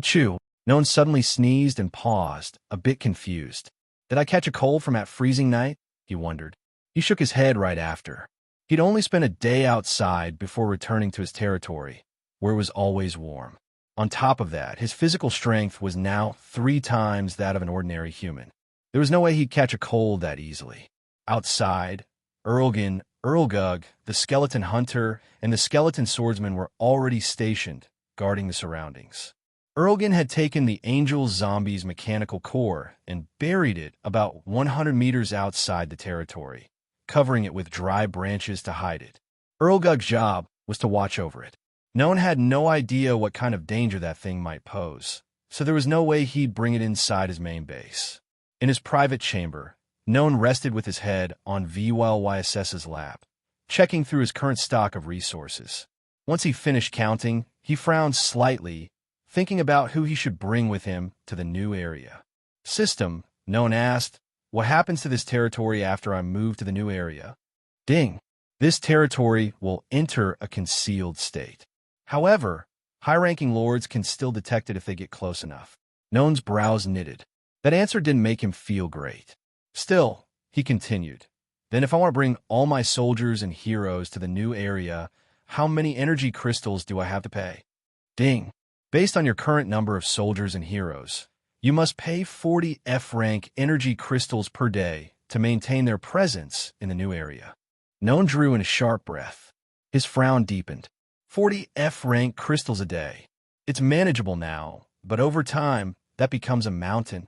Achoo! Noan suddenly sneezed and paused, a bit confused. Did I catch a cold from that freezing night? He wondered. He shook his head right after. He'd only spent a day outside before returning to his territory, where it was always warm. On top of that, his physical strength was now 3 times that of an ordinary human. There was no way he'd catch a cold that easily. Outside, Erlgug, the skeleton hunter, and the skeleton swordsman were already stationed, guarding the surroundings. Erlgin had taken the angel zombie's mechanical core and buried it about 100 meters outside the territory, covering it with dry branches to hide it. Erlgug's job was to watch over it. Noan had no idea what kind of danger that thing might pose, so there was no way he'd bring it inside his main base. In his private chamber, Noan rested with his head on VYLYSS's lap, checking through his current stock of resources. Once he finished counting, he frowned slightly, thinking about who he should bring with him to the new area. System, Noan asked, what happens to this territory after I move to the new area? Ding. This territory will enter a concealed state. However, high-ranking lords can still detect it if they get close enough. Noan's brows knitted. That answer didn't make him feel great. Still, he continued, then if I want to bring all my soldiers and heroes to the new area, how many energy crystals do I have to pay? Ding. Based on your current number of soldiers and heroes, you must pay 40 F-rank energy crystals per day to maintain their presence in the new area. Noan drew in a sharp breath. His frown deepened. 40 F-rank crystals a day. It's manageable now, but over time, that becomes a mountain.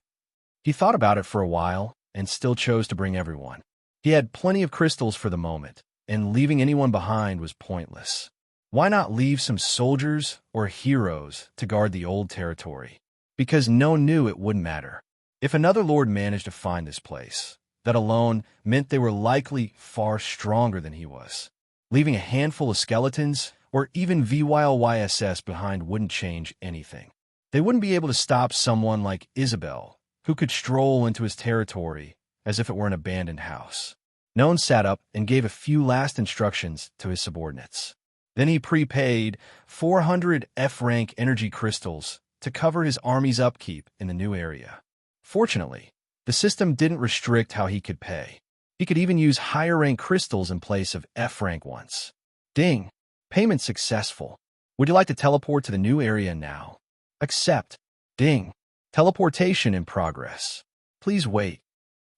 He thought about it for a while and still chose to bring everyone. He had plenty of crystals for the moment, and leaving anyone behind was pointless. Why not leave some soldiers or heroes to guard the old territory? Because Noan knew it wouldn't matter. If another lord managed to find this place, that alone meant they were likely far stronger than he was. Leaving a handful of skeletons or even VYLYSS behind wouldn't change anything. They wouldn't be able to stop someone like Isabel, who could stroll into his territory as if it were an abandoned house. Noan sat up and gave a few last instructions to his subordinates. Then he prepaid 400 F-rank energy crystals to cover his army's upkeep in the new area. Fortunately, the system didn't restrict how he could pay. He could even use higher-rank crystals in place of F-rank ones. Ding! Payment successful. Would you like to teleport to the new area now? Accept. Ding! Teleportation in progress. Please wait.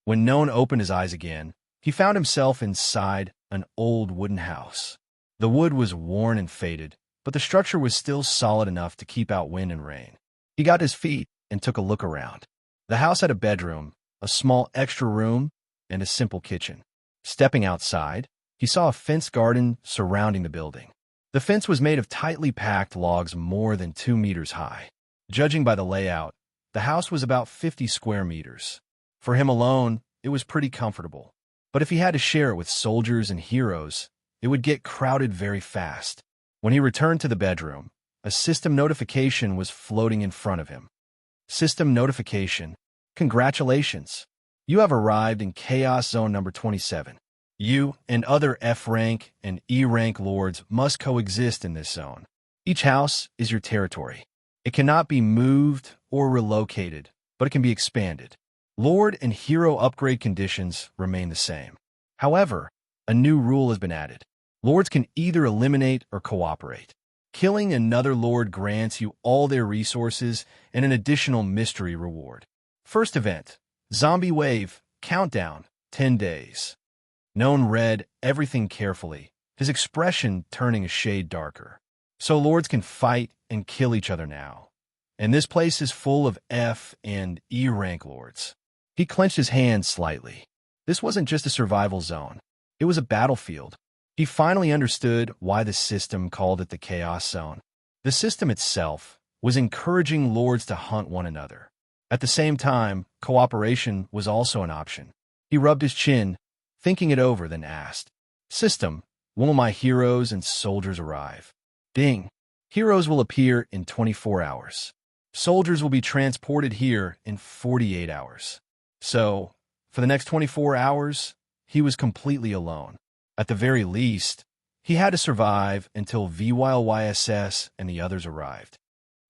When Noan opened his eyes again, he found himself inside an old wooden house. The wood was worn and faded, but the structure was still solid enough to keep out wind and rain. He got his feet and took a look around. The house had a bedroom, a small extra room, and a simple kitchen. Stepping outside, he saw a fenced garden surrounding the building. The fence was made of tightly packed logs more than 2 meters high. Judging by the layout, the house was about 50 square meters. For him alone, it was pretty comfortable. But if he had to share it with soldiers and heroes, it would get crowded very fast. When he returned to the bedroom, a system notification was floating in front of him. System notification. Congratulations. You have arrived in Chaos Zone number 27. You and other F-rank and E-rank lords must coexist in this zone. Each house is your territory. It cannot be moved or relocated, but it can be expanded. Lord and hero upgrade conditions remain the same. However, a new rule has been added. Lords can either eliminate or cooperate. Killing another lord grants you all their resources and an additional mystery reward. First event, Zombie Wave, countdown, 10 days. Noan read everything carefully, his expression turning a shade darker. So lords can fight and kill each other now. And this place is full of F and E rank lords. He clenched his hands slightly. This wasn't just a survival zone. It was a battlefield. He finally understood why the system called it the Chaos Zone. The system itself was encouraging lords to hunt one another. At the same time, cooperation was also an option. He rubbed his chin, thinking it over, then asked, System, when will my heroes and soldiers arrive? Ding. Heroes will appear in 24 hours. Soldiers will be transported here in 48 hours. So, for the next 24 hours, he was completely alone. At the very least, he had to survive until VYLYSS and the others arrived.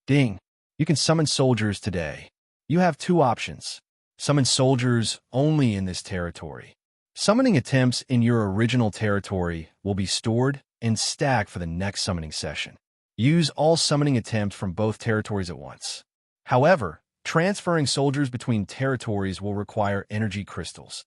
Ding. You can summon soldiers today. You have two options. Summon soldiers only in this territory. Summoning attempts in your original territory will be stored and stacked for the next summoning session. Use all summoning attempts from both territories at once. However, transferring soldiers between territories will require energy crystals.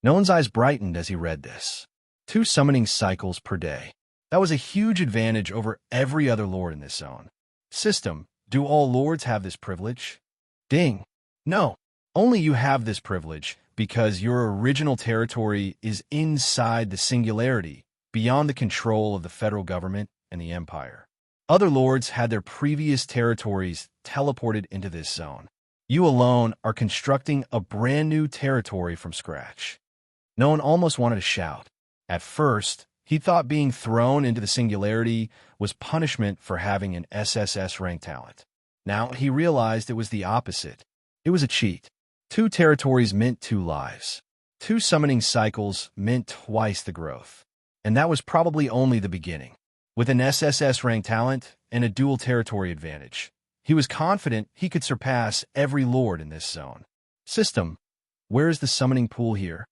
Noan's eyes brightened as he read this. 2 summoning cycles per day. That was a huge advantage over every other lord in this zone. System, do all lords have this privilege? Ding. No. Only you have this privilege because your original territory is inside the singularity, beyond the control of the federal government and the empire. Other lords had their previous territories teleported into this zone. You alone are constructing a brand new territory from scratch. Noan almost wanted to shout. At first, he thought being thrown into the singularity was punishment for having an SSS rank talent. Now he realized it was the opposite. It was a cheat. 2 territories meant 2 lives. 2 summoning cycles meant twice the growth. And that was probably only the beginning. With an SSS rank talent and a dual territory advantage, he was confident he could surpass every lord in this zone. System, where is the summoning pool here?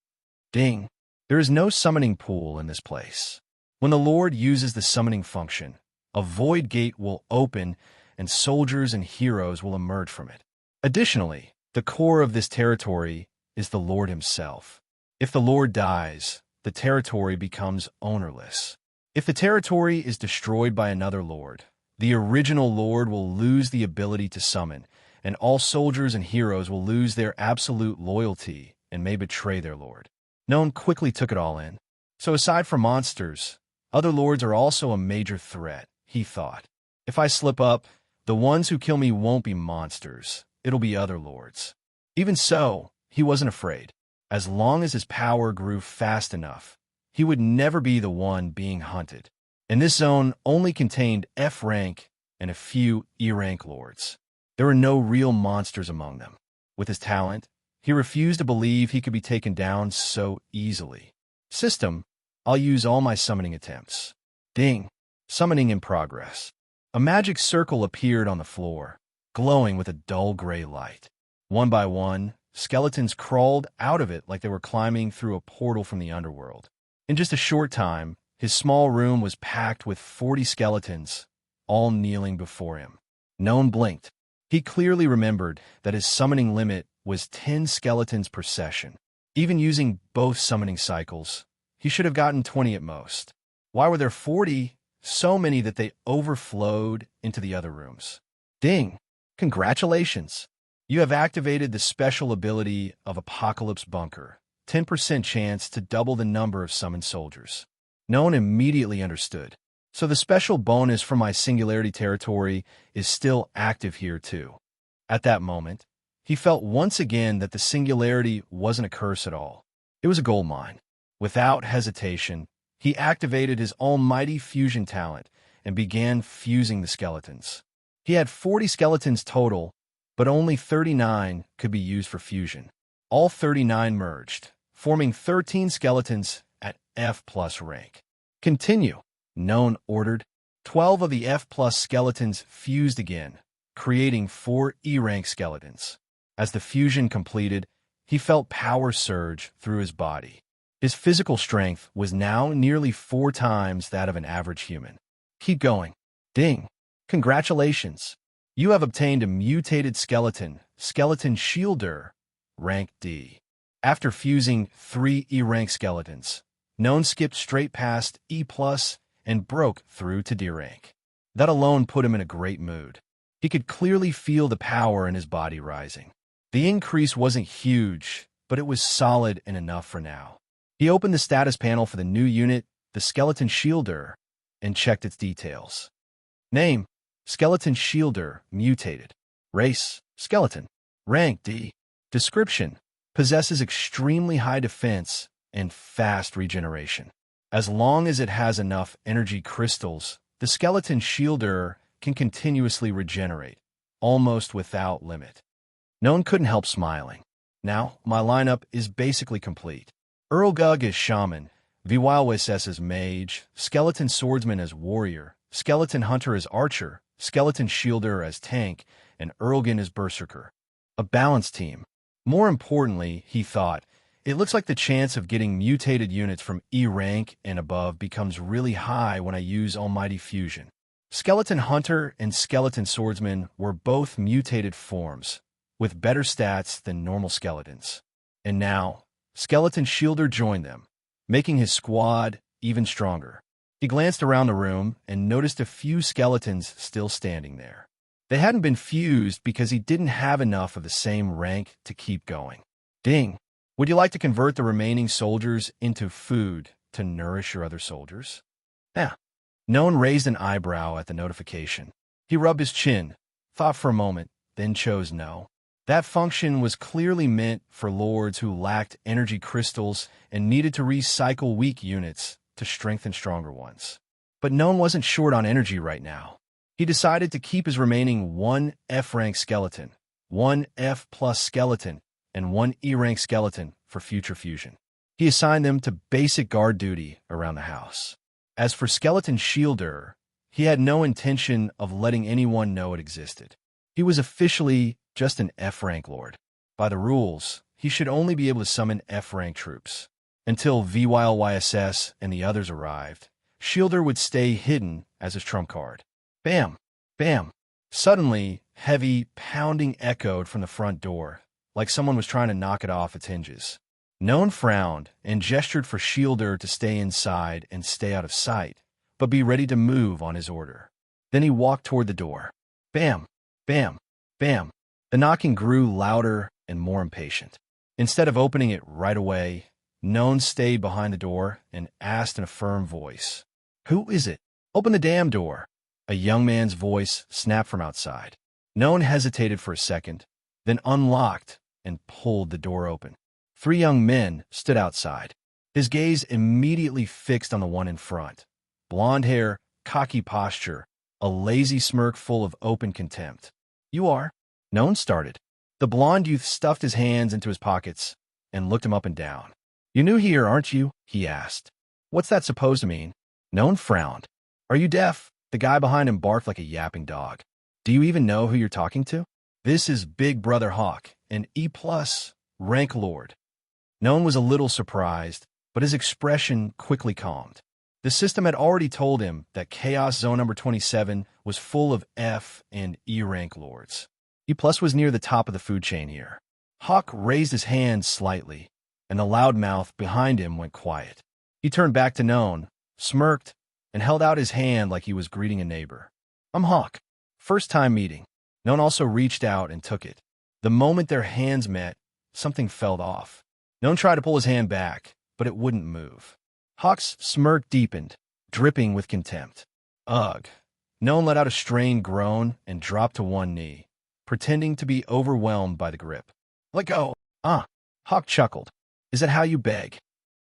Ding. There is no summoning pool in this place. When the lord uses the summoning function, a void gate will open and soldiers and heroes will emerge from it. Additionally, the core of this territory is the lord himself. If the lord dies, the territory becomes ownerless. If the territory is destroyed by another lord, the original lord will lose the ability to summon, and all soldiers and heroes will lose their absolute loyalty and may betray their lord. Noan quickly took it all in. So aside from monsters, other lords are also a major threat, he thought. If I slip up, the ones who kill me won't be monsters. It'll be other lords. Even so, he wasn't afraid. As long as his power grew fast enough, he would never be the one being hunted. And this zone only contained F rank and a few E rank lords. There were no real monsters among them. With his talent, he refused to believe he could be taken down so easily. System, I'll use all my summoning attempts. Ding. Summoning in progress. A magic circle appeared on the floor, glowing with a dull gray light. One by one, skeletons crawled out of it like they were climbing through a portal from the underworld. In just a short time, his small room was packed with 40 skeletons, all kneeling before him. Noan blinked. He clearly remembered that his summoning limit was 10 skeletons per session. Even using both summoning cycles, he should have gotten 20 at most. Why were there 40? So many that they overflowed into the other rooms. Ding! Congratulations! You have activated the special ability of Apocalypse Bunker. 10% chance to double the number of summoned soldiers. Noan immediately understood. So the special bonus from my singularity territory is still active here too. At that moment, he felt once again that the singularity wasn't a curse at all. It was a gold mine. Without hesitation, he activated his almighty fusion talent and began fusing the skeletons. He had 40 skeletons total, but only 39 could be used for fusion. All 39 merged, forming 13 skeletons at F+ rank. Continue, Noan ordered. 12 of the F+ skeletons fused again, creating 4 E-rank skeletons. As the fusion completed, he felt power surge through his body. His physical strength was now nearly 4 times that of an average human. Keep going. Ding. Congratulations. You have obtained a mutated skeleton, Skeleton Shielder, rank D. After fusing 3 E-rank skeletons, Noan skipped straight past E+ and broke through to D rank. That alone put him in a great mood. He could clearly feel the power in his body rising. The increase wasn't huge, but it was solid and enough for now. He opened the status panel for the new unit, the Skeleton Shielder, and checked its details. Name, Skeleton Shielder, mutated. Race, Skeleton. Rank D. Description, possesses extremely high defense and fast regeneration. As long as it has enough energy crystals, the Skeleton Shielder can continuously regenerate, almost without limit. Noan couldn't help smiling. Now, my lineup is basically complete. Gug as Shaman, Viwilwss as Mage, Skeleton Swordsman as Warrior, Skeleton Hunter as Archer, Skeleton Shielder as Tank, and Erlgen as Berserker. A balanced team. More importantly, he thought, it looks like the chance of getting mutated units from E rank and above becomes really high when I use Almighty Fusion. Skeleton Hunter and Skeleton Swordsman were both mutated forms, with better stats than normal skeletons. And now, Skeleton Shielder joined them, making his squad even stronger. He glanced around the room and noticed a few skeletons still standing there. They hadn't been fused because he didn't have enough of the same rank to keep going. Ding! Would you like to convert the remaining soldiers into food to nourish your other soldiers? Yeah. Noan raised an eyebrow at the notification. He rubbed his chin, thought for a moment, then chose no. That function was clearly meant for lords who lacked energy crystals and needed to recycle weak units to strengthen stronger ones. But Noan wasn't short on energy right now. He decided to keep his remaining 1 F-rank skeleton, 1 F+ skeleton, and 1 E-rank skeleton for future fusion. He assigned them to basic guard duty around the house. As for Skeleton Shielder, he had no intention of letting anyone know it existed. He was officially just an F-rank lord. By the rules, he should only be able to summon F-rank troops. Until VYLYSS and the others arrived, Shielder would stay hidden as his trump card. Bam! Bam! Suddenly, heavy pounding echoed from the front door, like someone was trying to knock it off its hinges. Noan frowned and gestured for Shielder to stay inside and stay out of sight, but be ready to move on his order. Then he walked toward the door. Bam! Bam! Bam! The knocking grew louder and more impatient. Instead of opening it right away, Noan stayed behind the door and asked in a firm voice, "Who is it? Open the damn door!" A young man's voice snapped from outside. Noan hesitated for a second, then unlocked and pulled the door open. 3 young men stood outside. His gaze immediately fixed on the one in front. Blonde hair, cocky posture, a lazy smirk full of open contempt. "You are?" Noan started. The blonde youth stuffed his hands into his pockets and looked him up and down. "You new here, aren't you?" he asked. "What's that supposed to mean?" Noan frowned. "Are you deaf?" The guy behind him barked like a yapping dog. "Do you even know who you're talking to?" "This is Big Brother Hawk, an E+ rank lord." Noan was a little surprised, but his expression quickly calmed. The system had already told him that Chaos Zone number 27 was full of F and E rank lords. E+ was near the top of the food chain here. Hawk raised his hand slightly, and the loudmouth behind him went quiet. He turned back to Noan, smirked, and held out his hand like he was greeting a neighbor. "I'm Hawk. First time meeting." Noan also reached out and took it. The moment their hands met, something fell off. Noan tried to pull his hand back, but it wouldn't move. Hawk's smirk deepened, dripping with contempt. "Ugh." Noan let out a strained groan and dropped to one knee, pretending to be overwhelmed by the grip. "Let go." "Ah." Hawk chuckled. "Is that how you beg?"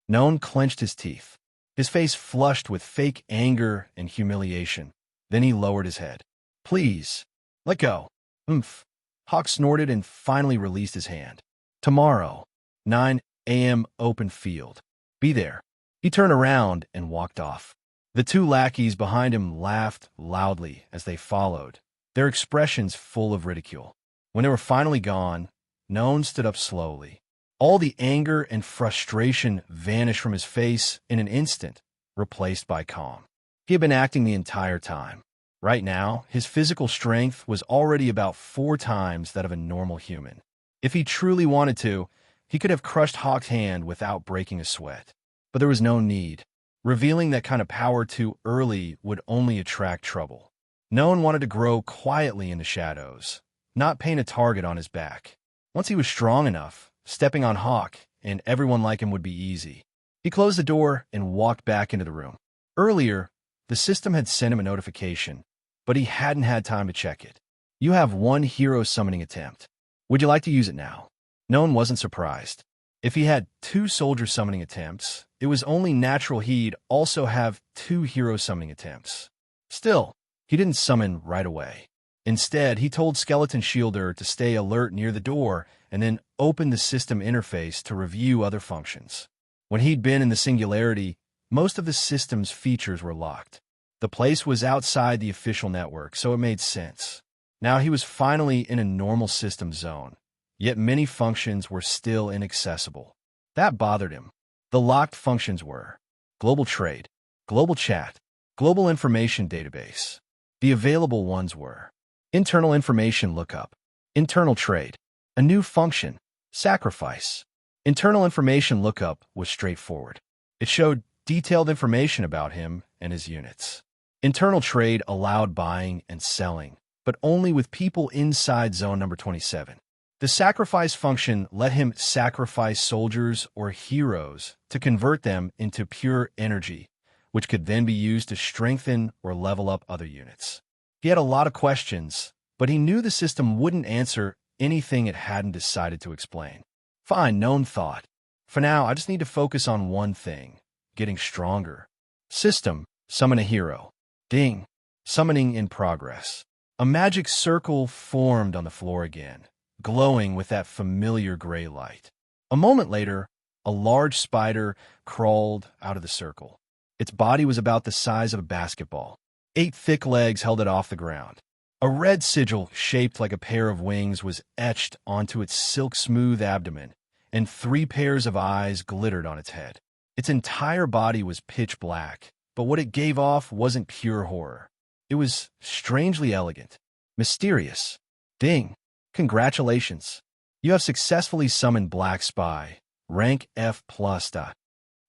Noan clenched his teeth. His face flushed with fake anger and humiliation. Then he lowered his head. "Please. Let go." "Oomph." Hawk snorted and finally released his hand. "Tomorrow, 9 a.m. open field. Be there." He turned around and walked off. The 2 lackeys behind him laughed loudly as they followed, their expressions full of ridicule. When they were finally gone, Noan stood up slowly. All the anger and frustration vanished from his face in an instant, replaced by calm. He had been acting the entire time. Right now, his physical strength was already about 4 times that of a normal human. If he truly wanted to, he could have crushed Hawk's hand without breaking a sweat. But there was no need. Revealing that kind of power too early would only attract trouble. Noan wanted to grow quietly in the shadows, not paint a target on his back. Once he was strong enough, stepping on Hawk and everyone like him would be easy. He closed the door and walked back into the room. Earlier, the system had sent him a notification, but he hadn't had time to check it. "You have 1 hero summoning attempt. Would you like to use it now?" Noan wasn't surprised. If he had 2 soldier summoning attempts, it was only natural he'd also have 2 hero summoning attempts. Still, he didn't summon right away. Instead, he told Skeleton Shielder to stay alert near the door and then open the system interface to review other functions. When he'd been in the Singularity, most of the system's features were locked. The place was outside the official network, so it made sense. Now he was finally in a normal system zone, yet many functions were still inaccessible. That bothered him. The locked functions were global trade, global chat, global information database. The available ones were internal information lookup, internal trade, a new function, sacrifice. Internal information lookup was straightforward. It showed detailed information about him and his units. Internal trade allowed buying and selling, but only with people inside zone number 27. The sacrifice function let him sacrifice soldiers or heroes to convert them into pure energy, which could then be used to strengthen or level up other units. He had a lot of questions, but he knew the system wouldn't answer anything it hadn't decided to explain. Fine, Noan thought. For now, I just need to focus on one thing, getting stronger. System, summon a hero. Ding, summoning in progress. A magic circle formed on the floor again, glowing with that familiar gray light. A moment later, a large spider crawled out of the circle. Its body was about the size of a basketball. 8 thick legs held it off the ground. A red sigil shaped like a pair of wings was etched onto its silk-smooth abdomen, and 3 pairs of eyes glittered on its head. Its entire body was pitch black, but what it gave off wasn't pure horror. It was strangely elegant, mysterious. Ding! Congratulations! You have successfully summoned Black Spy, Rank F+.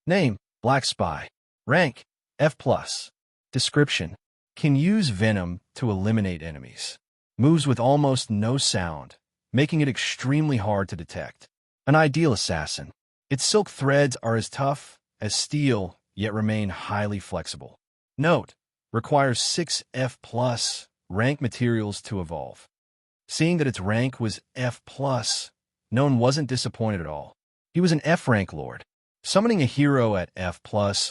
Name, Black Spy. Rank, F+. Description: can use venom to eliminate enemies. Moves with almost no sound, making it extremely hard to detect. An ideal assassin. Its silk threads are as tough as steel, yet remain highly flexible. Note: requires 6 F+ rank materials to evolve. Seeing that its rank was F+, Noan wasn't disappointed at all. He was an F rank lord. Summoning a hero at F+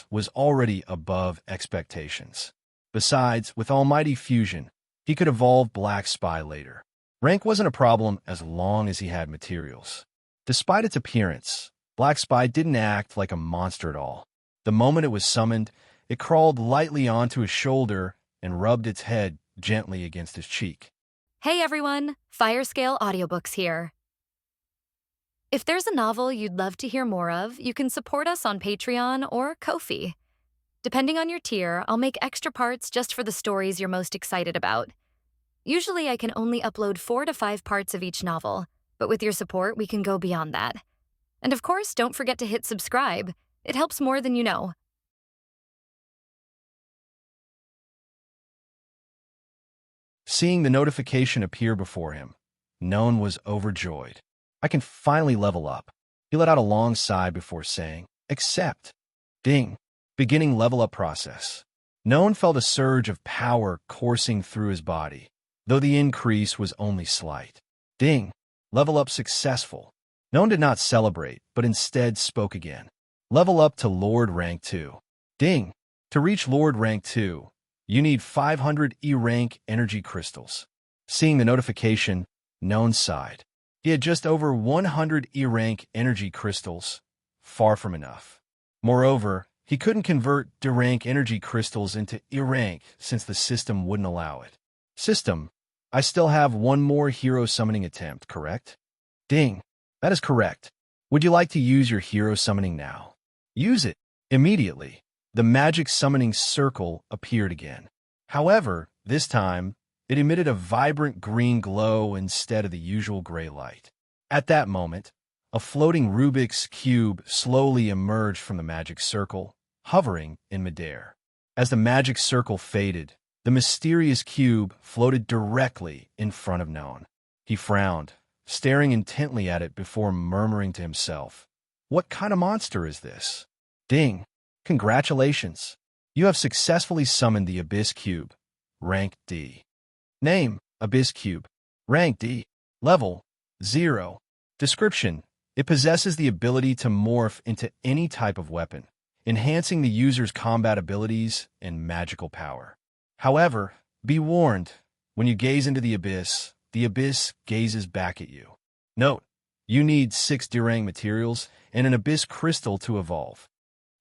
was already above expectations. Besides, with Almighty Fusion, he could evolve Black Spy later. Rank wasn't a problem as long as he had materials. Despite its appearance, Black Spy didn't act like a monster at all. The moment it was summoned, it crawled lightly onto his shoulder and rubbed its head gently against his cheek. Hey everyone, Firescale Audiobooks here. If there's a novel you'd love to hear more of, you can support us on Patreon or Ko-fi. Depending on your tier, I'll make extra parts just for the stories you're most excited about. Usually I can only upload 4 to 5 parts of each novel, but with your support we can go beyond that. And of course, don't forget to hit subscribe. It helps more than you know. Seeing the notification appear before him, Noan was overjoyed. I can finally level up. He let out a long sigh before saying, accept. Ding. Beginning level up process. Noan felt a surge of power coursing through his body, though the increase was only slight. Ding. Level up successful. Noan did not celebrate, but instead spoke again. Level up to Lord Rank 2. Ding. To reach Lord Rank 2, you need 500 E-Rank energy crystals. Seeing the notification, Noan sighed. He had just over 100 E-Rank energy crystals. Far from enough. Moreover, he couldn't convert D-Rank energy crystals into E-Rank since the system wouldn't allow it. System, I still have one more hero summoning attempt, correct? Ding. That is correct. Would you like to use your hero summoning now? Use it. Immediately, the magic summoning circle appeared again. However, this time, it emitted a vibrant green glow instead of the usual gray light. At that moment, a floating Rubik's Cube slowly emerged from the magic circle, hovering in midair. As the magic circle faded, the mysterious cube floated directly in front of Noan. He frowned, staring intently at it before murmuring to himself, "What kind of monster is this?" Ding! Congratulations! You have successfully summoned the Abyss Cube, Rank D. Name, Abyss Cube. Rank D. Level, 0. Description: it possesses the ability to morph into any type of weapon, enhancing the user's combat abilities and magical power. However, be warned, when you gaze into the abyss gazes back at you. Note: you need 6 D-Rank materials and an abyss crystal to evolve.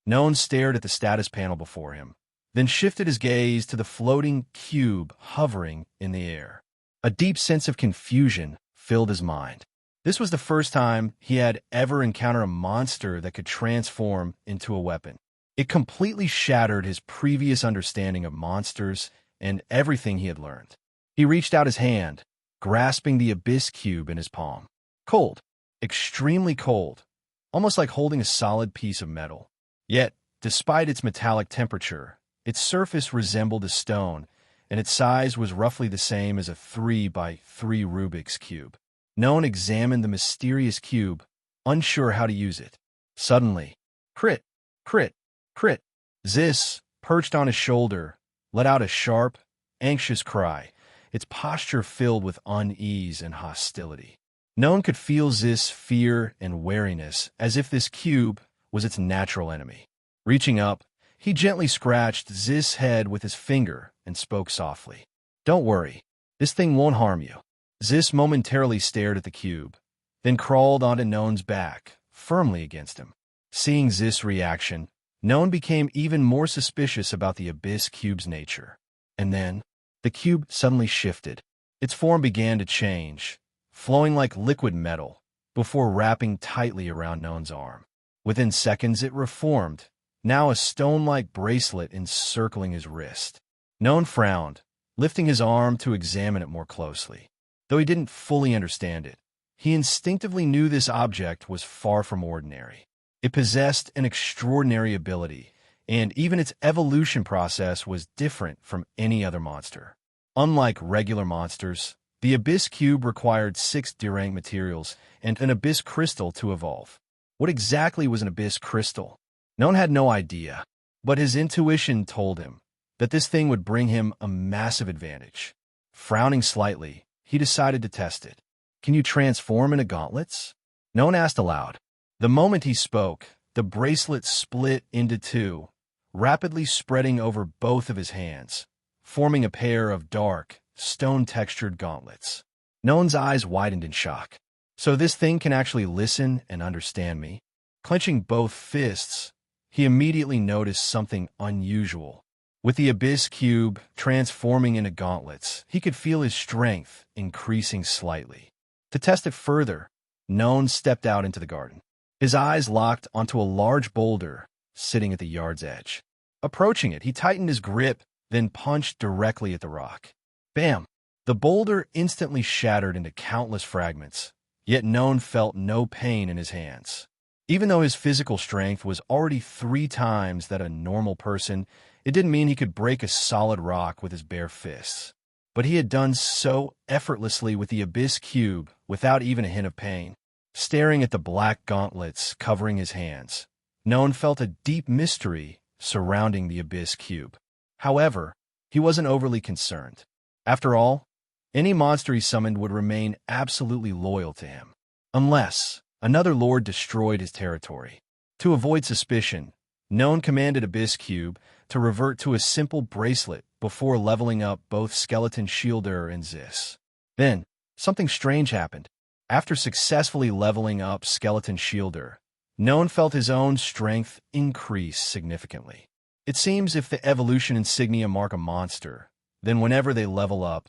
Noan stared at the status panel before him, then shifted his gaze to the floating cube hovering in the air. A deep sense of confusion filled his mind. This was the first time he had ever encountered a monster that could transform into a weapon. It completely shattered his previous understanding of monsters and everything he had learned. He reached out his hand, grasping the abyss cube in his palm. Cold, extremely cold, almost like holding a solid piece of metal. Yet, despite its metallic temperature, its surface resembled a stone, and its size was roughly the same as a 3 by 3 Rubik's Cube. Noan examined the mysterious cube, unsure how to use it. Suddenly, crit, crit, crit. Zis, perched on his shoulder, let out a sharp, anxious cry, its posture filled with unease and hostility. Noan could feel Zis' fear and wariness, as if this cube was its natural enemy. Reaching up, he gently scratched Zis' head with his finger and spoke softly. "Don't worry, this thing won't harm you." Zis momentarily stared at the cube, then crawled onto Noan's back, firmly against him. Seeing Zis' reaction, Noan became even more suspicious about the abyss cube's nature. And then, the cube suddenly shifted. Its form began to change, flowing like liquid metal, before wrapping tightly around Noan's arm. Within seconds it reformed, now a stone-like bracelet encircling his wrist. Noan frowned, lifting his arm to examine it more closely. Though he didn't fully understand it, he instinctively knew this object was far from ordinary. It possessed an extraordinary ability, and even its evolution process was different from any other monster. Unlike regular monsters, the Abyss Cube required 6 D-rank materials and an Abyss Crystal to evolve. What exactly was an Abyss Crystal? Noan had no idea, but his intuition told him that this thing would bring him a massive advantage. Frowning slightly, he decided to test it. "Can you transform into gauntlets?" Noan asked aloud. The moment he spoke, the bracelet split into 2, rapidly spreading over both of his hands, forming a pair of dark, stone-textured gauntlets. Noan's eyes widened in shock. "So this thing can actually listen and understand me?" Clenching both fists, he immediately noticed something unusual. With the Abyss Cube transforming into gauntlets, he could feel his strength increasing slightly. To test it further, Noan stepped out into the garden. His eyes locked onto a large boulder sitting at the yard's edge. Approaching it, he tightened his grip, then punched directly at the rock. Bam! The boulder instantly shattered into countless fragments, yet Noan felt no pain in his hands. Even though his physical strength was already 3 times that of a normal person, it didn't mean he could break a solid rock with his bare fists. But he had done so effortlessly with the Abyss Cube without even a hint of pain. Staring at the black gauntlets covering his hands, Noan felt a deep mystery surrounding the Abyss Cube. However, he wasn't overly concerned. After all, any monster he summoned would remain absolutely loyal to him, unless another lord destroyed his territory. To avoid suspicion, Noan commanded Abyss Cube to revert to a simple bracelet before leveling up both Skeleton Shielder and Zis. Then, something strange happened. After successfully leveling up Skeleton Shielder, Noan felt his own strength increase significantly. It seems if the evolution insignia mark a monster, then whenever they level up,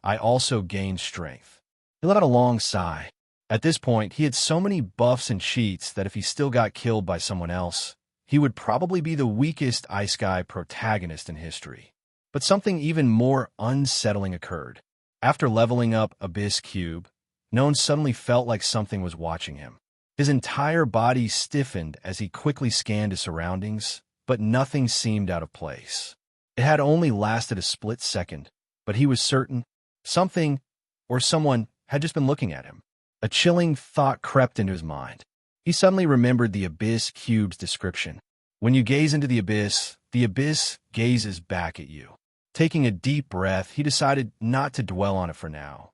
I also gain strength. He let out a long sigh. At this point, he had so many buffs and cheats that if he still got killed by someone else, he would probably be the weakest Ice Guy protagonist in history. But something even more unsettling occurred. After leveling up Abyss Cube, Noan suddenly felt like something was watching him. His entire body stiffened as he quickly scanned his surroundings, but nothing seemed out of place. It had only lasted a split second, but he was certain something or someone had just been looking at him. A chilling thought crept into his mind. He suddenly remembered the Abyss Cube's description. When you gaze into the abyss gazes back at you. Taking a deep breath, he decided not to dwell on it for now,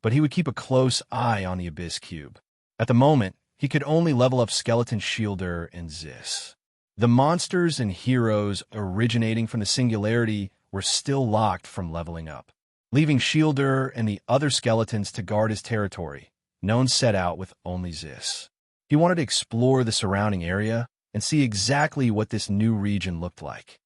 but he would keep a close eye on the Abyss Cube. At the moment, he could only level up Skeleton Shielder and Zis. The monsters and heroes originating from the Singularity were still locked from leveling up. Leaving Shielder and the other skeletons to guard his territory, Noan set out with only Zis. He wanted to explore the surrounding area and see exactly what this new region looked like.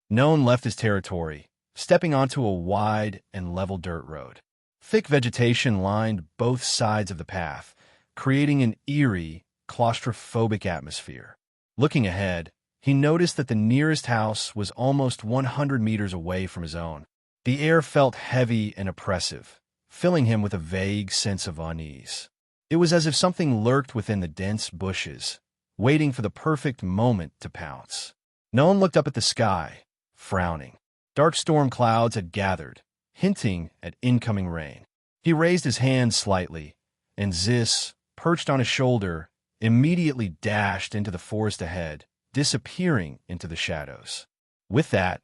Noan left his territory, stepping onto a wide and level dirt road. Thick vegetation lined both sides of the path, creating an eerie, claustrophobic atmosphere. Looking ahead, he noticed that the nearest house was almost 100 meters away from his own. The air felt heavy and oppressive, filling him with a vague sense of unease. It was as if something lurked within the dense bushes, waiting for the perfect moment to pounce. Noan looked up at the sky, frowning. Dark storm clouds had gathered, hinting at incoming rain. He raised his hand slightly, and Zis, perched on his shoulder, immediately dashed into the forest ahead, disappearing into the shadows. With that,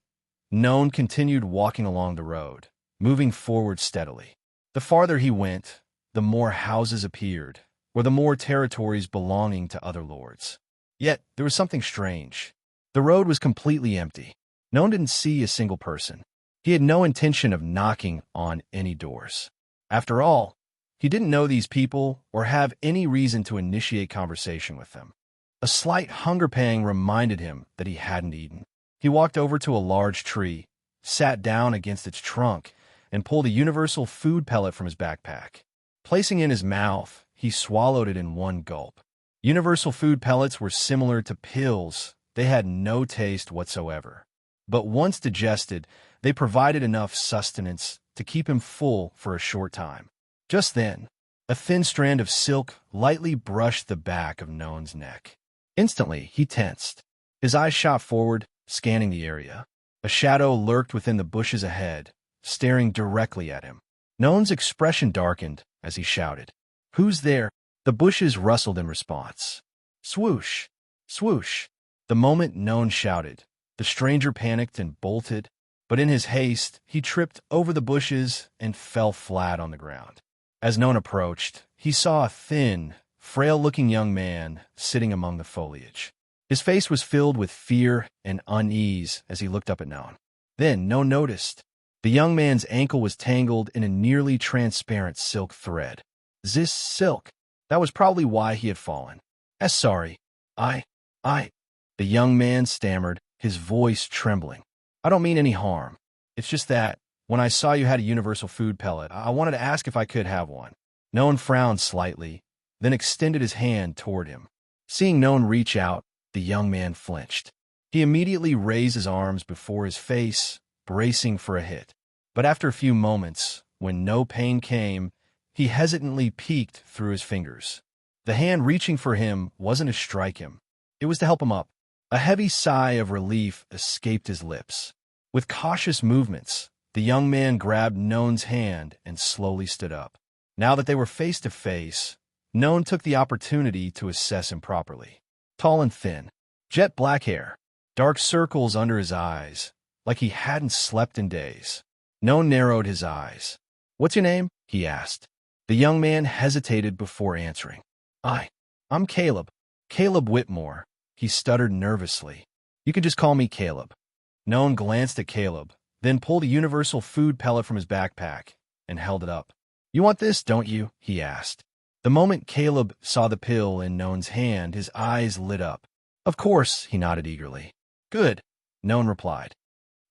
Noan continued walking along the road, moving forward steadily. The farther he went, the more houses appeared, or the more territories belonging to other lords. Yet, there was something strange. The road was completely empty. Noan didn't see a single person. He had no intention of knocking on any doors. After all, he didn't know these people or have any reason to initiate conversation with them. A slight hunger pang reminded him that he hadn't eaten. He walked over to a large tree, sat down against its trunk, and pulled a universal food pellet from his backpack. Placing it in his mouth, he swallowed it in one gulp. Universal food pellets were similar to pills. They had no taste whatsoever. But once digested, they provided enough sustenance to keep him full for a short time. Just then, a thin strand of silk lightly brushed the back of Noan's neck. Instantly, he tensed. His eyes shot forward, scanning the area. A shadow lurked within the bushes ahead, staring directly at him. Noan's expression darkened as he shouted, "Who's there?" The bushes rustled in response. Swoosh! Swoosh! The moment Noan shouted, the stranger panicked and bolted, but in his haste, he tripped over the bushes and fell flat on the ground. As Noan approached, he saw a thin, frail-looking young man sitting among the foliage. His face was filled with fear and unease as he looked up at Noan. Then Noan noticed. The young man's ankle was tangled in a nearly transparent silk thread. This silk. That was probably why he had fallen. Sorry. I. The young man stammered, his voice trembling. I don't mean any harm. It's just that, when I saw you had a universal food pellet, I wanted to ask if I could have one. Noan frowned slightly, then extended his hand toward him. Seeing Noan reach out, the young man flinched. He immediately raised his arms before his face, bracing for a hit. But after a few moments, when no pain came, he hesitantly peeked through his fingers. The hand reaching for him wasn't to strike him. It was to help him up. A heavy sigh of relief escaped his lips. With cautious movements, the young man grabbed Noan's hand and slowly stood up. Now that they were face to face, Noan took the opportunity to assess him properly. Tall and thin, jet black hair, dark circles under his eyes, like he hadn't slept in days. Noan narrowed his eyes. "What's your name?" he asked. The young man hesitated before answering. I'm Caleb. Caleb Whitmore," he stuttered nervously. "You can just call me Caleb." Noan glanced at Caleb, then pulled a universal food pellet from his backpack and held it up. "You want this, don't you?" he asked. The moment Caleb saw the pill in Noan's hand, his eyes lit up. "Of course," he nodded eagerly. "Good," Noan replied.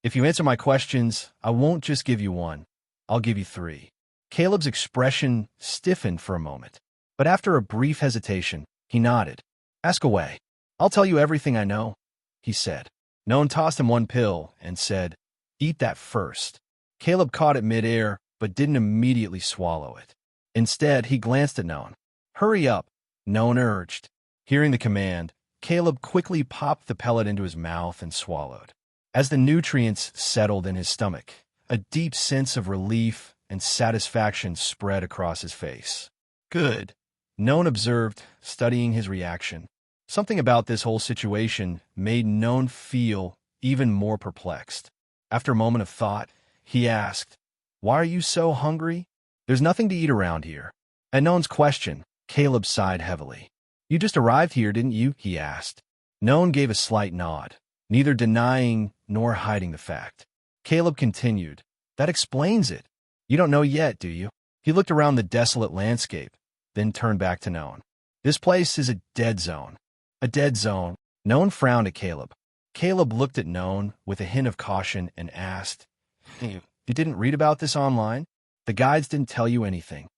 "If you answer my questions, I won't just give you one. I'll give you 3. Caleb's expression stiffened for a moment, but after a brief hesitation, he nodded. "Ask away. I'll tell you everything I know," he said. Noan tossed him one pill and said, "Eat that first." Caleb caught it midair, but didn't immediately swallow it. Instead, he glanced at Noan. "Hurry up," Noan urged. Hearing the command, Caleb quickly popped the pellet into his mouth and swallowed. As the nutrients settled in his stomach, a deep sense of relief and satisfaction spread across his face. "Good," Noan observed, studying his reaction. Something about this whole situation made Noan feel even more perplexed. After a moment of thought, he asked, "Why are you so hungry?" "There's nothing to eat around here." At Noan's question, Caleb sighed heavily. "You just arrived here, didn't you?" he asked. Noan gave a slight nod, neither denying nor hiding the fact. Caleb continued, "That explains it. You don't know yet, do you?" He looked around the desolate landscape, then turned back to Noan. "This place is a dead zone." "A dead zone?" Noan frowned at Caleb. Caleb looked at Noan with a hint of caution and asked, "You didn't read about this online?" The guides didn't tell you anything.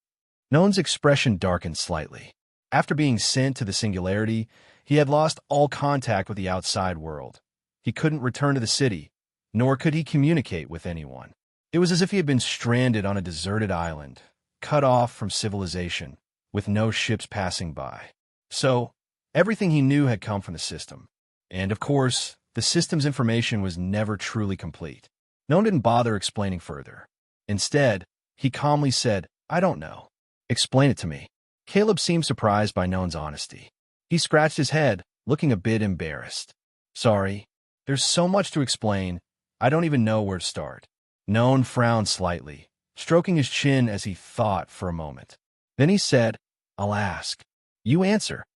Noan's expression darkened slightly. After being sent to the Singularity, he had lost all contact with the outside world. He couldn't return to the city, nor could he communicate with anyone. It was as if he had been stranded on a deserted island, cut off from civilization, with no ships passing by. So, everything he knew had come from the system. And, of course, the system's information was never truly complete. Noan didn't bother explaining further. Instead, he calmly said, "I don't know. Explain it to me." Caleb seemed surprised by Noan's honesty. He scratched his head, looking a bit embarrassed. "Sorry, there's so much to explain, I don't even know where to start." Noan frowned slightly, stroking his chin as he thought for a moment. Then he said, "I'll ask. You answer."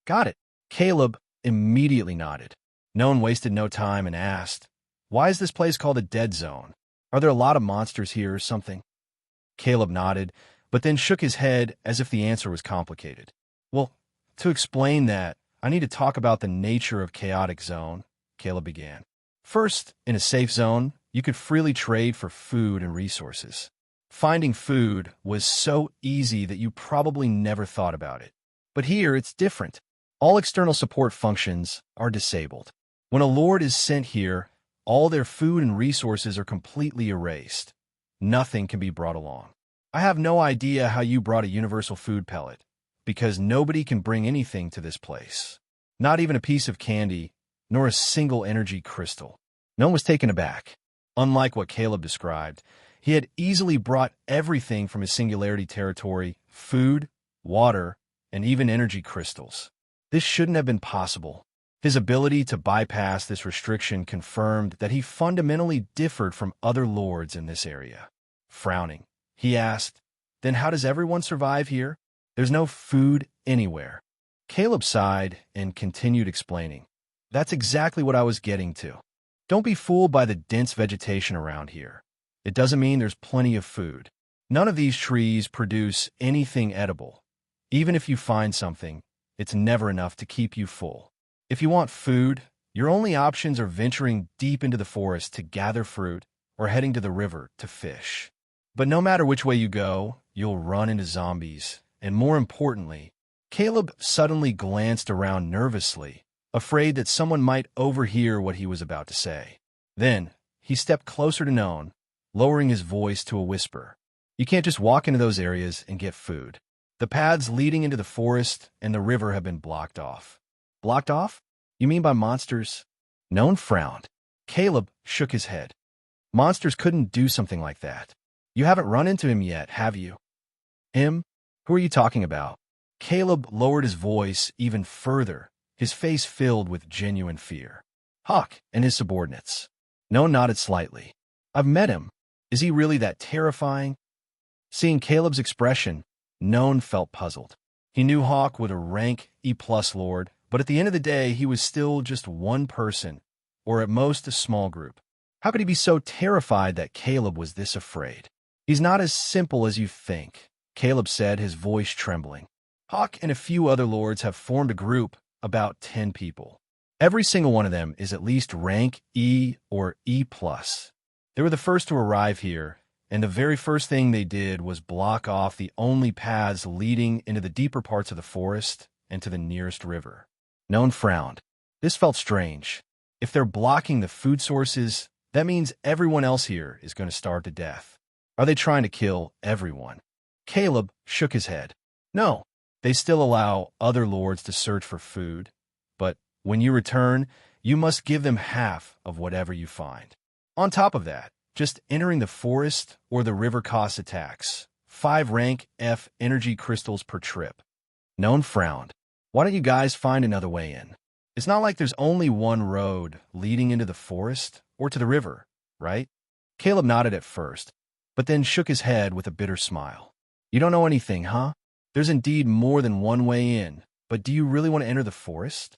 Got it." Caleb immediately nodded. Noan wasted no time and asked, "Why is this place called a dead zone? Are there a lot of monsters here or something?" Caleb nodded, but then shook his head as if the answer was complicated. "Well, to explain that, I need to talk about the nature of chaotic zone," Caleb began. "First, in a safe zone, you could freely trade for food and resources. Finding food was so easy that you probably never thought about it. But here, it's different. All external support functions are disabled. When a lord is sent here, all their food and resources are completely erased. Nothing can be brought along. I have no idea how you brought a universal food pellet, because nobody can bring anything to this place. Not even a piece of candy, nor a single energy crystal." No one was taken aback. Unlike what Caleb described, he had easily brought everything from his Singularity territory: food, water, and even energy crystals. This shouldn't have been possible. His ability to bypass this restriction confirmed that he fundamentally differed from other lords in this area. Frowning, he asked, "Then how does everyone survive here? There's no food anywhere." Caleb sighed and continued explaining. "That's exactly what I was getting to. Don't be fooled by the dense vegetation around here. It doesn't mean there's plenty of food. None of these trees produce anything edible. Even if you find something, it's never enough to keep you full. If you want food, your only options are venturing deep into the forest to gather fruit or heading to the river to fish. But no matter which way you go, you'll run into zombies. And more importantly," Caleb suddenly glanced around nervously, afraid that someone might overhear what he was about to say. Then, he stepped closer to Noan, lowering his voice to a whisper. "You can't just walk into those areas and get food. The paths leading into the forest and the river have been blocked off." "Blocked off? You mean by monsters?" Noan frowned. Caleb shook his head. "Monsters couldn't do something like that. You haven't run into him yet, have you?" "Him? Who are you talking about?" Caleb lowered his voice even further, his face filled with genuine fear. "Hawk and his subordinates." Noan nodded slightly. "I've met him. Is he really that terrifying?" Seeing Caleb's expression, Noan felt puzzled. He knew Hawk was a rank E+ lord, but at the end of the day, he was still just one person, or at most a small group. How could he be so terrified that Caleb was this afraid? "He's not as simple as you think," Caleb said, his voice trembling. "Hawk and a few other lords have formed a group, about 10 people. Every single one of them is at least rank E or E+. They were the first to arrive here, and the very first thing they did was block off the only paths leading into the deeper parts of the forest and to the nearest river." Noan frowned. This felt strange. If they're blocking the food sources, that means everyone else here is going to starve to death. Are they trying to kill everyone? Caleb shook his head. "No, they still allow other lords to search for food, but when you return, you must give them half of whatever you find. On top of that, just entering the forest or the river costs a tax. 5 rank F energy crystals per trip." Noan frowned. "Why don't you guys find another way in? It's not like there's only one road leading into the forest or to the river, right?" Caleb nodded at first, but then shook his head with a bitter smile. "You don't know anything, huh? There's indeed more than one way in, but do you really want to enter the forest?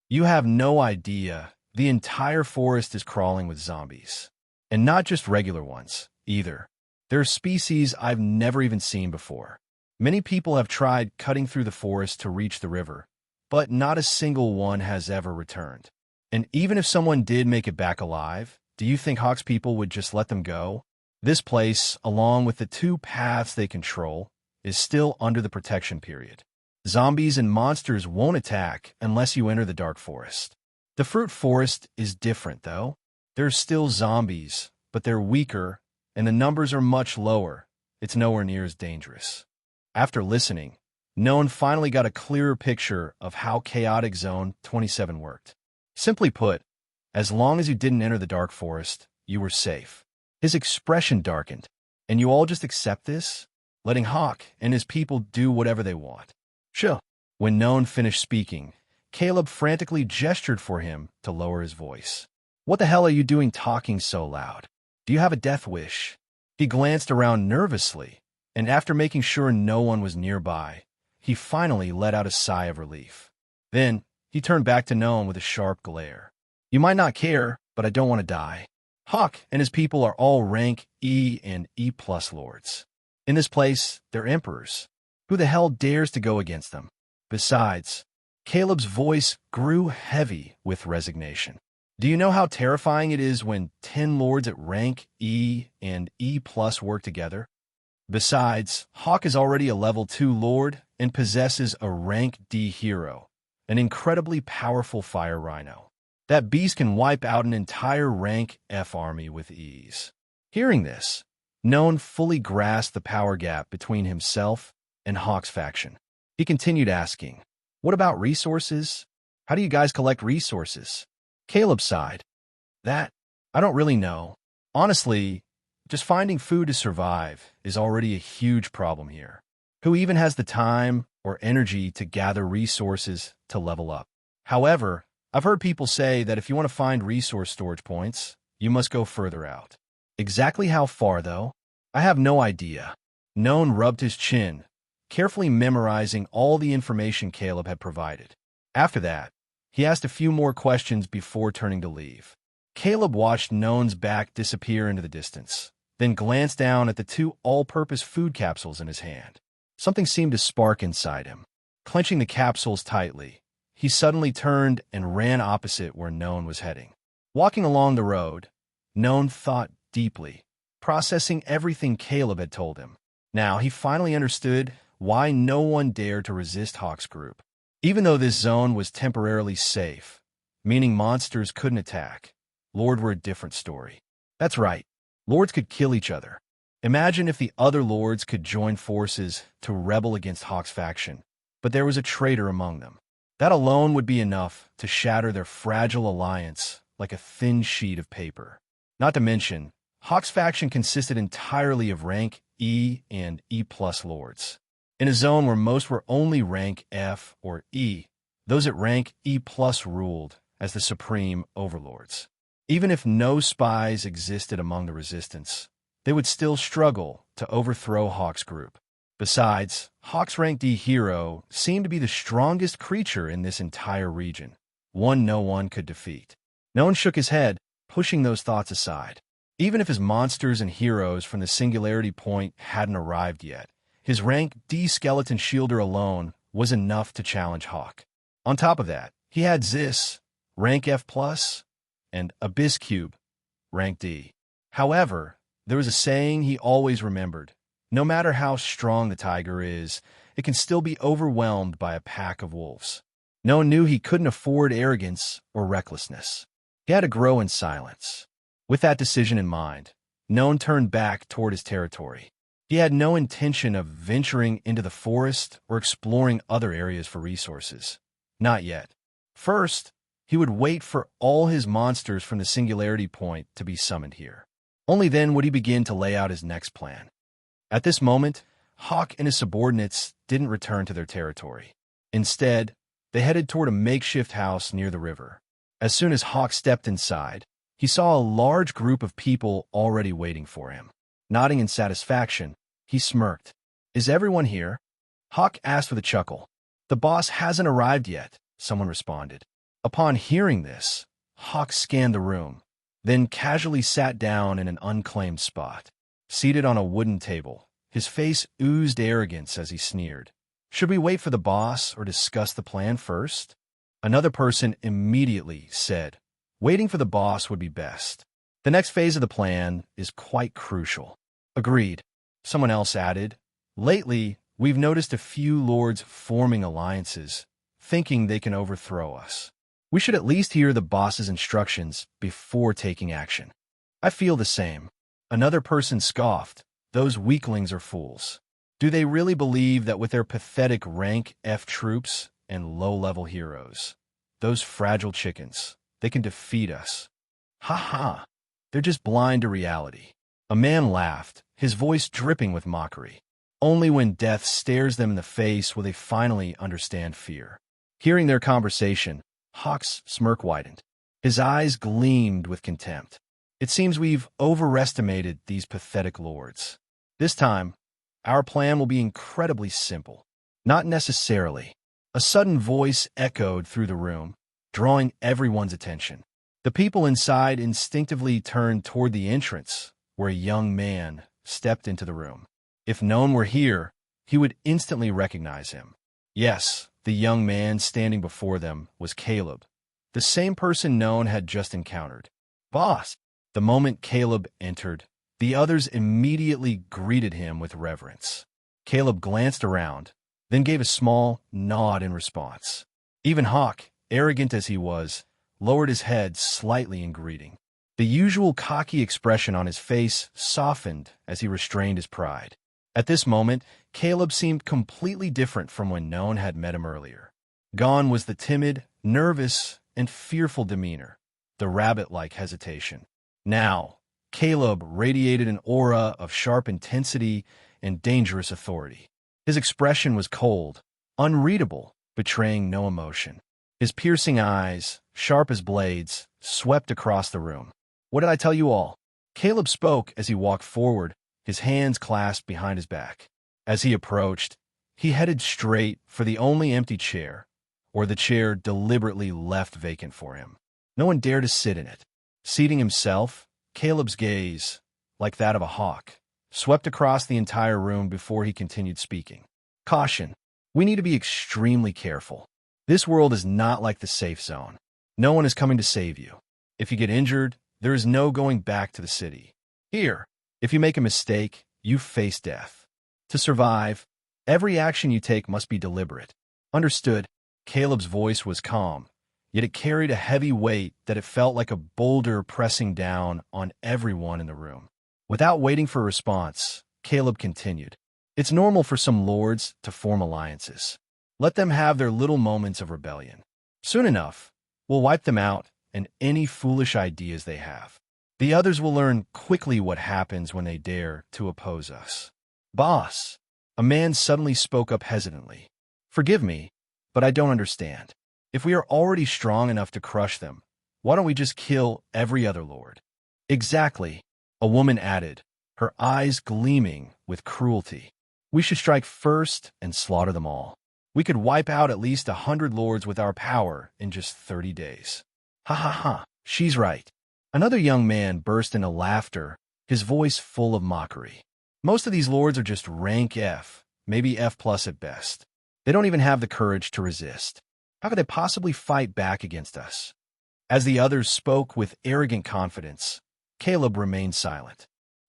You have no idea. The entire forest is crawling with zombies. And not just regular ones, either. There are species I've never even seen before. Many people have tried cutting through the forest to reach the river, but not a single one has ever returned. And even if someone did make it back alive, do you think Hawk's people would just let them go? This place, along with the 2 paths they control, is still under the protection period. Zombies and monsters won't attack unless you enter the dark forest. The fruit forest is different, though. There's still zombies, but they're weaker, and the numbers are much lower. It's nowhere near as dangerous. After listening, Noan finally got a clearer picture of how Chaotic Zone 27 worked. Simply put, as long as you didn't enter the dark forest, you were safe. His expression darkened. And you all just accept this? Letting Hawk and his people do whatever they want. Sure. When Noan finished speaking, Caleb frantically gestured for him to lower his voice. What the hell are you doing talking so loud? Do you have a death wish? He glanced around nervously, and after making sure no one was nearby, he finally let out a sigh of relief. Then, he turned back to Noan with a sharp glare. You might not care, but I don't want to die. Hawk and his people are all rank E and E+ lords. In this place, they're emperors. Who the hell dares to go against them? Besides, Caleb's voice grew heavy with resignation. Do you know how terrifying it is when 10 lords at rank E and E+ work together? Besides, Hawk is already a level 2 lord and possesses a rank D hero, an incredibly powerful fire rhino. That beast can wipe out an entire rank F army with ease. Hearing this, Noan fully grasped the power gap between himself and Hawk's faction. He continued asking, what about resources? How do you guys collect resources? Caleb sighed. I don't really know. Honestly, just finding food to survive is already a huge problem here. Who even has the time or energy to gather resources to level up? However, I've heard people say that if you want to find resource storage points, you must go further out. Exactly how far, though? I have no idea. Noan rubbed his chin, carefully memorizing all the information Caleb had provided. After that, he asked a few more questions before turning to leave. Caleb watched Noan's back disappear into the distance, then glanced down at the 2 all-purpose food capsules in his hand. Something seemed to spark inside him. Clenching the capsules tightly, he suddenly turned and ran opposite where Noan was heading. Walking along the road, Noan thought deeply, processing everything Caleb had told him. Now he finally understood why no one dared to resist Hawk's group. Even though this zone was temporarily safe, meaning monsters couldn't attack, Lord were a different story. That's right, lords could kill each other. Imagine if the other lords could join forces to rebel against Hawk's faction, but there was a traitor among them. That alone would be enough to shatter their fragile alliance like a thin sheet of paper. Not to mention, Hawk's faction consisted entirely of rank E and E+ lords. In a zone where most were only rank F or E, those at rank E+ ruled as the supreme overlords. Even if no spies existed among the resistance, they would still struggle to overthrow Hawk's group. Besides, Hawk's rank D hero seemed to be the strongest creature in this entire region, one no one could defeat. Noan shook his head, pushing those thoughts aside. Even if his monsters and heroes from the Singularity Point hadn't arrived yet, his rank D skeleton shielder alone was enough to challenge Hawk. On top of that, he had Zis, rank F+, and Abyss Cube, rank D. However, there was a saying he always remembered. No matter how strong the tiger is, it can still be overwhelmed by a pack of wolves. Noan knew he couldn't afford arrogance or recklessness. He had to grow in silence. With that decision in mind, Noan turned back toward his territory. He had no intention of venturing into the forest or exploring other areas for resources. Not yet. First, he would wait for all his monsters from the Singularity Point to be summoned here. Only then would he begin to lay out his next plan. At this moment, Hawk and his subordinates didn't return to their territory. Instead, they headed toward a makeshift house near the river. As soon as Hawk stepped inside, he saw a large group of people already waiting for him. Nodding in satisfaction, he smirked. Is everyone here? Hawk asked with a chuckle. The boss hasn't arrived yet, someone responded. Upon hearing this, Hawk scanned the room, then casually sat down in an unclaimed spot. Seated on a wooden table, his face oozed arrogance as he sneered. Should we wait for the boss or discuss the plan first? Another person immediately said, waiting for the boss would be best. The next phase of the plan is quite crucial. Agreed. Someone else added. Lately, we've noticed a few lords forming alliances, thinking they can overthrow us. We should at least hear the boss's instructions before taking action. I feel the same. Another person scoffed. Those weaklings are fools. Do they really believe that with their pathetic rank F troops and low-level heroes, those fragile chickens, they can defeat us? Ha ha! They're just blind to reality. A man laughed, his voice dripping with mockery. Only when death stares them in the face will they finally understand fear. Hearing their conversation, Hawk's smirk widened. His eyes gleamed with contempt. It seems we've overestimated these pathetic lords. This time, our plan will be incredibly simple. Not necessarily. A sudden voice echoed through the room, drawing everyone's attention. The people inside instinctively turned toward the entrance, where a young man stepped into the room. If Noan were here, he would instantly recognize him. Yes, the young man standing before them was Caleb, the same person Noan had just encountered. Boss! The moment Caleb entered, the others immediately greeted him with reverence. Caleb glanced around, then gave a small nod in response. Even Hawk, arrogant as he was, lowered his head slightly in greeting. The usual cocky expression on his face softened as he restrained his pride. At this moment, Caleb seemed completely different from when Noan had met him earlier. Gone was the timid, nervous, and fearful demeanor, the rabbit-like hesitation. Now, Caleb radiated an aura of sharp intensity and dangerous authority. His expression was cold, unreadable, betraying no emotion. His piercing eyes, sharp as blades, swept across the room. What did I tell you all? Caleb spoke as he walked forward, his hands clasped behind his back. As he approached, he headed straight for the only empty chair, or the chair deliberately left vacant for him. No one dared to sit in it. Seating himself, Caleb's gaze, like that of a hawk, swept across the entire room before he continued speaking. Caution. We need to be extremely careful. This world is not like the safe zone. No one is coming to save you. If you get injured, there is no going back to the city. Here, if you make a mistake, you face death. To survive, every action you take must be deliberate. Understood? Caleb's voice was calm, yet it carried a heavy weight that it felt like a boulder pressing down on everyone in the room. Without waiting for a response, Caleb continued. It's normal for some lords to form alliances. Let them have their little moments of rebellion. Soon enough, we'll wipe them out and any foolish ideas they have. The others will learn quickly what happens when they dare to oppose us. Boss, a man suddenly spoke up hesitantly. Forgive me, but I don't understand. If we are already strong enough to crush them, why don't we just kill every other lord? Exactly, a woman added, her eyes gleaming with cruelty. We should strike first and slaughter them all. We could wipe out at least 100 lords with our power in just 30 days. Ha ha ha, she's right. Another young man burst into laughter, his voice full of mockery. Most of these lords are just rank F, maybe F+ at best. They don't even have the courage to resist. How could they possibly fight back against us? As the others spoke with arrogant confidence, Caleb remained silent.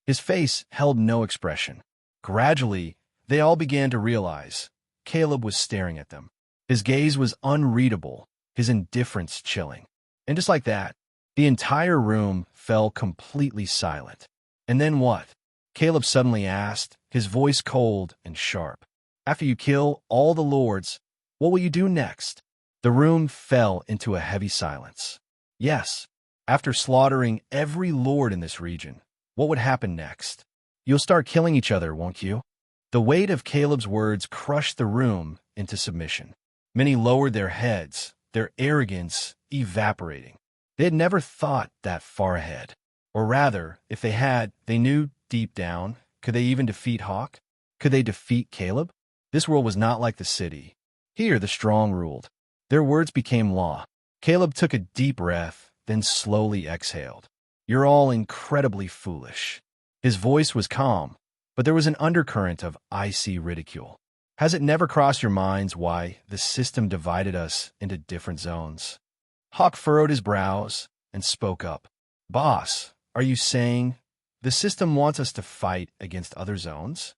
His face held no expression. Gradually, they all began to realize Caleb was staring at them. His gaze was unreadable, his indifference chilling. And just like that, the entire room fell completely silent. And then what? Caleb suddenly asked, his voice cold and sharp. After you kill all the lords, what will you do next? The room fell into a heavy silence. Yes, after slaughtering every lord in this region, what would happen next? You'll start killing each other, won't you? The weight of Caleb's words crushed the room into submission. Many lowered their heads, their arrogance evaporating. They had never thought that far ahead. Or rather, if they had, they knew deep down, could they even defeat Hawk? Could they defeat Caleb? This world was not like the city. Here, the strong ruled. Their words became law. Caleb took a deep breath, then slowly exhaled. You're all incredibly foolish. His voice was calm, but there was an undercurrent of icy ridicule. Has it never crossed your minds why the system divided us into different zones? Hawk furrowed his brows and spoke up. Boss, Are you saying the system wants us to fight against other zones?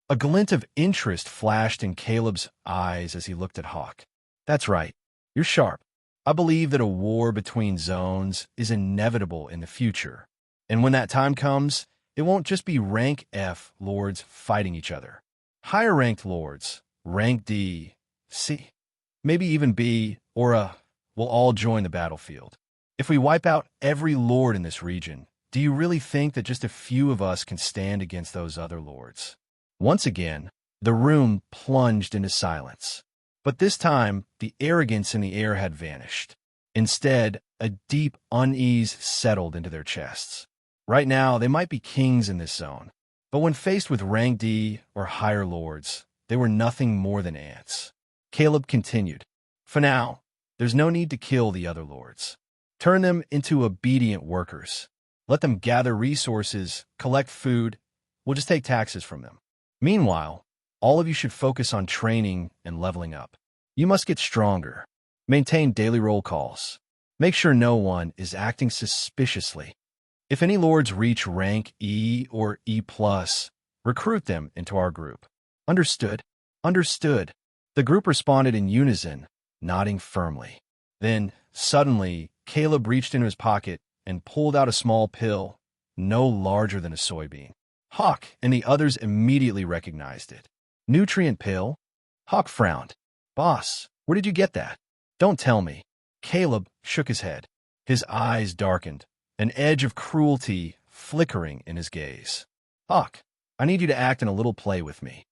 A glint of interest flashed in Caleb's eyes as he looked at Hawk. That's right. You're sharp. I believe that a war between zones is inevitable in the future. And when that time comes, it won't just be Rank F Lords fighting each other. Higher-ranked Lords, Rank D, C, maybe even B, or A, will all join the battlefield. If we wipe out every Lord in this region, do you really think that just a few of us can stand against those other Lords? Once again, the room plunged into silence. But this time, the arrogance in the air had vanished. Instead, a deep unease settled into their chests. Right now, they might be kings in this zone, but when faced with Rank D or higher Lords, they were nothing more than ants. Caleb continued, "For now, there's no need to kill the other Lords. Turn them into obedient workers. Let them gather resources, collect food. We'll just take taxes from them. Meanwhile, all of you should focus on training and leveling up. You must get stronger. Maintain daily roll calls. Make sure no one is acting suspiciously. If any Lords reach rank E or E+, recruit them into our group." "Understood. Understood." The group responded in unison, nodding firmly. Then, suddenly, Caleb reached into his pocket and pulled out a small pill, no larger than a soybean. Hawk and the others immediately recognized it. "Nutrient pill?" Hawk frowned. "Boss, where did you get that?" "Don't tell me." Caleb shook his head. His eyes darkened, an edge of cruelty flickering in his gaze. "Hawk, I need you to act in a little play with me."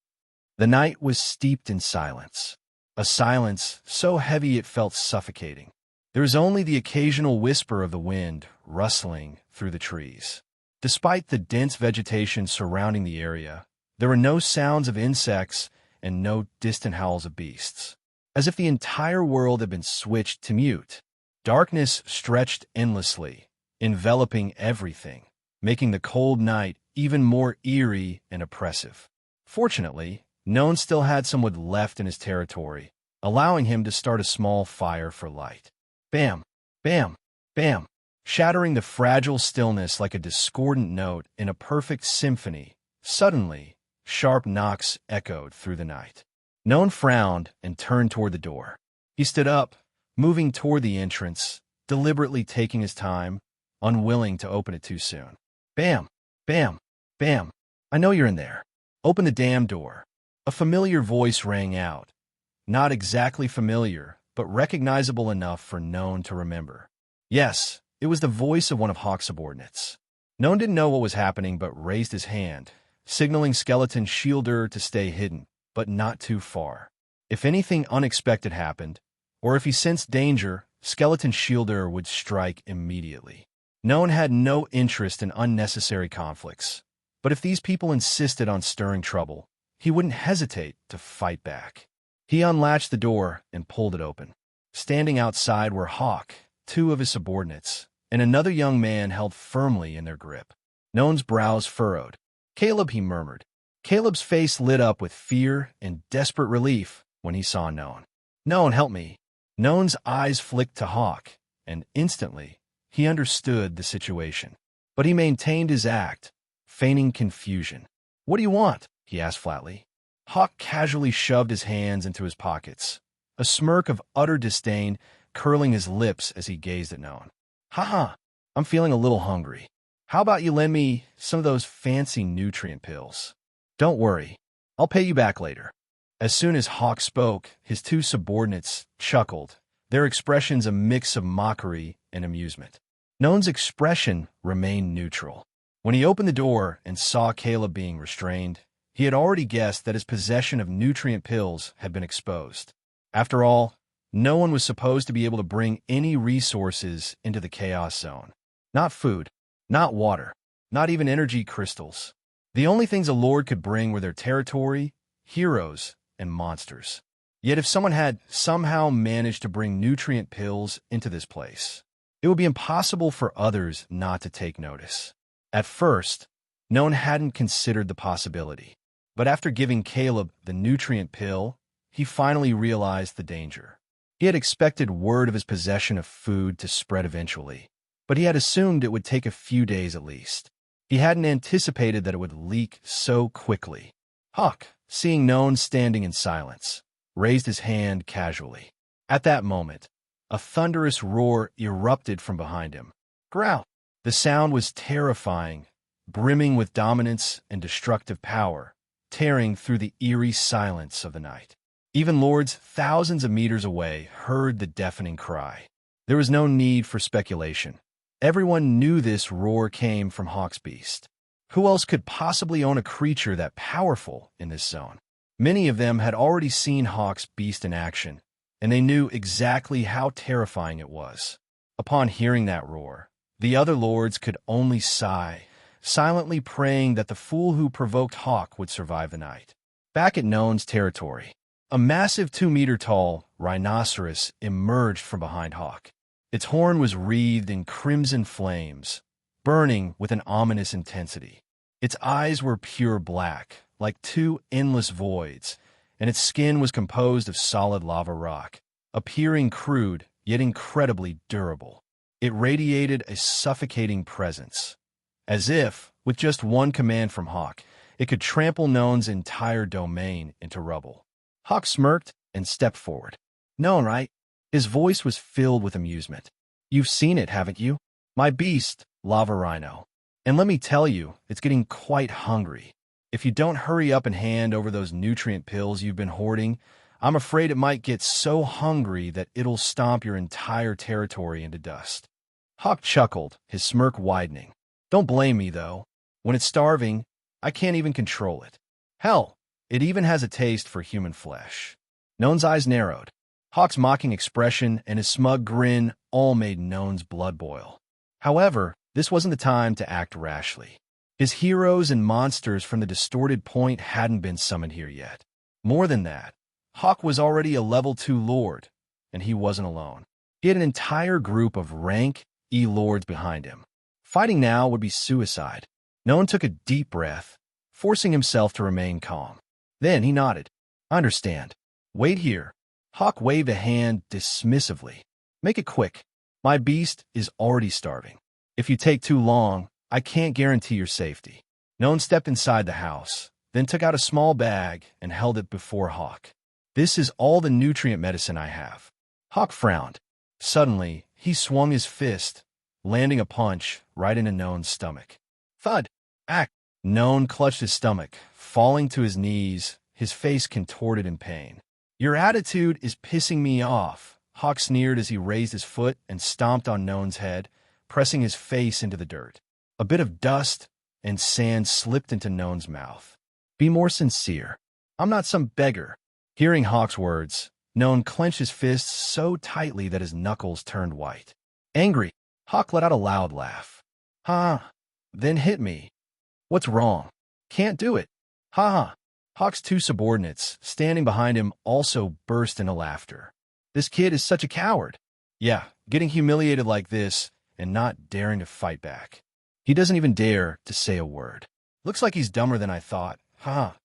The night was steeped in silence, a silence so heavy it felt suffocating. There was only the occasional whisper of the wind rustling through the trees. Despite the dense vegetation surrounding the area, there were no sounds of insects and no distant howls of beasts. As if the entire world had been switched to mute. Darkness stretched endlessly, enveloping everything, making the cold night even more eerie and oppressive. Fortunately, Noan still had some wood left in his territory, allowing him to start a small fire for light. Bam, bam, bam, shattering the fragile stillness like a discordant note in a perfect symphony. Suddenly, sharp knocks echoed through the night. Noan frowned and turned toward the door. He stood up, moving toward the entrance, deliberately taking his time, unwilling to open it too soon. Bam, bam, bam. "I know you're in there. Open the damn door." A familiar voice rang out. Not exactly familiar, but recognizable enough for Noan to remember. Yes, it was the voice of one of Hawk's subordinates. Noan didn't know what was happening, but raised his hand, signaling Skeleton Shielder to stay hidden, but not too far. If anything unexpected happened, or if he sensed danger, Skeleton Shielder would strike immediately. Noan had no interest in unnecessary conflicts, but if these people insisted on stirring trouble, he wouldn't hesitate to fight back. He unlatched the door and pulled it open. Standing outside were Hawk, two of his subordinates, and another young man held firmly in their grip. Noan's brows furrowed. "Caleb," he murmured. Caleb's face lit up with fear and desperate relief when he saw Noan. "Noan, help me." Noan's eyes flicked to Hawk, and instantly, he understood the situation. But he maintained his act, feigning confusion. "What do you want?" he asked flatly. Hawk casually shoved his hands into his pockets, a smirk of utter disdain curling his lips as he gazed at Noan. "Ha, I'm feeling a little hungry. How about you lend me some of those fancy nutrient pills? Don't worry, I'll pay you back later." As soon as Hawk spoke, his two subordinates chuckled, their expressions a mix of mockery and amusement. Noan's expression remained neutral. When he opened the door and saw Caleb being restrained, he had already guessed that his possession of nutrient pills had been exposed. After all, no one was supposed to be able to bring any resources into the Chaos Zone. Not food, not water, not even energy crystals. The only things a Lord could bring were their territory, heroes, and monsters. Yet if someone had somehow managed to bring nutrient pills into this place, it would be impossible for others not to take notice. At first, Noan hadn't considered the possibility. But after giving Caleb the nutrient pill, he finally realized the danger. He had expected word of his possession of food to spread eventually, but he had assumed it would take a few days at least. He hadn't anticipated that it would leak so quickly. Hawk, seeing Noan standing in silence, raised his hand casually. At that moment, a thunderous roar erupted from behind him. Growl! The sound was terrifying, brimming with dominance and destructive power, tearing through the eerie silence of the night. Even lords thousands of meters away heard the deafening cry. There was no need for speculation. Everyone knew this roar came from Hawk's beast. Who else could possibly own a creature that powerful in this zone? Many of them had already seen Hawk's beast in action, and they knew exactly how terrifying it was. Upon hearing that roar, the other lords could only sigh, silently praying that the fool who provoked Hawk would survive the night. Back at Noan's territory, a massive 2-meter-tall rhinoceros emerged from behind Hawk. Its horn was wreathed in crimson flames, burning with an ominous intensity. Its eyes were pure black, like two endless voids, and its skin was composed of solid lava rock, appearing crude yet incredibly durable. It radiated a suffocating presence, as if, with just one command from Hawk, it could trample Noan's entire domain into rubble. Hawk smirked and stepped forward. "Noan, right?" His voice was filled with amusement. "You've seen it, haven't you? My beast, Lava Rhino. And let me tell you, it's getting quite hungry. If you don't hurry up and hand over those nutrient pills you've been hoarding, I'm afraid it might get so hungry that it'll stomp your entire territory into dust." Hawk chuckled, his smirk widening. "Don't blame me, though. When it's starving, I can't even control it. Hell, it even has a taste for human flesh." Noan's eyes narrowed. Hawk's mocking expression and his smug grin all made Noan's blood boil. However, this wasn't the time to act rashly. His heroes and monsters from the distorted point hadn't been summoned here yet. More than that, Hawk was already a level 2 lord, and he wasn't alone. He had an entire group of Rank E lords behind him. Fighting now would be suicide. Noan took a deep breath, forcing himself to remain calm. Then he nodded. "I understand. Wait here." Hawk waved a hand dismissively. "Make it quick. My beast is already starving. If you take too long, I can't guarantee your safety." Noan stepped inside the house, then took out a small bag and held it before Hawk. "This is all the nutrient medicine I have." Hawk frowned. Suddenly, he swung his fist, landing a punch right into Noan's stomach. Thud! Ack! Noan clutched his stomach, falling to his knees, his face contorted in pain. "Your attitude is pissing me off," Hawk sneered as he raised his foot and stomped on Noan's head, pressing his face into the dirt. A bit of dust and sand slipped into Noan's mouth. "Be more sincere. I'm not some beggar." Hearing Hawk's words, Noan clenched his fists so tightly that his knuckles turned white. Angry, Hawk let out a loud laugh. "Ha! Then hit me. What's wrong? Can't do it. Ha ha." Hawk's two subordinates, standing behind him, also burst into laughter. "This kid is such a coward." "Yeah, getting humiliated like this and not daring to fight back. He doesn't even dare to say a word. Looks like he's dumber than I thought. Ha."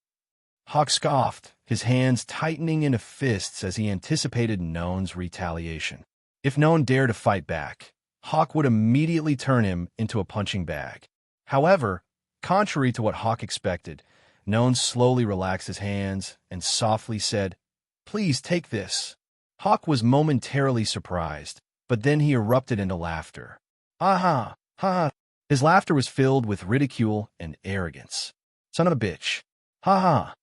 Hawk scoffed, his hands tightening into fists as he anticipated Noan's retaliation. If Noan dared to fight back, Hawk would immediately turn him into a punching bag. However, contrary to what Hawk expected, Noan slowly relaxed his hands and softly said, "Please take this." Hawk was momentarily surprised, but then he erupted into laughter. "Aha! Ha!" His laughter was filled with ridicule and arrogance. "Son of a bitch. Ha ha.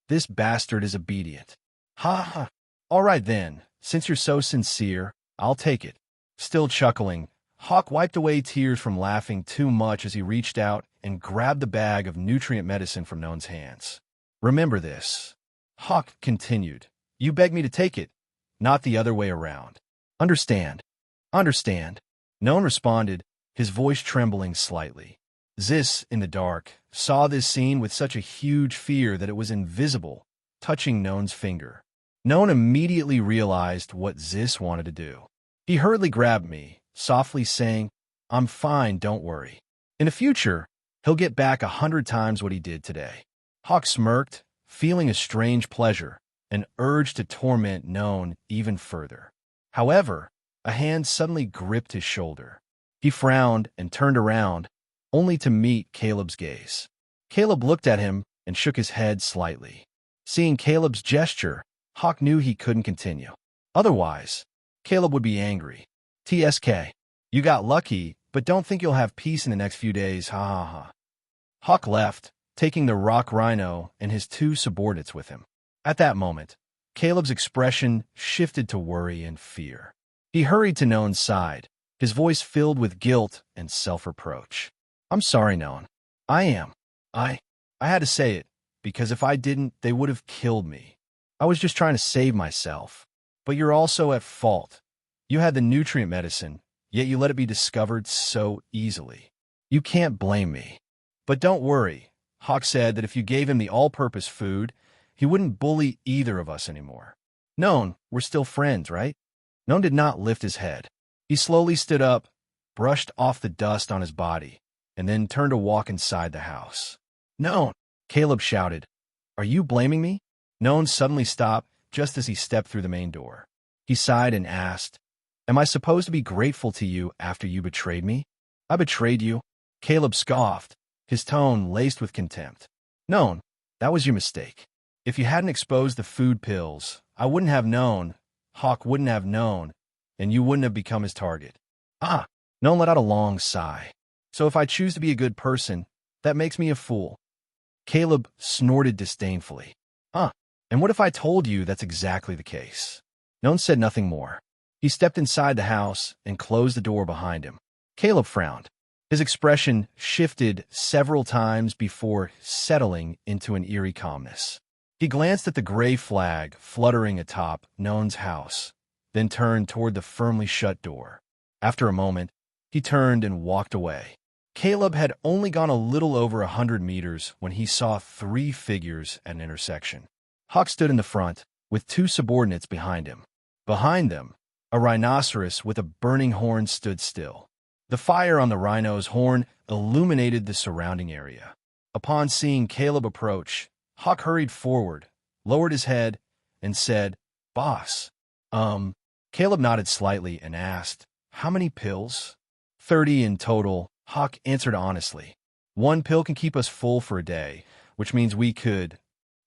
This bastard is obedient. Ha ha. All right then, since you're so sincere, I'll take it." Still chuckling, Hawk wiped away tears from laughing too much as he reached out and grabbed the bag of nutrient medicine from Noan's hands. "Remember this," Hawk continued. "You begged me to take it, not the other way around. Understand? Understand?" Noan responded, his voice trembling slightly. Zis, in the dark, saw this scene with such a huge fear that it was invisible, touching Noan's finger. Noan immediately realized what Zis wanted to do. He hurriedly grabbed me, softly saying, "I'm fine, don't worry. In the future, he'll get back 100 times what he did today." Hawk smirked, feeling a strange pleasure, an urge to torment Noan even further. However, a hand suddenly gripped his shoulder. He frowned and turned around, only to meet Caleb's gaze. Caleb looked at him and shook his head slightly. Seeing Caleb's gesture, Hawk knew he couldn't continue. Otherwise, Caleb would be angry. TSK. You got lucky, but don't think you'll have peace in the next few days, ha ha ha. Hawk left, taking the rock rhino and his 2 subordinates with him. At that moment, Caleb's expression shifted to worry and fear. He hurried to Noan's side, his voice filled with guilt and self-reproach. I'm sorry, Noan. I am. I had to say it, because if I didn't, they would have killed me. I was just trying to save myself. But you're also at fault. You had the nutrient medicine, yet you let it be discovered so easily. You can't blame me. But don't worry. Hawk said that if you gave him the all-purpose food, he wouldn't bully either of us anymore. Noan, we're still friends, right? Noan did not lift his head. He slowly stood up, brushed off the dust on his body, and then turned to walk inside the house. Noan, Caleb shouted. Are you blaming me? Noan suddenly stopped just as he stepped through the main door. He sighed and asked, Am I supposed to be grateful to you after you betrayed me? I betrayed you? Caleb scoffed, his tone laced with contempt. Noan, that was your mistake. If you hadn't exposed the food pills, I wouldn't have known, Hawk wouldn't have known, and you wouldn't have become his target. Ah, Noan let out a long sigh. So if I choose to be a good person, that makes me a fool. Caleb snorted disdainfully. And what if I told you that's exactly the case? Noan said nothing more. He stepped inside the house and closed the door behind him. Caleb frowned. His expression shifted several times before settling into an eerie calmness. He glanced at the gray flag fluttering atop Noan's house, then turned toward the firmly shut door. After a moment, he turned and walked away. Caleb had only gone a little over 100 meters when he saw 3 figures at an intersection. Hawk stood in the front, with 2 subordinates behind him. Behind them, a rhinoceros with a burning horn stood still. The fire on the rhino's horn illuminated the surrounding area. Upon seeing Caleb approach, Hawk hurried forward, lowered his head, and said, Boss. Caleb nodded slightly and asked, How many pills? 30 in total, Hawk answered honestly. 1 pill can keep us full for a day, which means we could...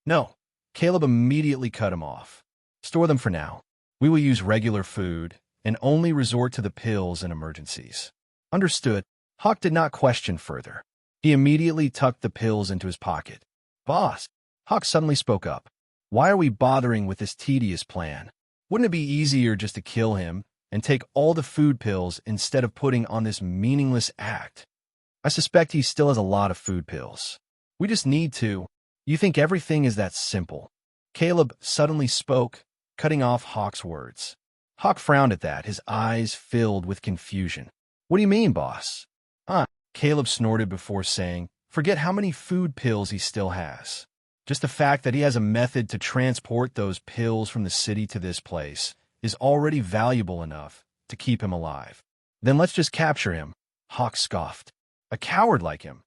No. Caleb immediately cut him off. Store them for now. We will use regular food and only resort to the pills in emergencies. Understood. Hawk did not question further. He immediately tucked the pills into his pocket. Boss, Hawk suddenly spoke up. Why are we bothering with this tedious plan? Wouldn't it be easier just to kill him and take all the food pills instead of putting on this meaningless act? I suspect he still has a lot of food pills. We just need to... You think everything is that simple? Caleb suddenly spoke, cutting off Hawk's words. Hawk frowned at that, his eyes filled with confusion. What do you mean, boss? Caleb snorted before saying, Forget how many food pills he still has. Just the fact that he has a method to transport those pills from the city to this place is already valuable enough to keep him alive. Then let's just capture him, Hawk scoffed. A coward like him.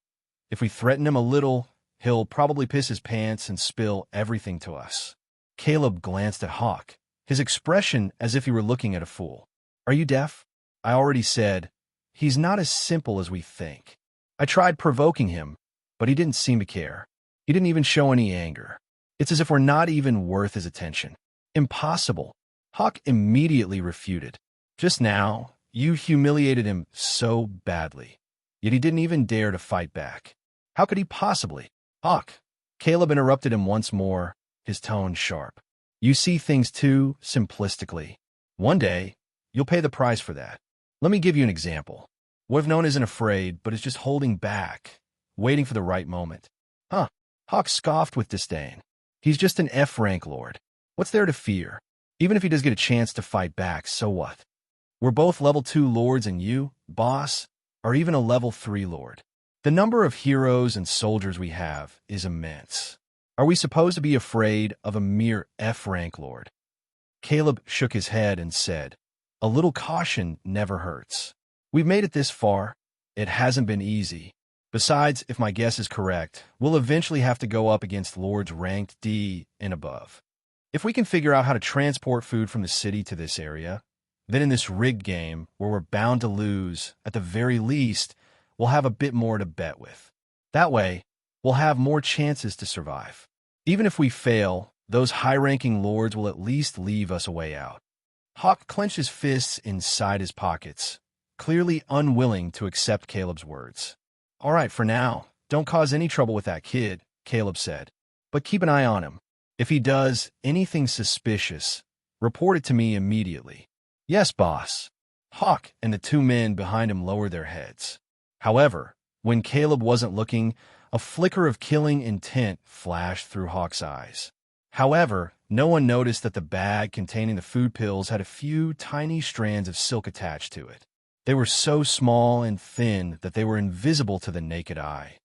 If we threaten him a little, he'll probably piss his pants and spill everything to us. Caleb glanced at Hawk, his expression as if he were looking at a fool. Are you deaf? I already said, he's not as simple as we think. I tried provoking him, but he didn't seem to care. He didn't even show any anger. It's as if we're not even worth his attention. Impossible. Hawk immediately refuted. Just now, you humiliated him so badly, yet he didn't even dare to fight back. How could he possibly? Hawk. Caleb interrupted him once more, his tone sharp. You see things too simplistically. One day, you'll pay the price for that. Let me give you an example. What if Noan isn't afraid, but is just holding back, waiting for the right moment? Hawk scoffed with disdain. He's just an F rank lord. What's there to fear? Even if he does get a chance to fight back, so what? We're both level 2 lords and you, boss, are even a level 3 lord. The number of heroes and soldiers we have is immense. Are we supposed to be afraid of a mere F rank lord? Caleb shook his head and said, A little caution never hurts. We've made it this far. It hasn't been easy. Besides, if my guess is correct, we'll eventually have to go up against lords ranked D and above. If we can figure out how to transport food from the city to this area, Then in this rigged game, where we're bound to lose, at the very least, we'll have a bit more to bet with. That way, we'll have more chances to survive. Even if we fail, those high-ranking lords will at least leave us a way out. Hawk clenched his fists inside his pockets, clearly unwilling to accept Caleb's words. "All right, for now, don't cause any trouble with that kid," Caleb said. "But keep an eye on him. If he does anything suspicious, report it to me immediately." "Yes, boss." Hawk and the two men behind him lowered their heads. However, when Caleb wasn't looking, a flicker of killing intent flashed through Hawk's eyes. However, no one noticed that the bag containing the food pills had a few tiny strands of silk attached to it. They were so small and thin that they were invisible to the naked eye.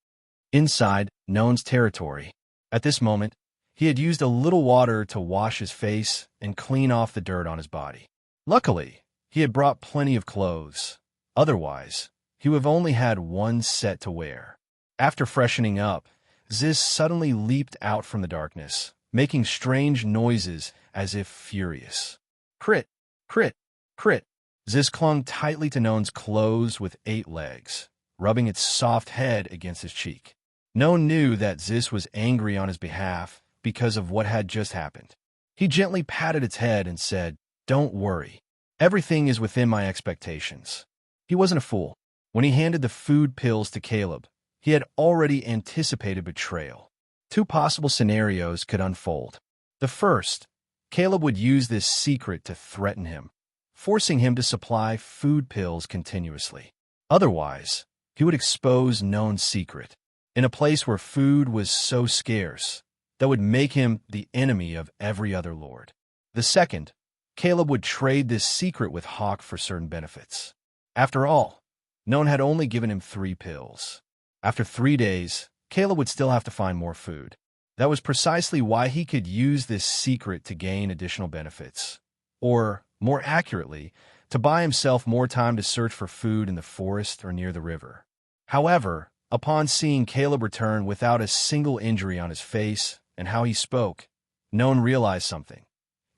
Inside Noan's territory, at this moment, he had used a little water to wash his face and clean off the dirt on his body. Luckily, he had brought plenty of clothes. Otherwise, he would have only had one set to wear. After freshening up, Ziz suddenly leaped out from the darkness, making strange noises as if furious. "Crit! Crit! Crit!" Ziz clung tightly to Noan's clothes with 8 legs, rubbing its soft head against his cheek. Noan knew that Ziz was angry on his behalf because of what had just happened. He gently patted its head and said, "Don't worry. Everything is within my expectations." He wasn't a fool. When he handed the food pills to Caleb, he had already anticipated betrayal. 2 possible scenarios could unfold. The first, Caleb would use this secret to threaten him, forcing him to supply food pills continuously. Otherwise, he would expose Noan's secret, in a place where food was so scarce that would make him the enemy of every other lord. The second, Caleb would trade this secret with Hawk for certain benefits. After all, Noan had only given him 3 pills. After 3 days, Caleb would still have to find more food. That was precisely why he could use this secret to gain additional benefits. Or, more accurately, to buy himself more time to search for food in the forest or near the river. However, upon seeing Caleb return without a single injury on his face and how he spoke, Noan realized something.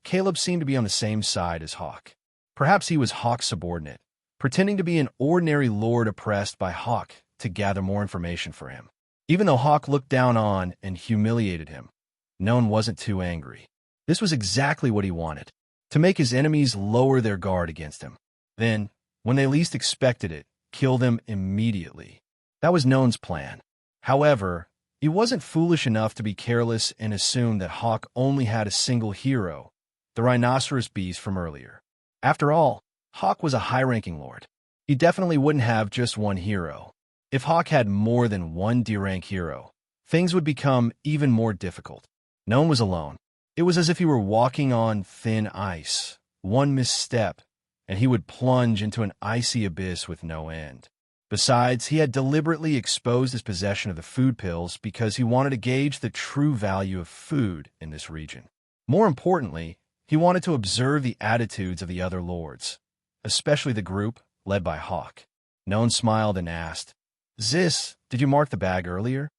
Caleb seemed to be on the same side as Hawk. Perhaps he was Hawk's subordinate, pretending to be an ordinary lord oppressed by Hawk to gather more information for him. Even though Hawk looked down on and humiliated him, Noan wasn't too angry. This was exactly what he wanted, to make his enemies lower their guard against him. Then, when they least expected it, kill them immediately. That was Noan's plan. However, he wasn't foolish enough to be careless and assume that Hawk only had a single hero, the rhinoceros beast from earlier. After all, Hawk was a high-ranking lord. He definitely wouldn't have just one hero. If Hawk had more than one D-rank hero, things would become even more difficult. Noan was alone. It was as if he were walking on thin ice. One misstep, and he would plunge into an icy abyss with no end. Besides, he had deliberately exposed his possession of the food pills because he wanted to gauge the true value of food in this region. More importantly, he wanted to observe the attitudes of the other lords, especially the group led by Hawk. Noan smiled and asked, "Ziz, did you mark the bag earlier?"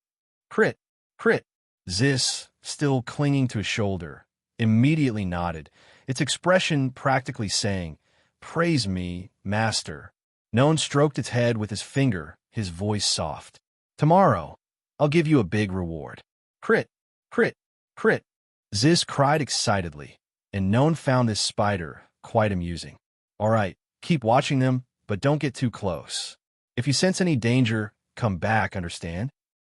"Crit, crit." Ziz, still clinging to his shoulder, immediately nodded, its expression practically saying, "Praise me, master." Noan stroked its head with his finger, his voice soft. "Tomorrow, I'll give you a big reward." "Crit, crit, crit." Ziz cried excitedly, and Noan found this spider quite amusing. "All right, keep watching them, but don't get too close. If you sense any danger, come back, understand?"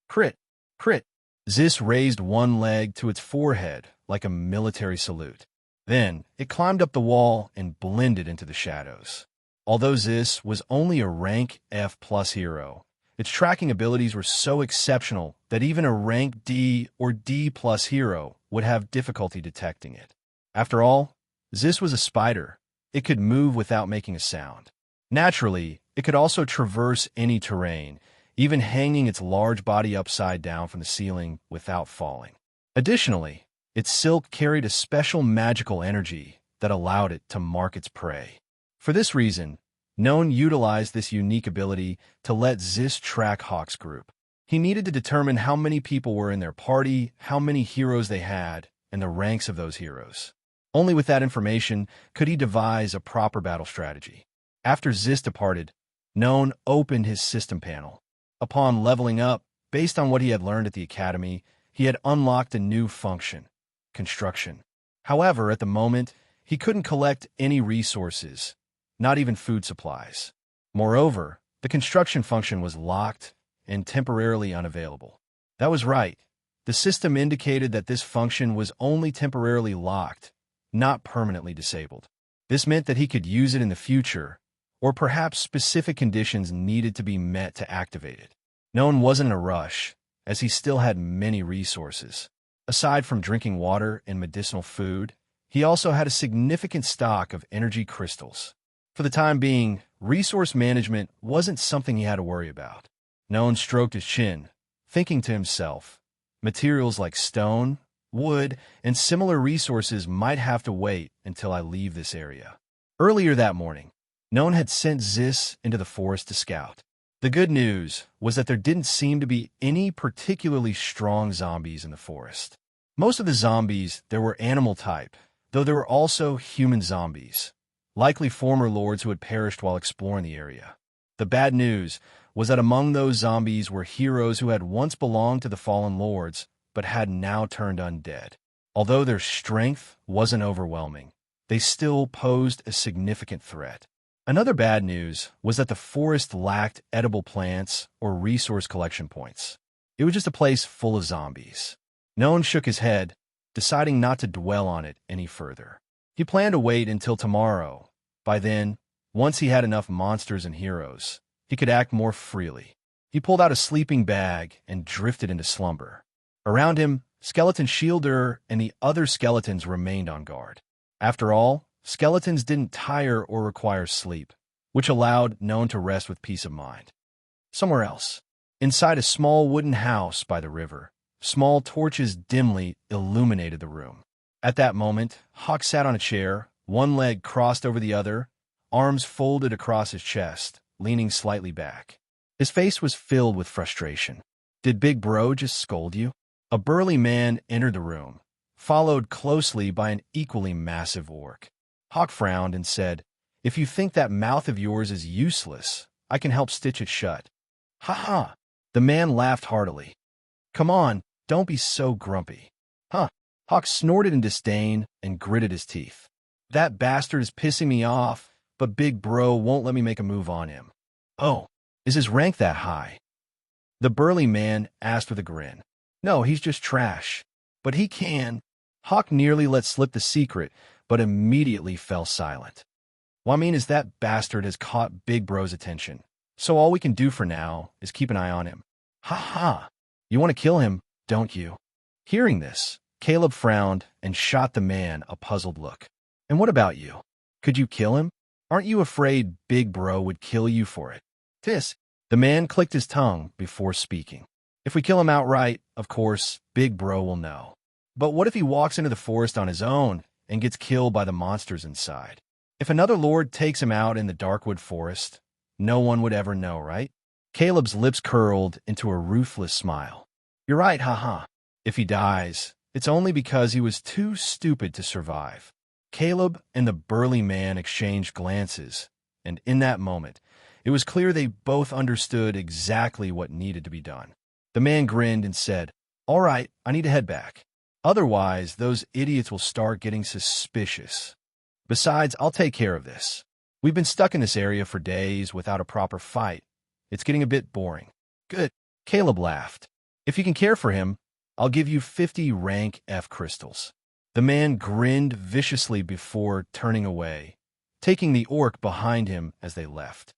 "Crit, crit." Ziz raised one leg to its forehead like a military salute. Then it climbed up the wall and blended into the shadows. Although Ziz was only a rank F+ hero, its tracking abilities were so exceptional that even a rank D or D+ hero would have difficulty detecting it. After all, Ziz was a spider. It could move without making a sound. Naturally, it could also traverse any terrain, even hanging its large body upside down from the ceiling without falling. Additionally, its silk carried a special magical energy that allowed it to mark its prey. For this reason, Noan utilized this unique ability to let Ziz track Hawk's group. He needed to determine how many people were in their party, how many heroes they had, and the ranks of those heroes. Only with that information could he devise a proper battle strategy. After Zis departed, Noan opened his system panel. Upon leveling up, based on what he had learned at the academy, he had unlocked a new function: construction. However, at the moment, he couldn't collect any resources, not even food supplies. Moreover, the construction function was locked and temporarily unavailable. That was right. The system indicated that this function was only temporarily locked, not permanently disabled. This meant that he could use it in the future, or perhaps specific conditions needed to be met to activate it. Noan wasn't in a rush, as he still had many resources. Aside from drinking water and medicinal food, he also had a significant stock of energy crystals. For the time being, resource management wasn't something he had to worry about. Noan stroked his chin, thinking to himself, materials like stone, wood, and similar resources might have to wait until I leave this area. Earlier that morning, Noan had sent Zis into the forest to scout. The good news was that there didn't seem to be any particularly strong zombies in the forest. Most of the zombies there were animal type, though there were also human zombies, likely former lords who had perished while exploring the area. The bad news was that among those zombies were heroes who had once belonged to the fallen lords, but had now turned undead. Although their strength wasn't overwhelming, they still posed a significant threat. Another bad news was that the forest lacked edible plants or resource collection points. It was just a place full of zombies. Noan shook his head, deciding not to dwell on it any further. He planned to wait until tomorrow. By then, once he had enough monsters and heroes, he could act more freely. He pulled out a sleeping bag and drifted into slumber. Around him, Skeleton Shielder and the other skeletons remained on guard. After all, skeletons didn't tire or require sleep, which allowed Noan to rest with peace of mind. Somewhere else, inside a small wooden house by the river, small torches dimly illuminated the room. At that moment, Hawk sat on a chair, one leg crossed over the other, arms folded across his chest, leaning slightly back. His face was filled with frustration. Did Big Bro just scold you? A burly man entered the room, followed closely by an equally massive orc. Hawk frowned and said, "If you think that mouth of yours is useless, I can help stitch it shut." "Ha ha!" The man laughed heartily. "Come on, don't be so grumpy." "Huh." Hawk snorted in disdain and gritted his teeth. "That bastard is pissing me off, but Big Bro won't let me make a move on him." "Oh, is his rank that high?" The burly man asked with a grin. "No, he's just trash. But he can." Hawk nearly let slip the secret, but immediately fell silent. "Well, I mean, is that bastard has caught Big Bro's attention, so all we can do for now is keep an eye on him." "Ha ha! You want to kill him, don't you?" Hearing this, Caleb frowned and shot the man a puzzled look. "And what about you? Could you kill him? Aren't you afraid Big Bro would kill you for it?" The man clicked his tongue before speaking. "If we kill him outright, of course, Big Bro will know. But what if he walks into the forest on his own and gets killed by the monsters inside? If another lord takes him out in the Darkwood Forest, no one would ever know, right?" Caleb's lips curled into a ruthless smile. "You're right, haha. If he dies, it's only because he was too stupid to survive." Caleb and the burly man exchanged glances, and in that moment, it was clear they both understood exactly what needed to be done. The man grinned and said, "All right, I need to head back. Otherwise, those idiots will start getting suspicious. Besides, I'll take care of this. We've been stuck in this area for days without a proper fight. It's getting a bit boring." "Good." Caleb laughed. "If you can care for him, I'll give you 50 Rank F crystals." The man grinned viciously before turning away, taking the orc behind him as they left.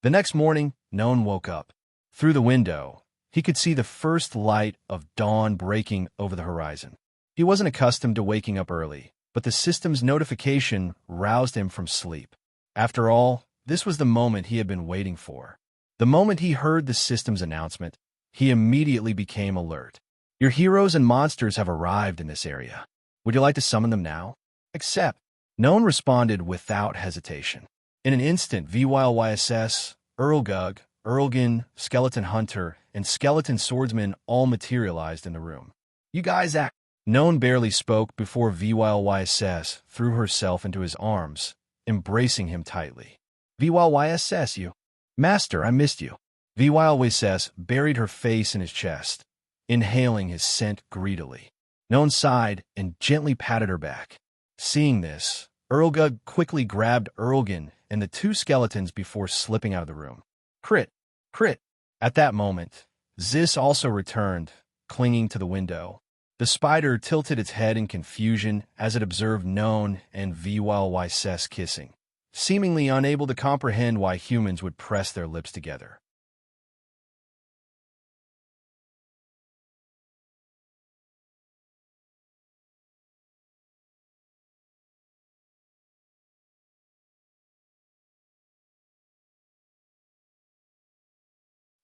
The next morning, Noan woke up. Through the window, he could see the first light of dawn breaking over the horizon. He wasn't accustomed to waking up early, but the system's notification roused him from sleep. After all, this was the moment he had been waiting for. The moment he heard the system's announcement, he immediately became alert. "Your heroes and monsters have arrived in this area. Would you like to summon them now?" "Accept." Noan responded without hesitation. In an instant, VYLYSS, Earlgug, Earlgan, Skeleton Hunter, and Skeleton Swordsman all materialized in the room. "You guys act." Noan barely spoke before VYLYSS threw herself into his arms, embracing him tightly. VYLYSS, you. Master, I missed you. VYLYSS buried her face in his chest, inhaling his scent greedily. Noan sighed and gently patted her back. Seeing this, Erlgug quickly grabbed Erlgen and the two skeletons before slipping out of the room. Crit! Crit! At that moment, Zis also returned, clinging to the window. The spider tilted its head in confusion as it observed Noan and VYLYSS kissing, seemingly unable to comprehend why humans would press their lips together.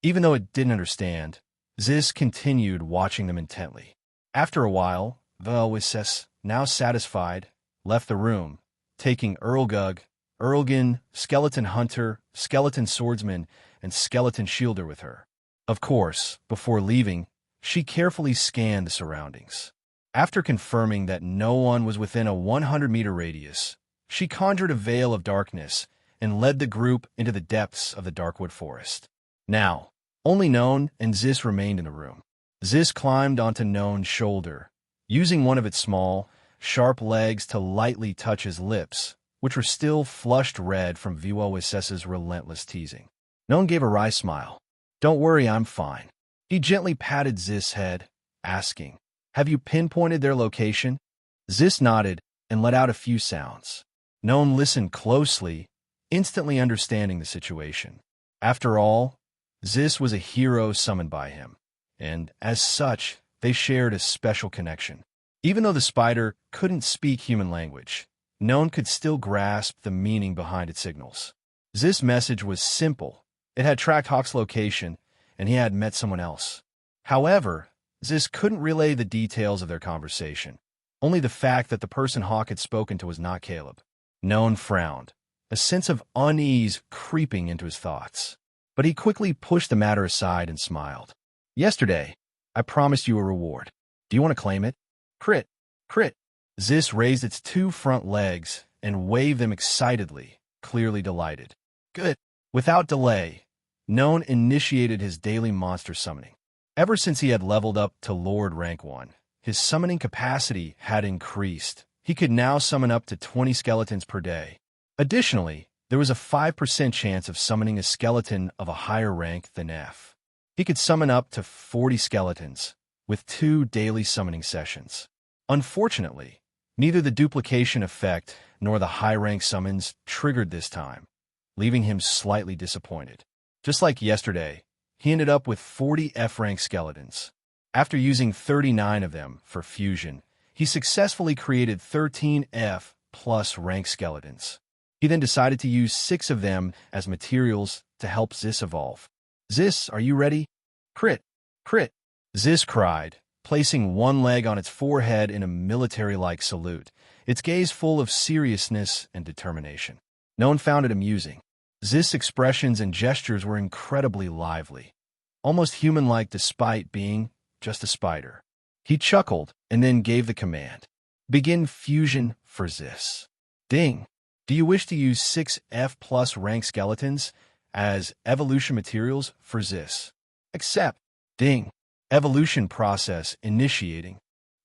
Even though it didn't understand, Zis continued watching them intently. After a while, VYLYSS, now satisfied, left the room, taking Erlgug, Erlgen, Skeleton Hunter, Skeleton Swordsman, and Skeleton Shielder with her. Of course, before leaving, she carefully scanned the surroundings. After confirming that no one was within a 100-meter radius, she conjured a veil of darkness and led the group into the depths of the Darkwood Forest. Now, only Noan and Zis remained in the room. Zis climbed onto Noan's shoulder, using one of its small, sharp legs to lightly touch his lips, which were still flushed red from VYLYSS's relentless teasing. Noan gave a wry smile. Don't worry, I'm fine. He gently patted Zis' head, asking, Have you pinpointed their location? Zis nodded and let out a few sounds. Noan listened closely, instantly understanding the situation. After all, Zis was a hero summoned by him, and as such, they shared a special connection. Even though the spider couldn't speak human language, Noan could still grasp the meaning behind its signals. Zis' message was simple. It had tracked Hawk's location, and he had met someone else. However, Zis couldn't relay the details of their conversation, only the fact that the person Hawk had spoken to was not Caleb. Noan frowned, a sense of unease creeping into his thoughts. But he quickly pushed the matter aside and smiled. Yesterday, I promised you a reward. Do you want to claim it? Crit! Crit! Zis raised its two front legs and waved them excitedly, clearly delighted. Good! Without delay, Noan initiated his daily monster summoning. Ever since he had leveled up to Lord Rank 1, his summoning capacity had increased. He could now summon up to 20 skeletons per day. Additionally, there was a 5% chance of summoning a skeleton of a higher rank than F. He could summon up to 40 skeletons, with 2 daily summoning sessions. Unfortunately, neither the duplication effect nor the high-rank summons triggered this time, leaving him slightly disappointed. Just like yesterday, he ended up with 40 F-rank skeletons. After using 39 of them for fusion, he successfully created 13 F+ rank skeletons. He then decided to use 6 of them as materials to help Zis evolve. Zis, are you ready? Crit! Crit! Zis cried, placing one leg on its forehead in a military-like salute, its gaze full of seriousness and determination. Noan found it amusing. Zis' expressions and gestures were incredibly lively, almost human-like despite being just a spider. He chuckled and then gave the command. Begin fusion for Zis. Ding! Do you wish to use 6 F+ rank skeletons as evolution materials for Zis? Accept. Ding. Evolution process initiating.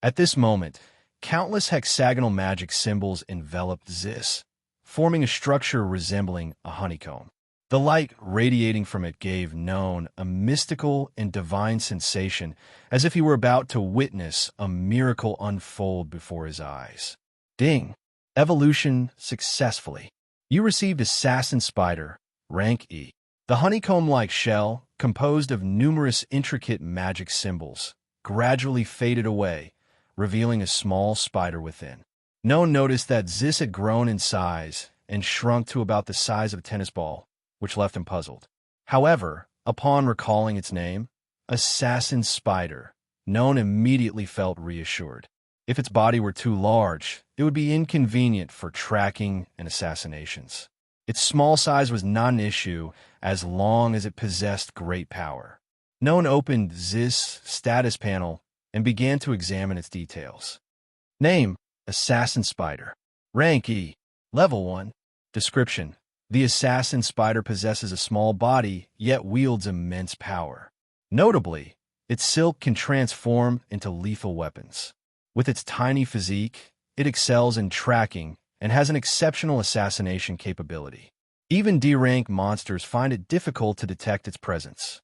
At this moment, countless hexagonal magic symbols enveloped Zis, forming a structure resembling a honeycomb. The light radiating from it gave Noan a mystical and divine sensation, as if he were about to witness a miracle unfold before his eyes. Ding. Evolution successfully. You received Assassin Spider, rank E. The honeycomb-like shell, composed of numerous intricate magic symbols, gradually faded away, revealing a small spider within. Noan noticed that Zis had grown in size and shrunk to about the size of a tennis ball, which left him puzzled. However, upon recalling its name, Assassin Spider, Noan immediately felt reassured. If its body were too large, it would be inconvenient for tracking and assassinations. Its small size was not an issue as long as it possessed great power. Noan opened Zis' status panel and began to examine its details. Name: Assassin Spider. Rank E. Level 1. Description: the assassin spider possesses a small body, yet wields immense power. Notably, its silk can transform into lethal weapons. With its tiny physique, it excels in tracking and has an exceptional assassination capability. Even D-rank monsters find it difficult to detect its presence.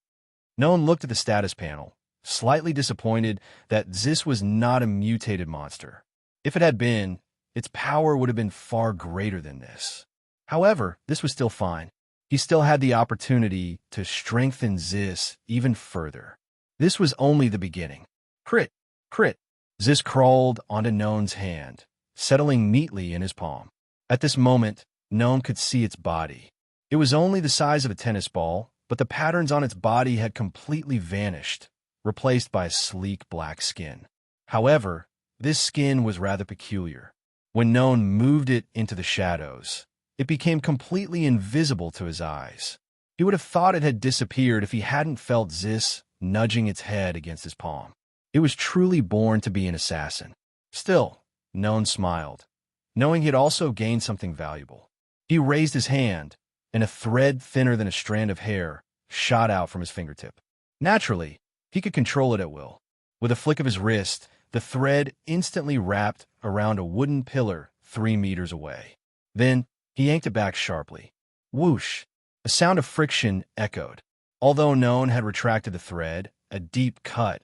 Noan looked at the status panel, slightly disappointed that this was not a mutated monster. If it had been, its power would have been far greater than this. However, this was still fine. He still had the opportunity to strengthen Ziz even further. This was only the beginning. Crit! Crit! Ziz crawled onto Noan's hand, settling neatly in his palm. At this moment, Noan could see its body. It was only the size of a tennis ball, but the patterns on its body had completely vanished, replaced by a sleek black skin. However, this skin was rather peculiar. When Noan moved it into the shadows, it became completely invisible to his eyes. He would have thought it had disappeared if he hadn't felt Ziz nudging its head against his palm. It was truly born to be an assassin. Still, Noan smiled, knowing he had also gained something valuable. He raised his hand, and a thread thinner than a strand of hair shot out from his fingertip. Naturally, he could control it at will. With a flick of his wrist, the thread instantly wrapped around a wooden pillar 3 meters away. Then, he yanked it back sharply. Whoosh! A sound of friction echoed. Although Noan had retracted the thread, a deep cut,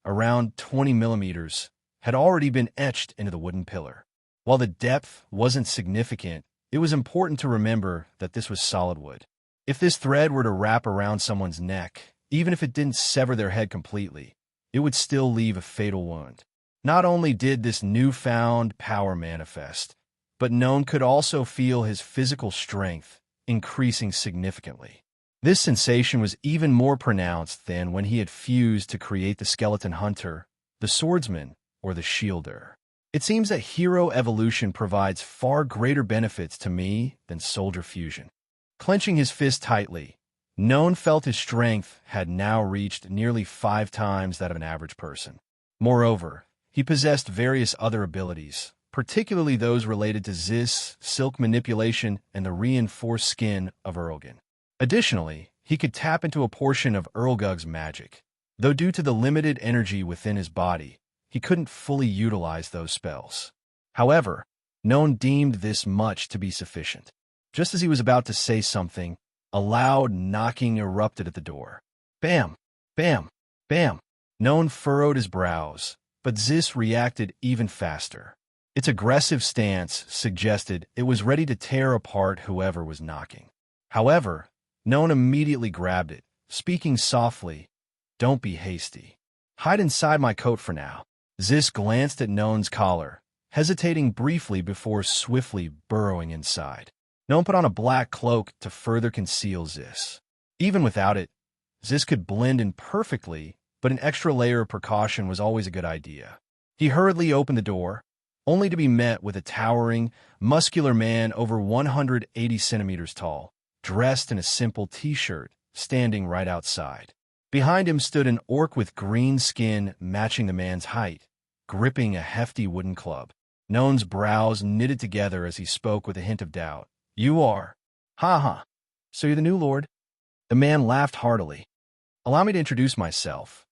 around 20 millimeters, had already been etched into the wooden pillar. While the depth wasn't significant, it was important to remember that this was solid wood. If this thread were to wrap around someone's neck, even if it didn't sever their head completely, it would still leave a fatal wound. Not only did this newfound power manifest, but Noan could also feel his physical strength increasing significantly. This sensation was even more pronounced than when he had fused to create the skeleton hunter, the swordsman, or the shielder. It seems that hero evolution provides far greater benefits to me than soldier fusion. Clenching his fist tightly, Noan felt his strength had now reached nearly 5 times that of an average person. Moreover, he possessed various other abilities, particularly those related to Ziz, silk manipulation, and the reinforced skin of Erlgun. Additionally, he could tap into a portion of Erlgug's magic, though due to the limited energy within his body, he couldn't fully utilize those spells. However, Noan deemed this much to be sufficient. Just as he was about to say something, a loud knocking erupted at the door. Bam! Bam! Bam! Noan furrowed his brows, but Ziz reacted even faster. Its aggressive stance suggested it was ready to tear apart whoever was knocking. However, Noan immediately grabbed it, speaking softly, "Don't be hasty. Hide inside my coat for now." Ziz glanced at Noan's collar, hesitating briefly before swiftly burrowing inside. Noan put on a black cloak to further conceal Ziz. Even without it, Ziz could blend in perfectly, but an extra layer of precaution was always a good idea. He hurriedly opened the door, only to be met with a towering, muscular man over 180 centimeters tall, dressed in a simple t-shirt, standing right outside. Behind him stood an orc with green skin matching the man's height, gripping a hefty wooden club. Noan's brows knitted together as he spoke with a hint of doubt. "You are? Ha ha. So you're the new lord?" The man laughed heartily. "Allow me to introduce myself.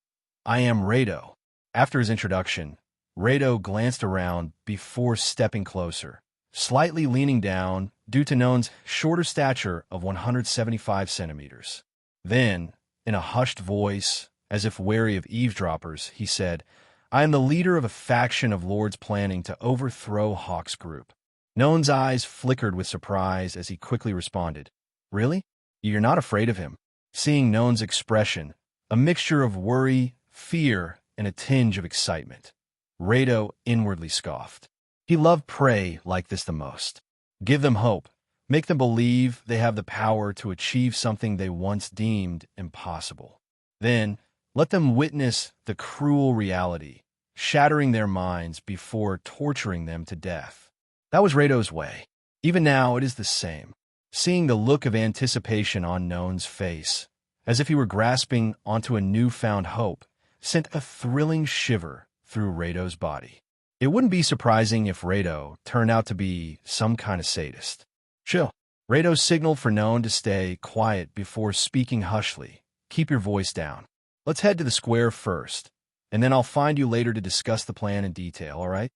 I am Rado." After his introduction, Rado glanced around before stepping closer, slightly leaning down due to Noan's shorter stature of 175 centimeters. Then, in a hushed voice, as if wary of eavesdroppers, he said, "I am the leader of a faction of lords planning to overthrow Hawk's group." Noan's eyes flickered with surprise as he quickly responded, "Really? You're not afraid of him?" Seeing Noan's expression, a mixture of worry, fear, and a tinge of excitement, Rado inwardly scoffed. He loved prey like this the most. Give them hope. Make them believe they have the power to achieve something they once deemed impossible. Then, let them witness the cruel reality, shattering their minds before torturing them to death. That was Rado's way. Even now, it is the same. Seeing the look of anticipation on Noan's face, as if he were grasping onto a newfound hope, sent a thrilling shiver through Rado's body. It wouldn't be surprising if Rado turned out to be some kind of sadist. Chill. Rado signaled for Noan to stay quiet before speaking hushly. Keep your voice down. Let's head to the square first, and then I'll find you later to discuss the plan in detail, all right?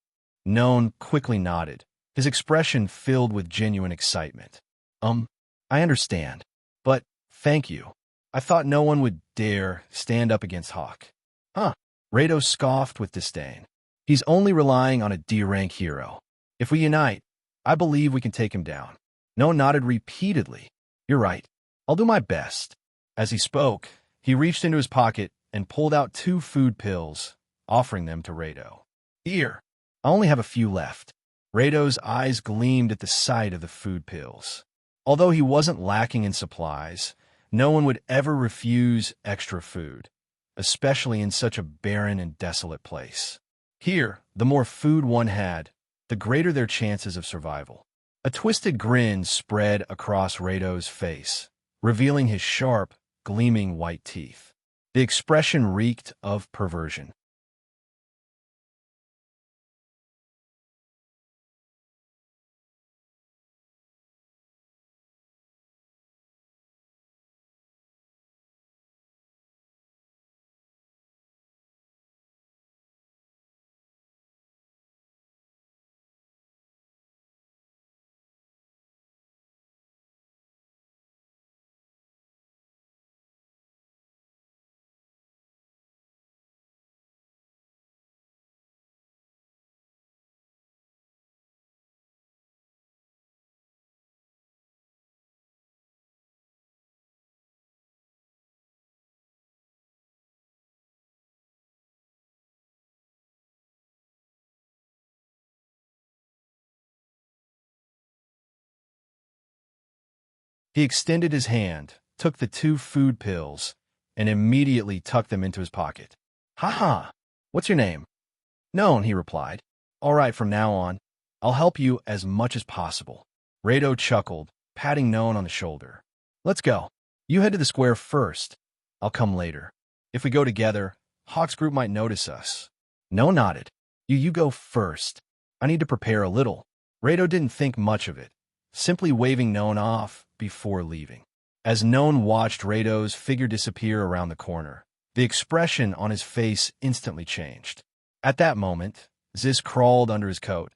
Noan quickly nodded, his expression filled with genuine excitement. I understand, but thank you. I thought no one would dare stand up against Hawk. Huh. Rado scoffed with disdain. He's only relying on a D-rank hero. If we unite, I believe we can take him down. Noan nodded repeatedly. You're right. I'll do my best. As he spoke, he reached into his pocket and pulled out 2 food pills, offering them to Rado. Here, I only have a few left. Rado's eyes gleamed at the sight of the food pills. Although he wasn't lacking in supplies, no one would ever refuse extra food, especially in such a barren and desolate place. Here, the more food one had, the greater their chances of survival. A twisted grin spread across Rado's face, revealing his sharp, gleaming white teeth. The expression reeked of perversion. He extended his hand, took the 2 food pills, and immediately tucked them into his pocket. Ha! What's your name? Noan, he replied. All right, from now on, I'll help you as much as possible. Rado chuckled, patting Noan on the shoulder. Let's go. You head to the square first. I'll come later. If we go together, Hawk's group might notice us. Noan nodded. You go first. I need to prepare a little. Rado didn't think much of it, simply waving Noan off before leaving. As Noan watched Rado's figure disappear around the corner, the expression on his face instantly changed. At that moment, Ziz crawled under his coat,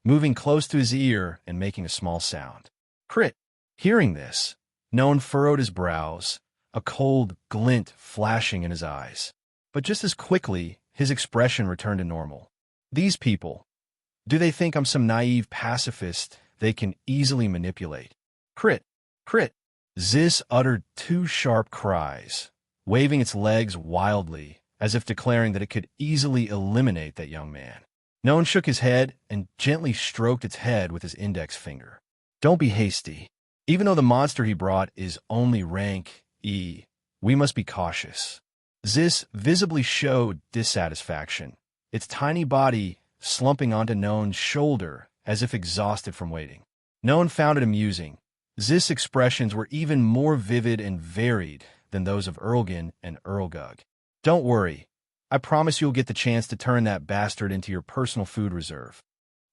moving close to his ear and making a small sound. Crit. Hearing this, Noan furrowed his brows, a cold glint flashing in his eyes. But just as quickly, his expression returned to normal. These people, do they think I'm some naive pacifist they can easily manipulate? Crit. Ziz uttered 2 sharp cries, waving its legs wildly, as if declaring that it could easily eliminate that young man. Noan shook his head and gently stroked its head with his index finger. Don't be hasty. Even though the monster he brought is only rank E, we must be cautious. Ziz visibly showed dissatisfaction, its tiny body slumping onto Noan's shoulder as if exhausted from waiting. Noan found it amusing. Ziz's expressions were even more vivid and varied than those of Erlgan and Erlgug. Don't worry. I promise you'll get the chance to turn that bastard into your personal food reserve.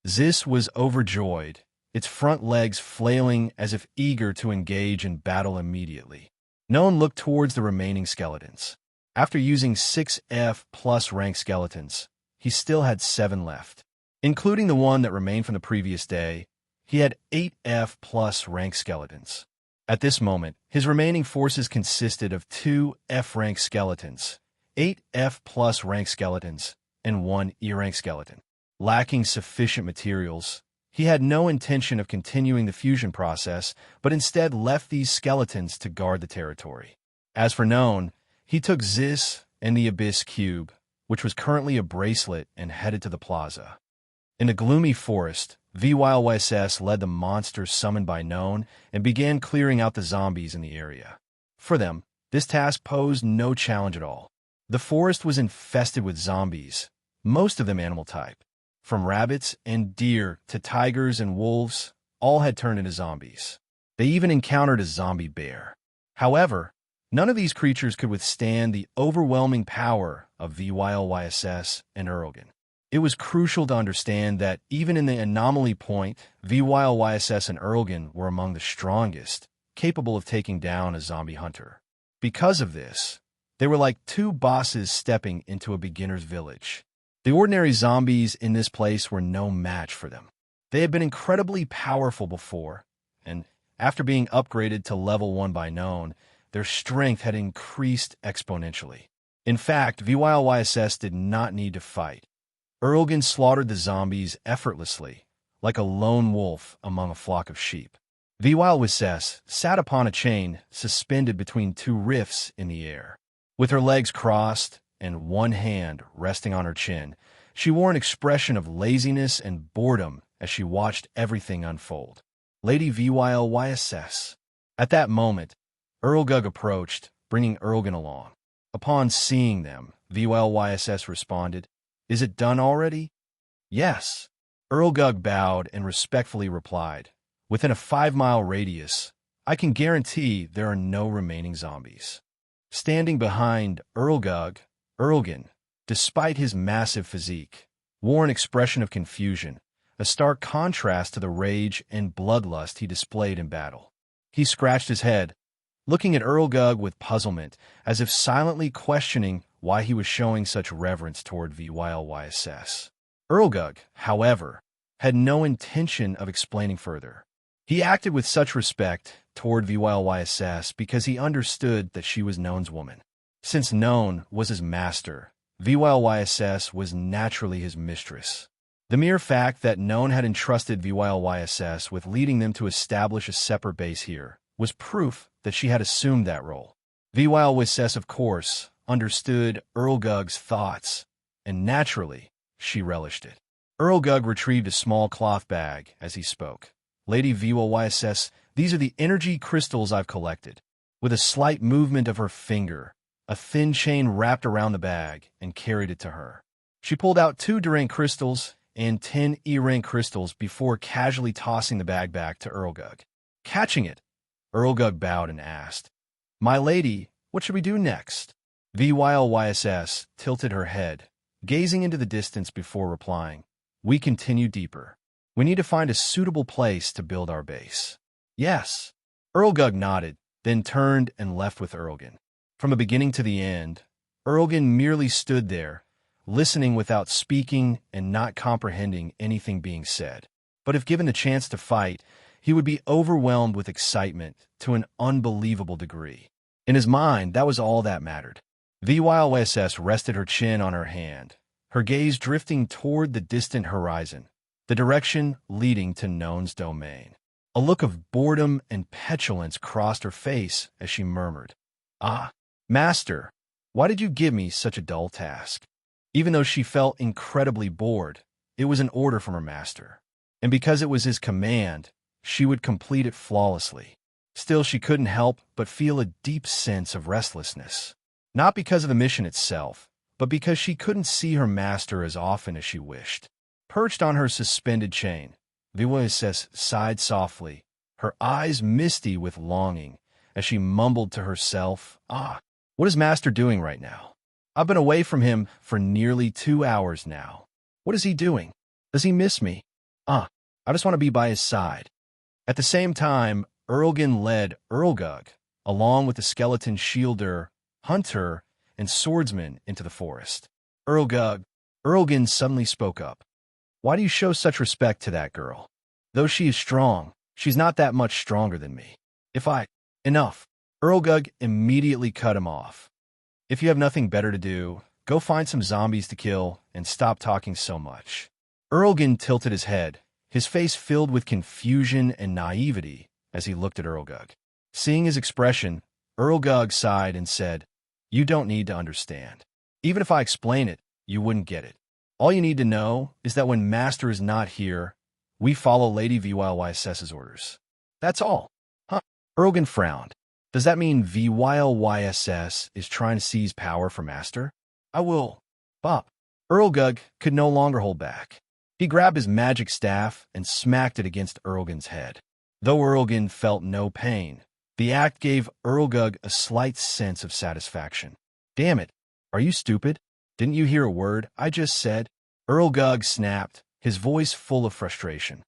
Ziz was overjoyed, its front legs flailing as if eager to engage in battle immediately. Noan looked towards the remaining skeletons. After using 6 F+ rank skeletons, he still had 7 left. Including the one that remained from the previous day, he had 8 F+ rank skeletons. At this moment, his remaining forces consisted of 2 F-rank skeletons, 8 F+ rank skeletons, and 1 E-rank skeleton. Lacking sufficient materials, he had no intention of continuing the fusion process, but instead left these skeletons to guard the territory. As for Noan, he took Ziz and the Abyss Cube, which was currently a bracelet, and headed to the plaza. In the gloomy forest, VYLYSS led the monsters summoned by Noan and began clearing out the zombies in the area. For them, this task posed no challenge at all. The forest was infested with zombies, most of them animal type. From rabbits and deer to tigers and wolves, all had turned into zombies. They even encountered a zombie bear. However, None of these creatures could withstand the overwhelming power of VYLYSS and Erlgan. It was crucial to understand that even in the anomaly point, VYLYSS and Erlgan were among the strongest, capable of taking down a zombie hunter. Because of this, they were like two bosses stepping into a beginner's village. The ordinary zombies in this place were no match for them. They had been incredibly powerful before, and after being upgraded to level 1 by Noan, their strength had increased exponentially. In fact, VYLYSS did not need to fight. Erlgan slaughtered the zombies effortlessly, like a lone wolf among a flock of sheep. VYLYSS sat upon a chain suspended between two rifts in the air. With her legs crossed and one hand resting on her chin, she wore an expression of laziness and boredom as she watched everything unfold. Lady VYLYSS. At that moment, Erlgug approached, bringing Erlgan along. Upon seeing them, VYLYSS responded, "Is it done already?" "Yes." Erlgug bowed and respectfully replied, "Within a 5-mile radius, I can guarantee there are no remaining zombies." Standing behind Erlgug, Erlgan, despite his massive physique, wore an expression of confusion, a stark contrast to the rage and bloodlust he displayed in battle. He scratched his head, looking at Erlgug with puzzlement, as if silently questioning why he was showing such reverence toward VYLYSS. Erlgug, however, had no intention of explaining further. He acted with such respect toward VYLYSS because he understood that she was Noan's woman. Since Noan was his master, VYLYSS was naturally his mistress. The mere fact that Noan had entrusted VYLYSS with leading them to establish a separate base here was proof that she had assumed that role. VYLYSS, of course, understood Erlgug's thoughts, and naturally, she relished it. Erlgug retrieved a small cloth bag as he spoke. "Lady VYLYSS, these are the energy crystals I've collected." With a slight movement of her finger, a thin chain wrapped around the bag and carried it to her. She pulled out 2 D-rank crystals and 10 E-rank crystals before casually tossing the bag back to Erlgug. Catching it, Erlgug bowed and asked, "My lady, what should we do next?" VYLYSS tilted her head, gazing into the distance before replying, "We continue deeper. We need to find a suitable place to build our base." "Yes." Erlgug nodded, then turned and left with Erlgan. From the beginning to the end, Erlgan merely stood there, listening without speaking and not comprehending anything being said. But if given the chance to fight, he would be overwhelmed with excitement to an unbelievable degree. In his mind, that was all that mattered. VYLSS rested her chin on her hand, her gaze drifting toward the distant horizon, the direction leading to Noan's domain. A look of boredom and petulance crossed her face as she murmured, "Ah, Master, why did you give me such a dull task?" Even though she felt incredibly bored, it was an order from her master, and because it was his command, she would complete it flawlessly. Still, she couldn't help but feel a deep sense of restlessness, not because of the mission itself, but because she couldn't see her master as often as she wished. Perched on her suspended chain, VYLSS sighed softly, her eyes misty with longing, as she mumbled to herself, "Ah, what is Master doing right now? I've been away from him for nearly 2 hours now. What is he doing? Does he miss me? I just want to be by his side." At the same time, Erlgan led Erlgug, along with the skeleton shielder, hunter, and swordsman into the forest. Erlgan suddenly spoke up. "Why do you show such respect to that girl? Though she is strong, she's not that much stronger than me. Enough." Erlgug immediately cut him off. "If you have nothing better to do, go find some zombies to kill and stop talking so much." Erlgan tilted his head, his face filled with confusion and naivety as he looked at Erlgug. Seeing his expression, Erlgug sighed and said, "You don't need to understand. Even if I explain it, you wouldn't get it. All you need to know is that when Master is not here, we follow Lady VYLSS's orders. That's all." Erlgan frowned. "Does that mean VYLSS is trying to seize power for Master? I will. Bop." Erlgug could no longer hold back. He grabbed his magic staff and smacked it against Erlgan's head. Though Erlgan felt no pain, The act gave Erlgug a slight sense of satisfaction. Damn it, are you stupid? Didn't you hear a word I just said? Erlgug snapped, his voice full of frustration.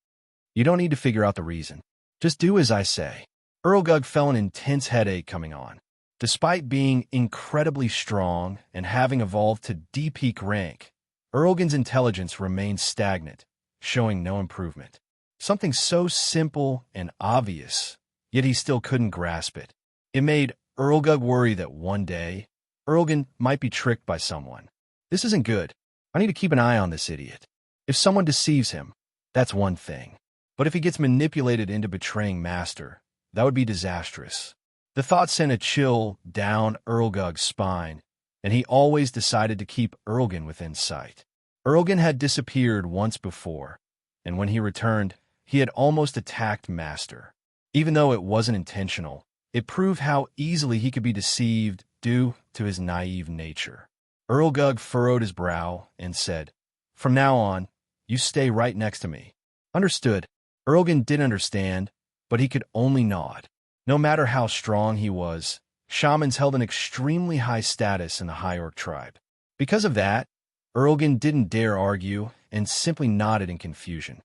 You don't need to figure out the reason. Just do as I say. Erlgug felt an intense headache coming on. Despite being incredibly strong and having evolved to D-peak rank, Erlgun's intelligence remained stagnant, showing no improvement. Something so simple and obvious, yet he still couldn't grasp it. It made Erlgug worry that one day, Erlgun might be tricked by someone. This isn't good. I need to keep an eye on this idiot. If someone deceives him, that's one thing. But if he gets manipulated into betraying Master, that would be disastrous. The thought sent a chill down Erlgug's spine, and he always decided to keep Erlgun within sight. Erlgun had disappeared once before, and when he returned, he had almost attacked Master. Even though it wasn't intentional, it proved how easily he could be deceived due to his naive nature. Erlgug furrowed his brow and said, "From now on, you stay right next to me." Understood. Erlgun didn't understand, but he could only nod. No matter how strong he was, shamans held an extremely high status in the High Orc tribe. Because of that, Erlgun didn't dare argue and simply nodded in confusion.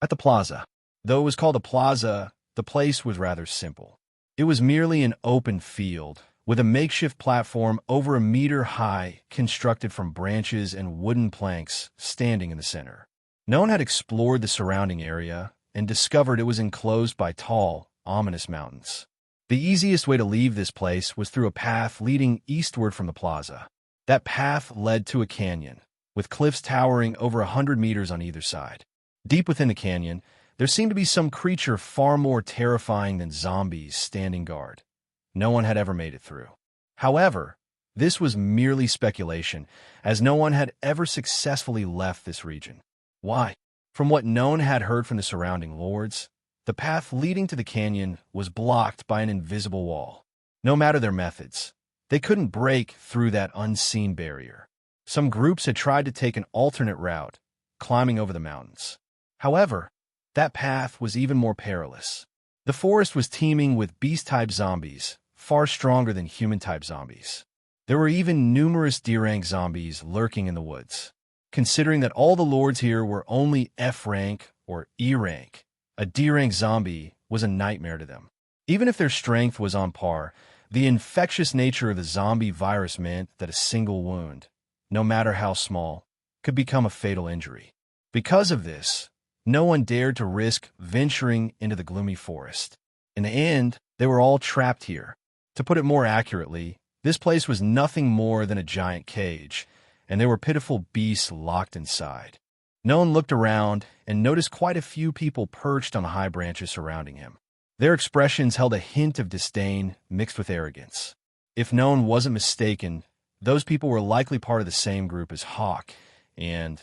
At the plaza. Though it was called a plaza, the place was rather simple. It was merely an open field, with a makeshift platform over a meter high constructed from branches and wooden planks standing in the center. Noan had explored the surrounding area and discovered it was enclosed by tall, ominous mountains. The easiest way to leave this place was through a path leading eastward from the plaza. That path led to a canyon, with cliffs towering over 100 meters on either side. Deep within the canyon, there seemed to be some creature far more terrifying than zombies standing guard. No one had ever made it through. However, this was merely speculation, as no one had ever successfully left this region. Why? From what Noan had heard from the surrounding lords, the path leading to the canyon was blocked by an invisible wall. No matter their methods, they couldn't break through that unseen barrier. Some groups had tried to take an alternate route, climbing over the mountains. However, that path was even more perilous. The forest was teeming with beast-type zombies, far stronger than human-type zombies. There were even numerous D-rank zombies lurking in the woods. Considering that all the lords here were only F rank or E rank, a D-rank zombie was a nightmare to them. Even if their strength was on par, the infectious nature of the zombie virus meant that a single wound, no matter how small, could become a fatal injury. Because of this, no one dared to risk venturing into the gloomy forest. In the end, they were all trapped here. To put it more accurately, this place was nothing more than a giant cage, and there were pitiful beasts locked inside. Noan looked around and noticed quite a few people perched on the high branches surrounding him. Their expressions held a hint of disdain mixed with arrogance. If Noan wasn't mistaken, those people were likely part of the same group as Hawk, and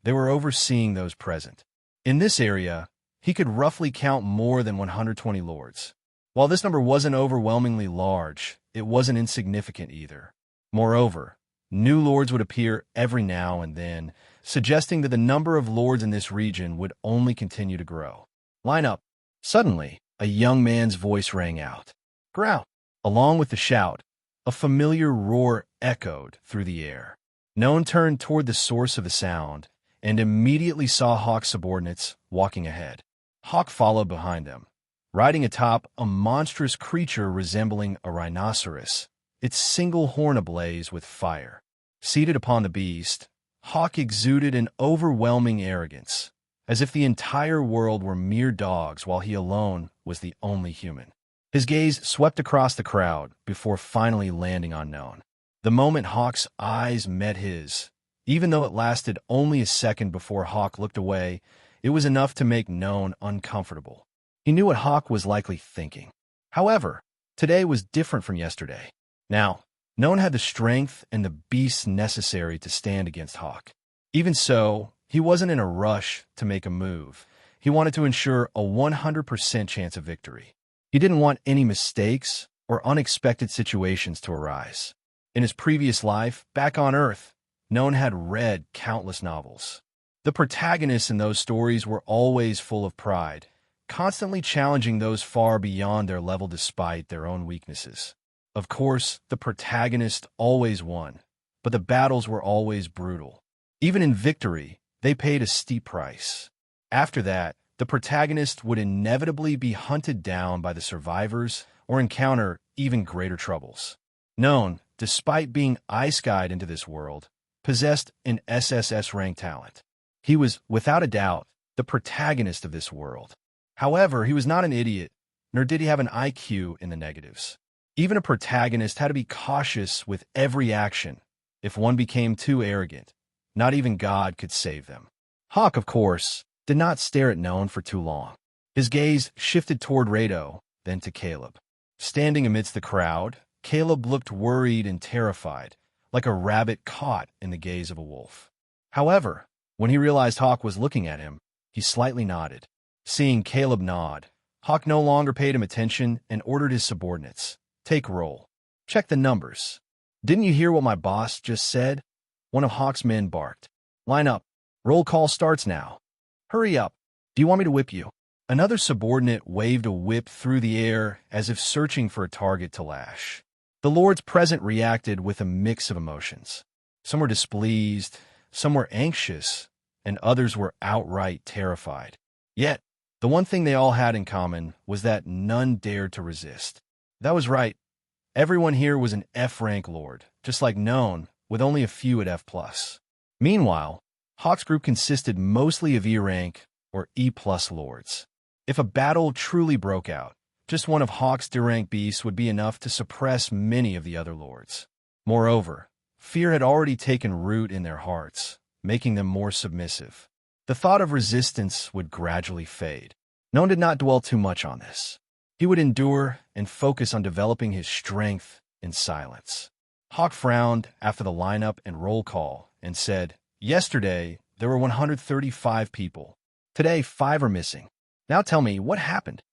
they were overseeing those present. In this area, he could roughly count more than 120 lords. While this number wasn't overwhelmingly large, it wasn't insignificant either. Moreover, new lords would appear every now and then, suggesting that the number of lords in this region would only continue to grow. Line up. Suddenly, a young man's voice rang out. Growl. Along with the shout, a familiar roar echoed through the air. Noan turned toward the source of the sound and immediately saw Hawk's subordinates walking ahead. Hawk followed behind them, riding atop a monstrous creature resembling a rhinoceros, its single horn ablaze with fire. Seated upon the beast, Hawk exuded an overwhelming arrogance, as if the entire world were mere dogs while he alone was the only human. His gaze swept across the crowd before finally landing on Noan. The moment Hawk's eyes met his, Even though it lasted only a second before Hawk looked away, it was enough to make Noan uncomfortable. He knew what Hawk was likely thinking. However, today was different from yesterday. Now, Noan had the strength and the beast necessary to stand against Hawk. Even so, he wasn't in a rush to make a move. He wanted to ensure a 100% chance of victory. He didn't want any mistakes or unexpected situations to arise. In his previous life, back on Earth, Noan had read countless novels. The protagonists in those stories were always full of pride, constantly challenging those far beyond their level despite their own weaknesses. Of course, the protagonist always won, but the battles were always brutal. Even in victory, they paid a steep price. After that, the protagonist would inevitably be hunted down by the survivors or encounter even greater troubles. Noan, despite being ice-guyed into this world, possessed an SSS rank talent. He was, without a doubt, the protagonist of this world. However, he was not an idiot, nor did he have an IQ in the negatives. Even a protagonist had to be cautious with every action. If one became too arrogant, not even God could save them. Hawk, of course, did not stare at Noan for too long. His gaze shifted toward Rado, then to Caleb. Standing amidst the crowd, Caleb looked worried and terrified, like a rabbit caught in the gaze of a wolf. However, when he realized Hawk was looking at him, he slightly nodded. Seeing Caleb nod, Hawk no longer paid him attention and ordered his subordinates, "Take roll. Check the numbers." "Didn't you hear what my boss just said?" One of Hawk's men barked. "Line up. Roll call starts now. Hurry up. Do you want me to whip you?" Another subordinate waved a whip through the air as if searching for a target to lash. The lords present reacted with a mix of emotions. Some were displeased, some were anxious, and others were outright terrified. Yet, the one thing they all had in common was that none dared to resist. That was right. Everyone here was an F-rank lord, just like Noan, with only a few at F+. Meanwhile, Hawk's group consisted mostly of E-rank or E+ lords. If a battle truly broke out, just one of Hawk's D-rank beasts would be enough to suppress many of the other lords. Moreover, fear had already taken root in their hearts, making them more submissive. The thought of resistance would gradually fade. Noan did not dwell too much on this. He would endure and focus on developing his strength in silence. Hawk frowned after the lineup and roll call and said, "Yesterday, there were 135 people. Today, 5 are missing. Now tell me, what happened?"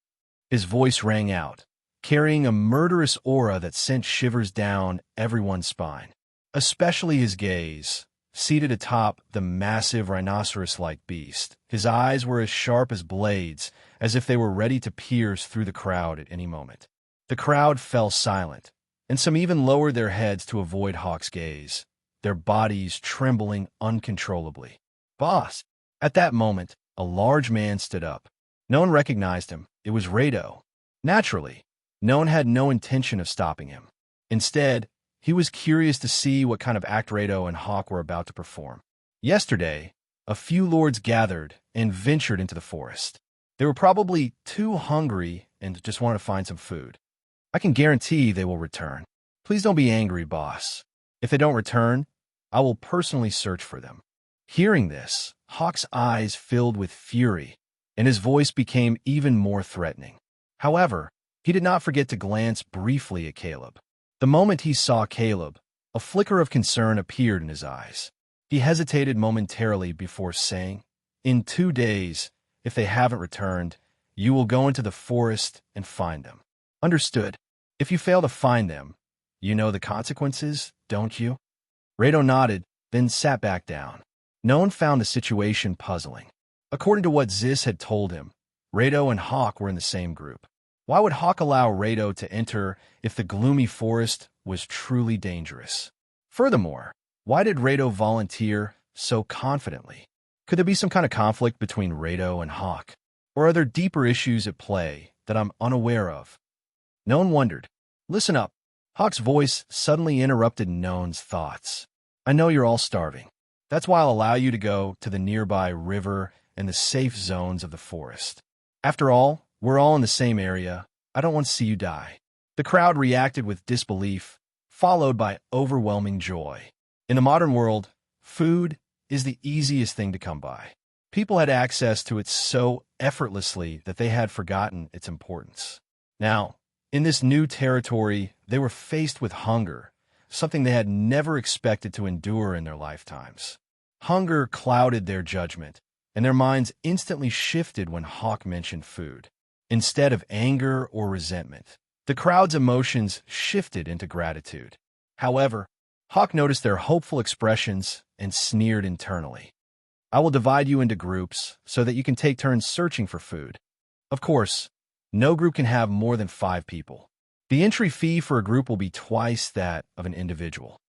His voice rang out, carrying a murderous aura that sent shivers down everyone's spine. Especially his gaze, seated atop the massive rhinoceros-like beast. His eyes were as sharp as blades, as if they were ready to pierce through the crowd at any moment. The crowd fell silent, and some even lowered their heads to avoid Hawk's gaze, their bodies trembling uncontrollably. "Boss!" At that moment, a large man stood up. No one recognized him. It was Rado. Naturally, Noan had no intention of stopping him. Instead, he was curious to see what kind of act Rado and Hawk were about to perform. Yesterday, a few lords gathered and ventured into the forest. They were probably too hungry and just wanted to find some food. I can guarantee they will return. Please don't be angry, boss. If they don't return, I will personally search for them. Hearing this, Hawk's eyes filled with fury, and his voice became even more threatening. However, he did not forget to glance briefly at Caleb. The moment he saw Caleb, a flicker of concern appeared in his eyes. He hesitated momentarily before saying, "In 2 days, if they haven't returned, you will go into the forest and find them." "Understood. If you fail to find them, you know the consequences, don't you?" Rado nodded, then sat back down. Noan found the situation puzzling. According to what Ziz had told him, Rado and Hawk were in the same group. Why would Hawk allow Rado to enter if the gloomy forest was truly dangerous? Furthermore, why did Rado volunteer so confidently? Could there be some kind of conflict between Rado and Hawk? Or are there deeper issues at play that I'm unaware of? Noan wondered. "Listen up." Hawk's voice suddenly interrupted Noan's thoughts. "I know you're all starving. That's why I'll allow you to go to the nearby river and the safe zones of the forest. After all, we're all in the same area. I don't want to see you die." The crowd reacted with disbelief, followed by overwhelming joy. In the modern world, Food is the easiest thing to come by. People had access to it so effortlessly that they had forgotten its importance. Now, in this new territory, they were faced with hunger, something they had never expected to endure in their lifetimes. Hunger clouded their judgment, and their minds instantly shifted when Hawk mentioned food. Instead of anger or resentment, the crowd's emotions shifted into gratitude. However, Hawk noticed their hopeful expressions and sneered internally. I will divide you into groups so that you can take turns searching for food. Of course, no group can have more than 5 people. The entry fee for a group will be twice that of an individual.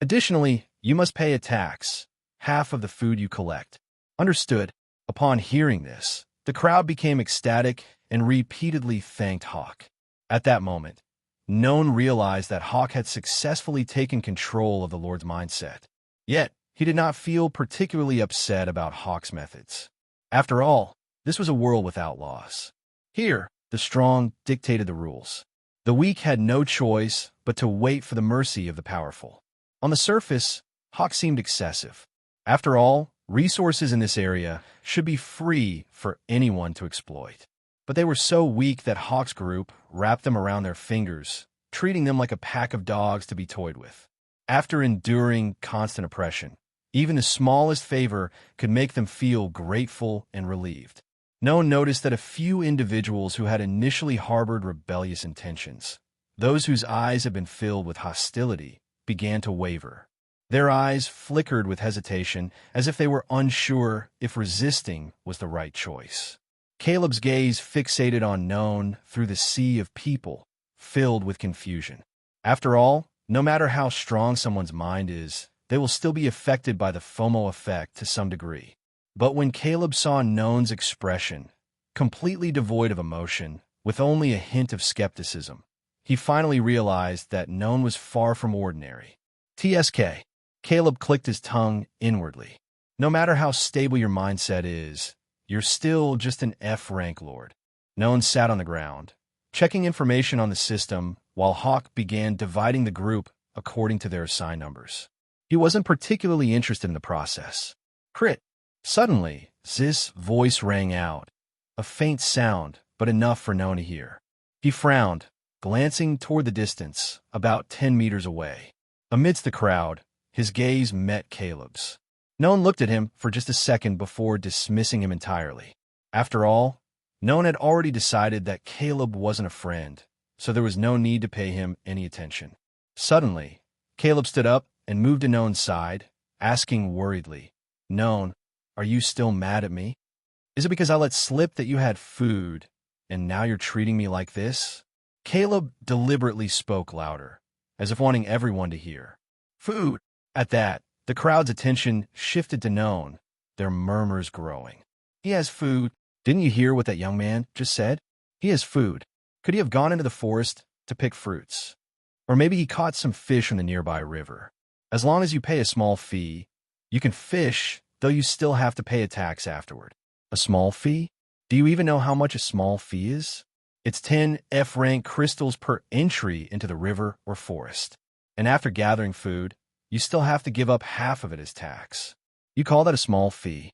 Additionally, you must pay a tax, half of the food you collect. Understood. Upon hearing this, the crowd became ecstatic and repeatedly thanked Hawk. At that moment, Noan realized that Hawk had successfully taken control of the Lord's mindset. Yet, he did not feel particularly upset about Hawk's methods. After all, this was a world without laws. Here, the strong dictated the rules. The weak had no choice but to wait for the mercy of the powerful. On the surface, Hawk seemed excessive. After all, resources in this area should be free for anyone to exploit. But they were so weak that Hawk's group wrapped them around their fingers, treating them like a pack of dogs to be toyed with. After enduring constant oppression, even the smallest favor could make them feel grateful and relieved. Noan noticed that a few individuals who had initially harbored rebellious intentions, those whose eyes had been filled with hostility, began to waver. Their eyes flickered with hesitation, as if they were unsure if resisting was the right choice. Caleb's gaze fixated on Noan through the sea of people, filled with confusion. After all, no matter how strong someone's mind is, they will still be affected by the FOMO effect to some degree. But when Caleb saw Noan's expression, completely devoid of emotion, with only a hint of skepticism, he finally realized that Noan was far from ordinary. TSK. Caleb clicked his tongue inwardly. No matter how stable your mindset is, you're still just an F rank lord. Noan sat on the ground, checking information on the system while Hawk began dividing the group according to their assigned numbers. He wasn't particularly interested in the process. Crit. Suddenly, Zis' voice rang out, a faint sound, but enough for Noan to hear. He frowned, glancing toward the distance, about 10 meters away. Amidst the crowd, his gaze met Caleb's. Noan looked at him for just a second before dismissing him entirely. After all, Noan had already decided that Caleb wasn't a friend, so there was no need to pay him any attention. Suddenly, Caleb stood up and moved to Noan's side, asking worriedly, "Noan, are you still mad at me? Is it because I let slip that you had food, and now you're treating me like this?" Caleb deliberately spoke louder, as if wanting everyone to hear. "Food!" At that, the crowd's attention shifted to Noan, their murmurs growing. "He has food. Didn't you hear what that young man just said? He has food. Could he have gone into the forest to pick fruits? Or maybe he caught some fish from the nearby river. As long as you pay a small fee, you can fish, though you still have to pay a tax afterward." A small fee? Do you even know how much a small fee is? It's 10 F-rank crystals per entry into the river or forest. And after gathering food, you still have to give up half of it as tax. You call that a small fee?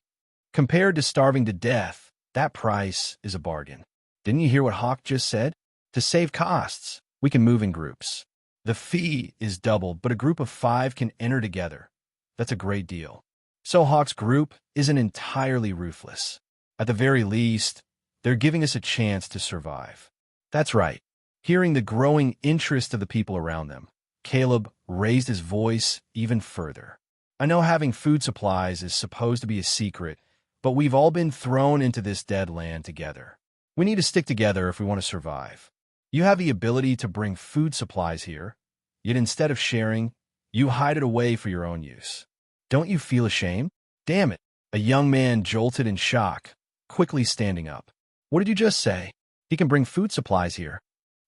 Compared to starving to death, That price is a bargain. Didn't you hear what Hawk just said? To save costs, we can move in groups. The fee is doubled, but a group of 5 can enter together. That's a great deal. So Hawk's group isn't entirely ruthless. At the very least, they're giving us a chance to survive. That's right. Hearing the growing interest of the people around them, Caleb raised his voice even further. I know having food supplies is supposed to be a secret, but we've all been thrown into this dead land together. We need to stick together if we want to survive. You have the ability to bring food supplies here, yet instead of sharing, you hide it away for your own use. Don't you feel ashamed? Damn it! A young man jolted in shock, quickly standing up. What did you just say? He can bring food supplies here.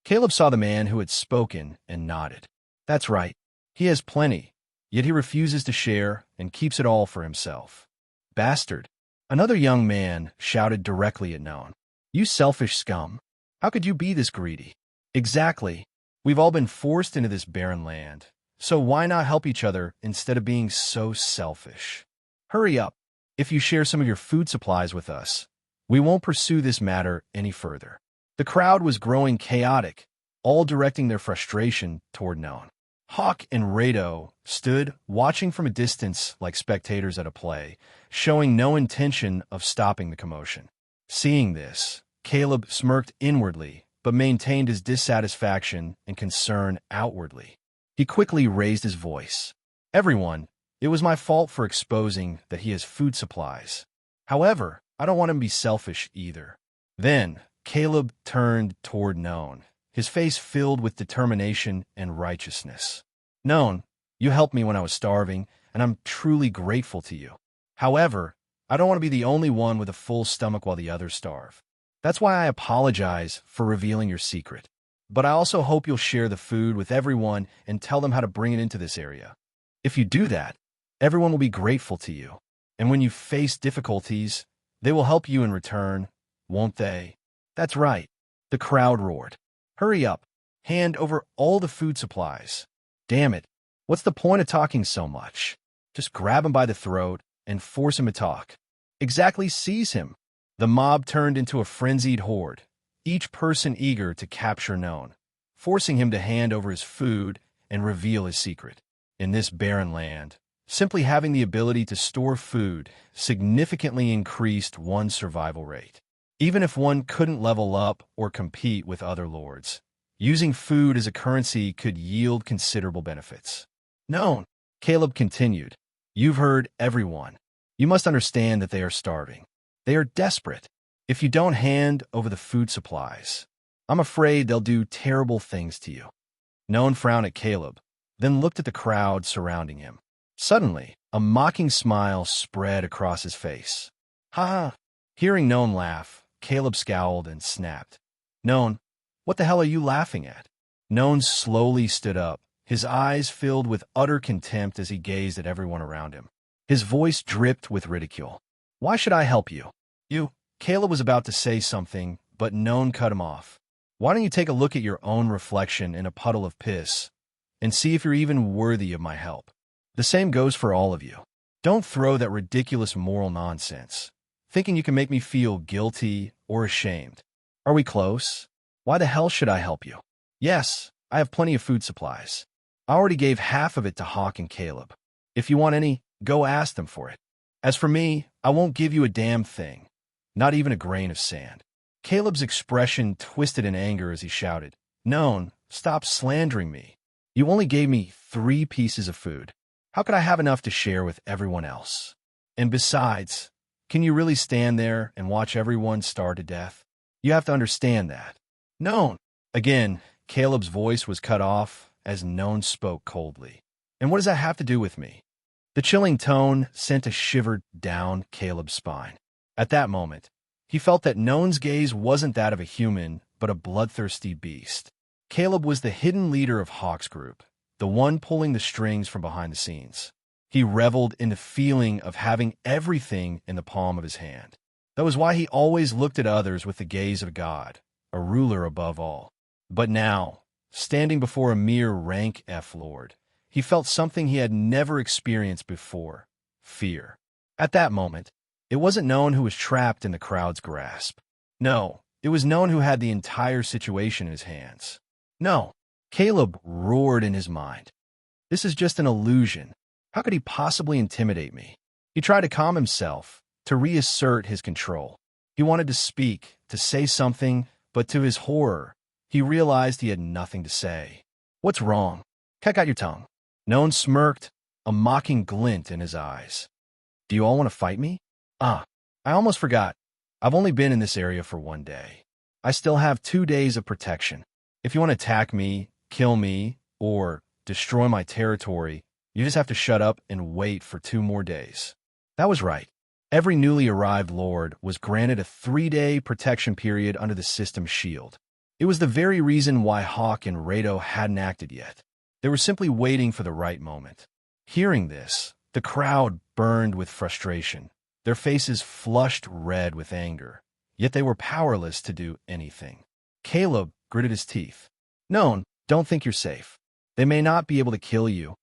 Caleb saw the man who had spoken and nodded. That's right. He has plenty, yet he refuses to share and keeps it all for himself. Bastard! Another young man shouted directly at Noan. You selfish scum! How could you be this greedy? Exactly. We've all been forced into this barren land, so why not help each other instead of being so selfish? Hurry up. If you share some of your food supplies with us, we won't pursue this matter any further. The crowd was growing chaotic, all directing their frustration toward Noan. Hawk and Rado stood watching from a distance like spectators at a play, showing no intention of stopping the commotion. Seeing this, Caleb smirked inwardly, but maintained his dissatisfaction and concern outwardly. He quickly raised his voice. Everyone, it was my fault for exposing that he has food supplies. However, I don't want him to be selfish either. Then, Caleb turned toward Noan, his face filled with determination and righteousness. Noan, you helped me when I was starving, and I'm truly grateful to you. However, I don't want to be the only one with a full stomach while the others starve. That's why I apologize for revealing your secret. But I also hope you'll share the food with everyone and tell them how to bring it into this area. If you do that, everyone will be grateful to you. And when you face difficulties, they will help you in return, won't they? That's right. The crowd roared. Hurry up. Hand over all the food supplies. Damn it. What's the point of talking so much? Just grab him by the throat and force him to talk. Exactly, seize him. The mob turned into a frenzied horde, each person eager to capture Noan, forcing him to hand over his food and reveal his secret. In this barren land, simply having the ability to store food significantly increased one's survival rate. Even if one couldn't level up or compete with other lords, using food as a currency could yield considerable benefits. Noan, Caleb continued, you've heard everyone. You must understand that they are starving. They are desperate. If you don't hand over the food supplies, I'm afraid they'll do terrible things to you. Noan frowned at Caleb, then looked at the crowd surrounding him. Suddenly, a mocking smile spread across his face. Ha ha! Hearing Noan laugh, Caleb scowled and snapped. Noan, what the hell are you laughing at? Noan slowly stood up, his eyes filled with utter contempt as he gazed at everyone around him. His voice dripped with ridicule. Why should I help you? Caleb was about to say something, but Noan cut him off. Why don't you take a look at your own reflection in a puddle of piss and see if you're even worthy of my help? The same goes for all of you. Don't throw that ridiculous moral nonsense, thinking you can make me feel guilty or ashamed. Are we close? Why the hell should I help you? Yes, I have plenty of food supplies. I already gave half of it to Hawk and Caleb. If you want any, go ask them for it. As for me, I won't give you a damn thing. Not even a grain of sand. Caleb's expression twisted in anger as he shouted, Noan, stop slandering me. You only gave me 3 pieces of food. How could I have enough to share with everyone else? And besides, can you really stand there and watch everyone starve to death? You have to understand that. Noan! Again, Caleb's voice was cut off as Noan spoke coldly. And what does that have to do with me? The chilling tone sent a shiver down Caleb's spine. At that moment, he felt that Noan's gaze wasn't that of a human, but a bloodthirsty beast. Caleb was the hidden leader of Hawk's group, the one pulling the strings from behind the scenes. He reveled in the feeling of having everything in the palm of his hand. That was why he always looked at others with the gaze of God, a ruler above all. But now, standing before a mere Rank F Lord, he felt something he had never experienced before, fear. At that moment, It wasn't Noan who was trapped in the crowd's grasp. No, it was Noan who had the entire situation in his hands. No, Caleb roared in his mind. This is just an illusion. How could he possibly intimidate me? He tried to calm himself, to reassert his control. He wanted to speak, to say something, but to his horror, he realized he had nothing to say. What's wrong? Check out your tongue. Noan smirked, a mocking glint in his eyes. Do you all want to fight me? I almost forgot. I've only been in this area for 1 day. I still have 2 days of protection. If you want to attack me, kill me, or destroy my territory, you just have to shut up and wait for 2 more days. That was right. Every newly arrived lord was granted a 3-day protection period under the system's shield. It was the very reason why Hawk and Rado hadn't acted yet. They were simply waiting for the right moment. Hearing this, the crowd burned with frustration, their faces flushed red with anger, yet they were powerless to do anything. Caleb gritted his teeth. Noan, don't think you're safe. They may not be able to kill you,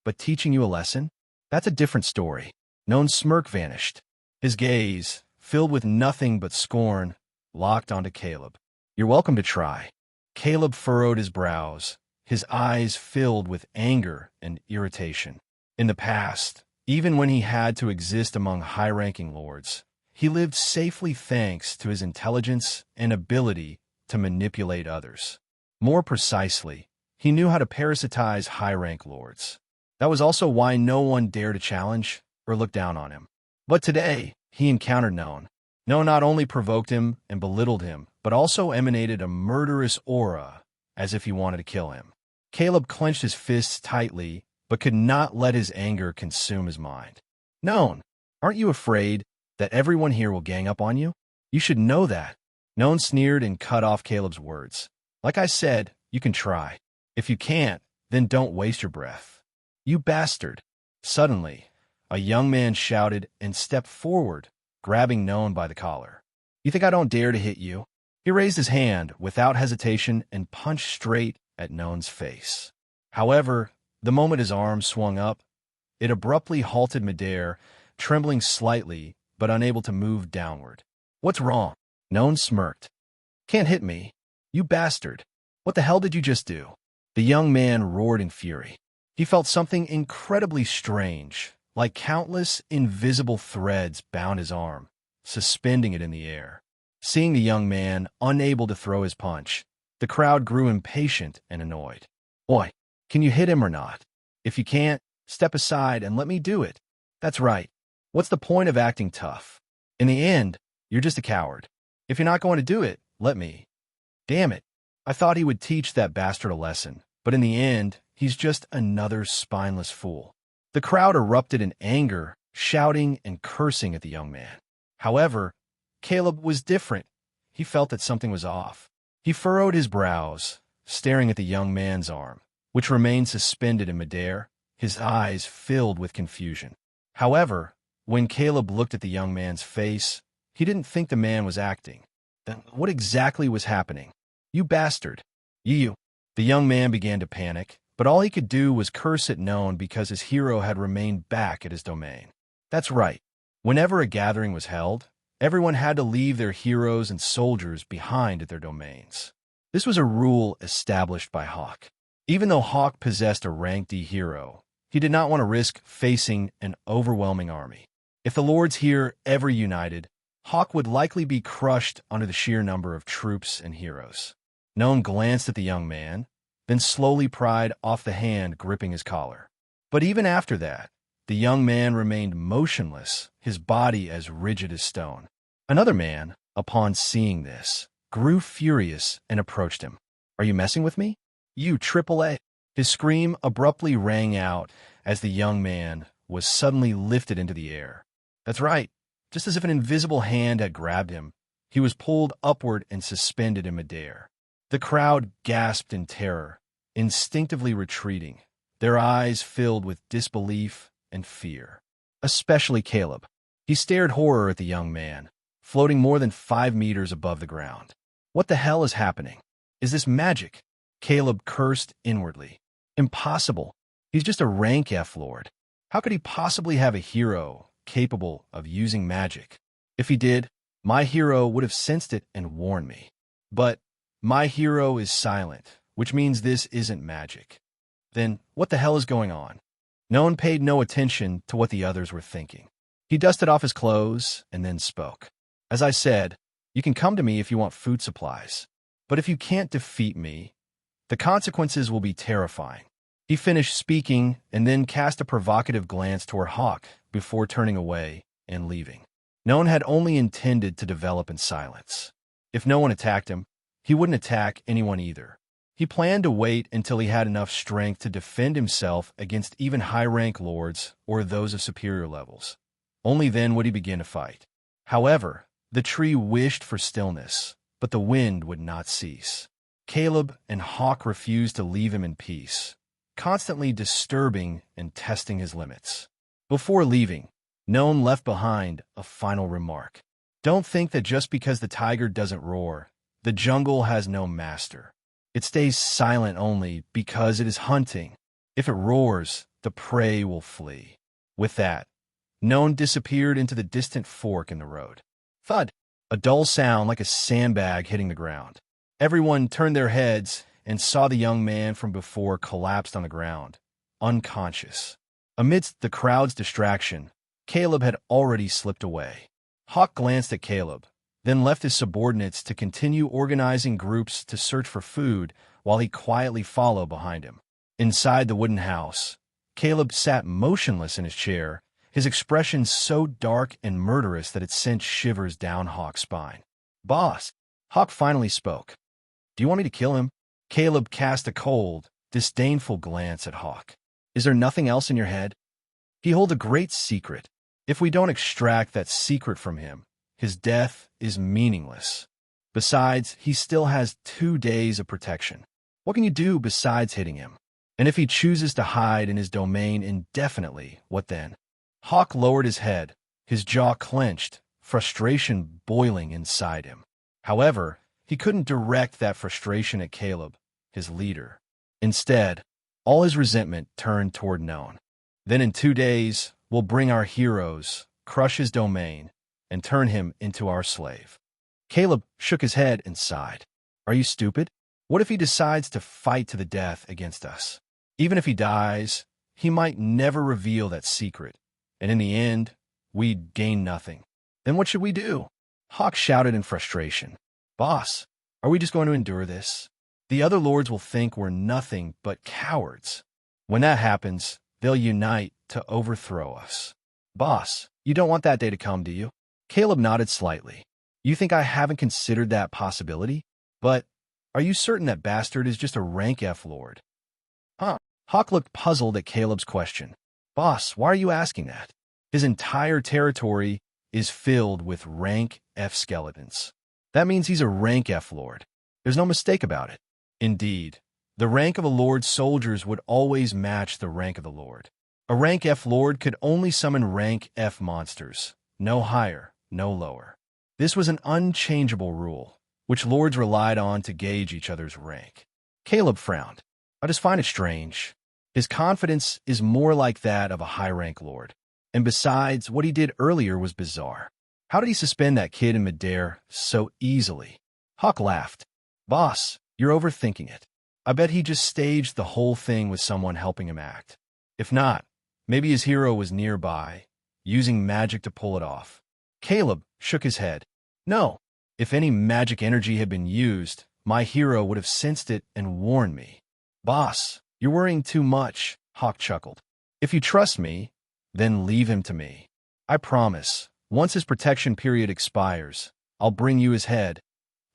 but teaching you a lesson? That's a different story. Noan's smirk vanished. His gaze, filled with nothing but scorn, locked onto Caleb. You're welcome to try. Caleb furrowed his brows, his eyes filled with anger and irritation. In the past, even when he had to exist among high-ranking lords, he lived safely thanks to his intelligence and ability to manipulate others. More precisely, he knew how to parasitize high-rank lords. That was also why no one dared to challenge or look down on him. But today, he encountered Noan. Noan not only provoked him and belittled him, but also emanated a murderous aura, as if he wanted to kill him. Caleb clenched his fists tightly, but could not let his anger consume his mind. Noan, aren't you afraid that everyone here will gang up on you? You should know that. Noan sneered and cut off Caleb's words. Like I said, you can try. If you can't, then don't waste your breath. You bastard. Suddenly, a young man shouted and stepped forward, grabbing Noan by the collar. You think I don't dare to hit you? He raised his hand without hesitation and punched straight at Noan's face. However, the moment his arm swung up, it abruptly halted midair, trembling slightly but unable to move downward. What's wrong? Noan smirked. Can't hit me. You bastard. What the hell did you just do? The young man roared in fury. He felt something incredibly strange, like countless invisible threads bound his arm, suspending it in the air. Seeing the young man unable to throw his punch, the crowd grew impatient and annoyed. Oi, can you hit him or not? If you can't, step aside and let me do it. That's right. What's the point of acting tough? In the end, you're just a coward. If you're not going to do it, let me. Damn it. I thought he would teach that bastard a lesson, but in the end, he's just another spineless fool. The crowd erupted in anger, shouting and cursing at the young man. However, Caleb was different. He felt that something was off. He furrowed his brows, staring at the young man's arm, which remained suspended in midair, his eyes filled with confusion. However, when Caleb looked at the young man's face, he didn't think the man was acting. Then what exactly was happening? You bastard. You. The young man began to panic, but all he could do was curse at Noan because his hero had remained back at his domain. That's right. Whenever a gathering was held, everyone had to leave their heroes and soldiers behind at their domains. This was a rule established by Hawk. Even though Hawk possessed a rank D hero, he did not want to risk facing an overwhelming army. If the lords here ever united, Hawk would likely be crushed under the sheer number of troops and heroes. Noan glanced at the young man, then slowly pried off the hand gripping his collar. But even after that, the young man remained motionless, his body as rigid as stone. Another man, upon seeing this, grew furious and approached him. Are you messing with me? You AAA. His scream abruptly rang out as the young man was suddenly lifted into the air. That's right. Just as if an invisible hand had grabbed him, he was pulled upward and suspended in midair. The crowd gasped in terror, instinctively retreating, their eyes filled with disbelief and fear. Especially Caleb. He stared horror at the young man, floating more than 5 meters above the ground. What the hell is happening? Is this magic? Caleb cursed inwardly. Impossible. He's just a rank F Lord. How could he possibly have a hero capable of using magic. If he did, my hero would have sensed it and warned me. But my hero is silent, which means this isn't magic. Then what the hell is going on? Noan paid no attention to what the others were thinking. He dusted off his clothes and then spoke. As I said, you can come to me if you want food supplies. But if you can't defeat me, the consequences will be terrifying. He finished speaking and then cast a provocative glance toward Hawk before turning away and leaving. Noan had only intended to develop in silence. If no one attacked him, he wouldn't attack anyone either. He planned to wait until he had enough strength to defend himself against even high-rank lords or those of superior levels. Only then would he begin to fight. However, the tree wished for stillness, but the wind would not cease. Caleb and Hawk refused to leave him in peace, constantly disturbing and testing his limits. Before leaving, Noan left behind a final remark. Don't think that just because the tiger doesn't roar, the jungle has no master. It stays silent only because it is hunting. If it roars, the prey will flee. With that, Noan disappeared into the distant fork in the road. Thud! A dull sound like a sandbag hitting the ground. Everyone turned their heads and saw the young man from before collapsed on the ground, unconscious. Amidst the crowd's distraction, Caleb had already slipped away. Hawk glanced at Caleb, then left his subordinates to continue organizing groups to search for food while he quietly followed behind him. Inside the wooden house, Caleb sat motionless in his chair, his expression so dark and murderous that it sent shivers down Hawk's spine. "Boss," Hawk finally spoke. "Do you want me to kill him?" Caleb cast a cold, disdainful glance at Hawk. "Is there nothing else in your head? He holds a great secret. If we don't extract that secret from him, his death is meaningless. Besides, he still has 2 days of protection. What can you do besides hitting him? And if he chooses to hide in his domain indefinitely, what then?" Hawk lowered his head, his jaw clenched, frustration boiling inside him. However, he couldn't direct that frustration at Caleb, his leader. Instead, all his resentment turned toward Noan. "Then in 2 days, we'll bring our heroes, crush his domain, and turn him into our slave." Caleb shook his head and sighed. "Are you stupid? What if he decides to fight to the death against us? Even if he dies, he might never reveal that secret, and in the end, we'd gain nothing. Then what should we do?" Hawk shouted in frustration. "Boss, are we just going to endure this? The other lords will think we're nothing but cowards. When that happens, they'll unite to overthrow us. Boss, you don't want that day to come, do you?" Caleb nodded slightly. "You think I haven't considered that possibility? But are you certain that bastard is just a rank F lord?" "Huh." Hawk looked puzzled at Caleb's question. "Boss, why are you asking that? His entire territory is filled with rank F skeletons. That means he's a rank F lord. There's no mistake about it. Indeed, the rank of a lord's soldiers would always match the rank of the lord. A rank F lord could only summon rank F monsters, no higher, no lower. This was an unchangeable rule, which lords relied on to gauge each other's rank." Caleb frowned. "I just find it strange. His confidence is more like that of a high-rank lord. And besides, what he did earlier was bizarre. How did he suspend that kid in midair so easily?" Hawk laughed. "Boss, you're overthinking it. I bet he just staged the whole thing with someone helping him act. If not, maybe his hero was nearby, using magic to pull it off." Caleb shook his head. "No, if any magic energy had been used, my hero would have sensed it and warned me." "Boss, you're worrying too much," Hawk chuckled. "If you trust me, then leave him to me. I promise, once his protection period expires, I'll bring you his head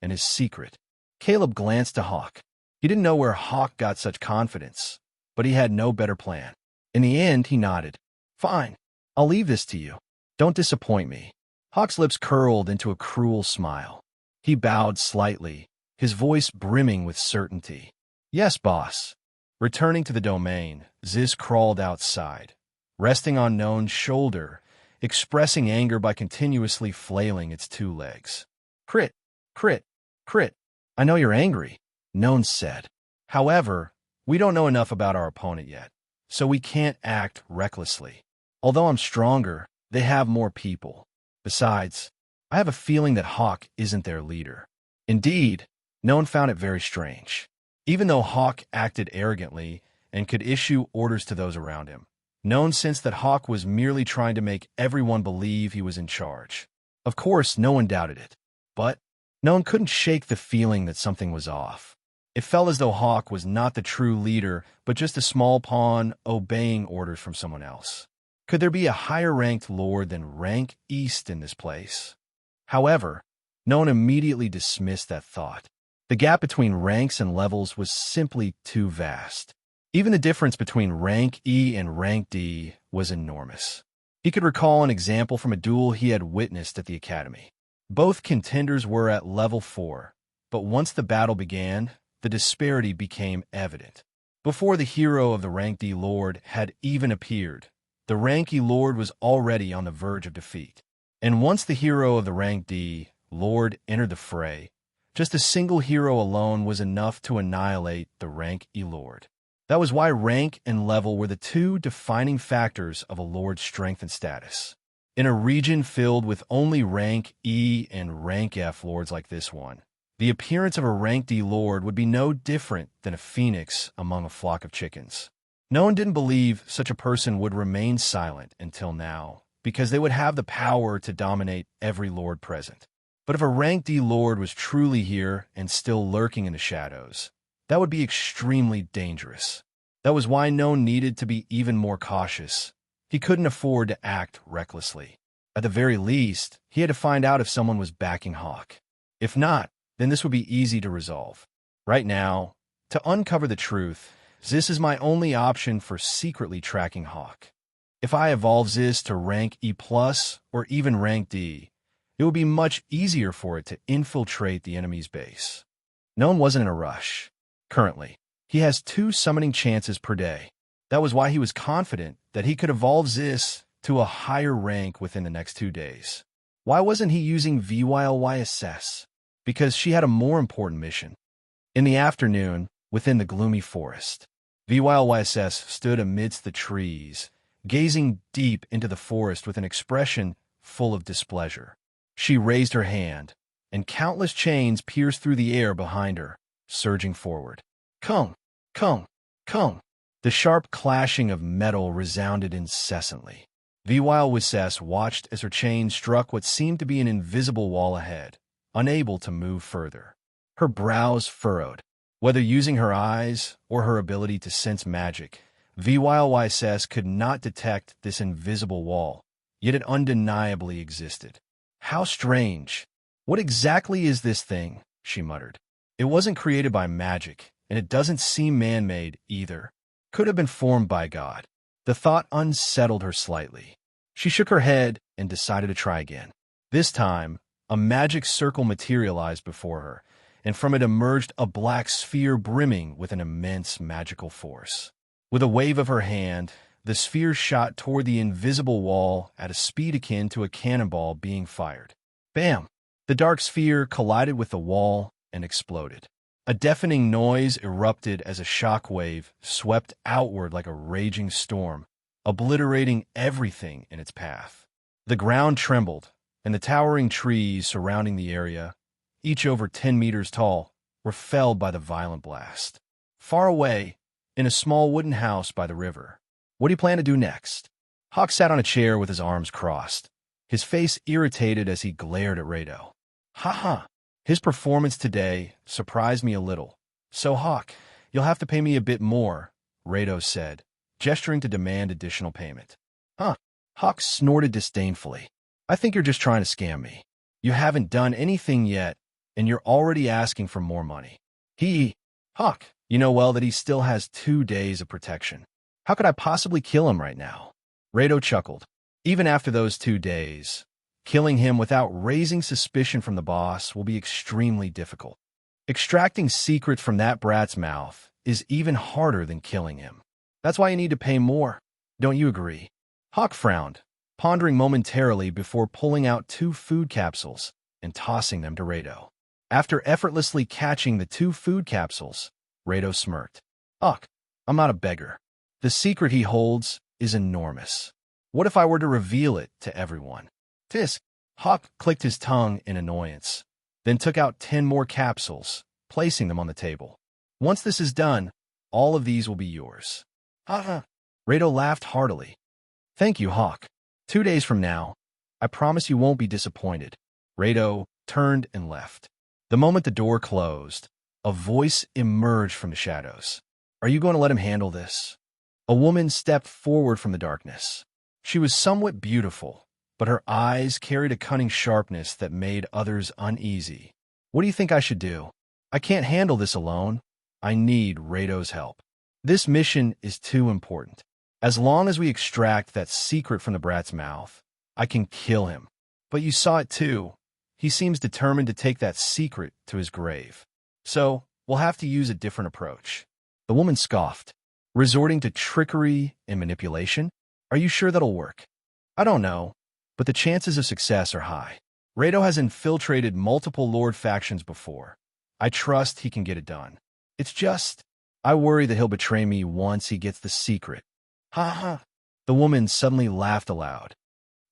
and his secret." Caleb glanced to Hawk. He didn't know where Hawk got such confidence, but he had no better plan. In the end, he nodded. "Fine, I'll leave this to you. Don't disappoint me." Hawk's lips curled into a cruel smile. He bowed slightly, his voice brimming with certainty. "Yes, boss." Returning to the domain, Ziz crawled outside, resting on Noan's shoulder, expressing anger by continuously flailing its 2 legs. "Crit, crit, crit. I know you're angry," Noan said. "However, we don't know enough about our opponent yet, so we can't act recklessly. Although I'm stronger, They have more people. Besides, I have a feeling that Hawk isn't their leader. Indeed, Noan found it very strange. Even though Hawk acted arrogantly and could issue orders to those around him, Noan sensed that Hawk was merely trying to make everyone believe he was in charge. Of course, no one doubted it, but Noan couldn't shake the feeling that something was off. It felt as though Hawk was not the true leader, but just a small pawn obeying orders from someone else. Could there be a higher-ranked lord than Rank East in this place? However, Noan immediately dismissed that thought. The gap between ranks and levels was simply too vast. Even the difference between Rank E and Rank D was enormous. He could recall an example from a duel he had witnessed at the academy. Both contenders were at level 4, but once the battle began, the disparity became evident. Before the hero of the Rank D Lord had even appeared, the Rank E Lord was already on the verge of defeat. And once the hero of the Rank D Lord entered the fray, just a single hero alone was enough to annihilate the Rank E Lord. That was why rank and level were the two defining factors of a lord's strength and status. In a region filled with only Rank E and Rank F lords like this one, the appearance of a Rank D lord would be no different than a phoenix among a flock of chickens. No one didn't believe such a person would remain silent until now, because they would have the power to dominate every lord present. But if a Rank D lord was truly here and still lurking in the shadows, that would be extremely dangerous. That was why Noan needed to be even more cautious. He couldn't afford to act recklessly. At the very least, he had to find out if someone was backing Hawk. If not, then this would be easy to resolve. Right now, to uncover the truth, this is my only option for secretly tracking Hawk. If I evolve this to Rank E+, or even Rank D, it would be much easier for it to infiltrate the enemy's base. Noan wasn't in a rush. Currently, he has 2 summoning chances per day. That was why he was confident that he could evolve this to a higher rank within the next 2 days. Why wasn't he using VYLYSS? Because she had a more important mission. In the afternoon, within the gloomy forest, VYLYSS stood amidst the trees, gazing deep into the forest with an expression full of displeasure. She raised her hand, and countless chains pierced through the air behind her, surging forward. Kung! Kung! Kung! The sharp clashing of metal resounded incessantly. VYLYSS watched as her chain struck what seemed to be an invisible wall ahead, unable to move further. Her brows furrowed. Whether using her eyes or her ability to sense magic, VYLYSS could not detect this invisible wall, yet it undeniably existed. How strange! What exactly is this thing? She muttered. It wasn't created by magic, and it doesn't seem man-made either. Could have been formed by God. The thought unsettled her slightly. She shook her head and decided to try again. This time, a magic circle materialized before her, and from it emerged a black sphere brimming with an immense magical force. With a wave of her hand, the sphere shot toward the invisible wall at a speed akin to a cannonball being fired. Bam! The dark sphere collided with the wall and exploded. A deafening noise erupted as a shock wave swept outward like a raging storm, obliterating everything in its path. The ground trembled, and the towering trees surrounding the area, each over 10 meters tall, were felled by the violent blast. Far away, in a small wooden house by the river, what do you plan to do next? Hawk sat on a chair with his arms crossed, his face irritated as he glared at Rado. Ha! His performance today surprised me a little. So, Hawk, you'll have to pay me a bit more, Rado said, gesturing to demand additional payment. Huh? Hawk snorted disdainfully. I think you're just trying to scam me. You haven't done anything yet, and you're already asking for more money. Hawk, you know well that he still has 2 days of protection. How could I possibly kill him right now? Rado chuckled. Even after those 2 days, killing him without raising suspicion from the boss will be extremely difficult. Extracting secrets from that brat's mouth is even harder than killing him. That's why you need to pay more. Don't you agree? Hawk frowned, pondering momentarily before pulling out 2 food capsules and tossing them to Rado. After effortlessly catching the 2 food capsules, Rado smirked. Hawk, I'm not a beggar. The secret he holds is enormous. What if I were to reveal it to everyone? Tisk. Hawk clicked his tongue in annoyance, then took out 10 more capsules, placing them on the table. Once this is done, all of these will be yours. Haha. Rado laughed heartily. Thank you, Hawk. 2 days from now, I promise you won't be disappointed. Rado turned and left. The moment the door closed, a voice emerged from the shadows. Are you going to let him handle this? A woman stepped forward from the darkness. She was somewhat beautiful, but her eyes carried a cunning sharpness that made others uneasy. What do you think I should do? I can't handle this alone. I need Rado's help. This mission is too important. As long as we extract that secret from the brat's mouth, I can kill him. But you saw it too. He seems determined to take that secret to his grave. So, we'll have to use a different approach. The woman scoffed. Resorting to trickery and manipulation? Are you sure that'll work? I don't know, but the chances of success are high. Rado has infiltrated multiple Lord factions before. I trust he can get it done. It's just, I worry that he'll betray me once he gets the secret. Ha ha. The woman suddenly laughed aloud.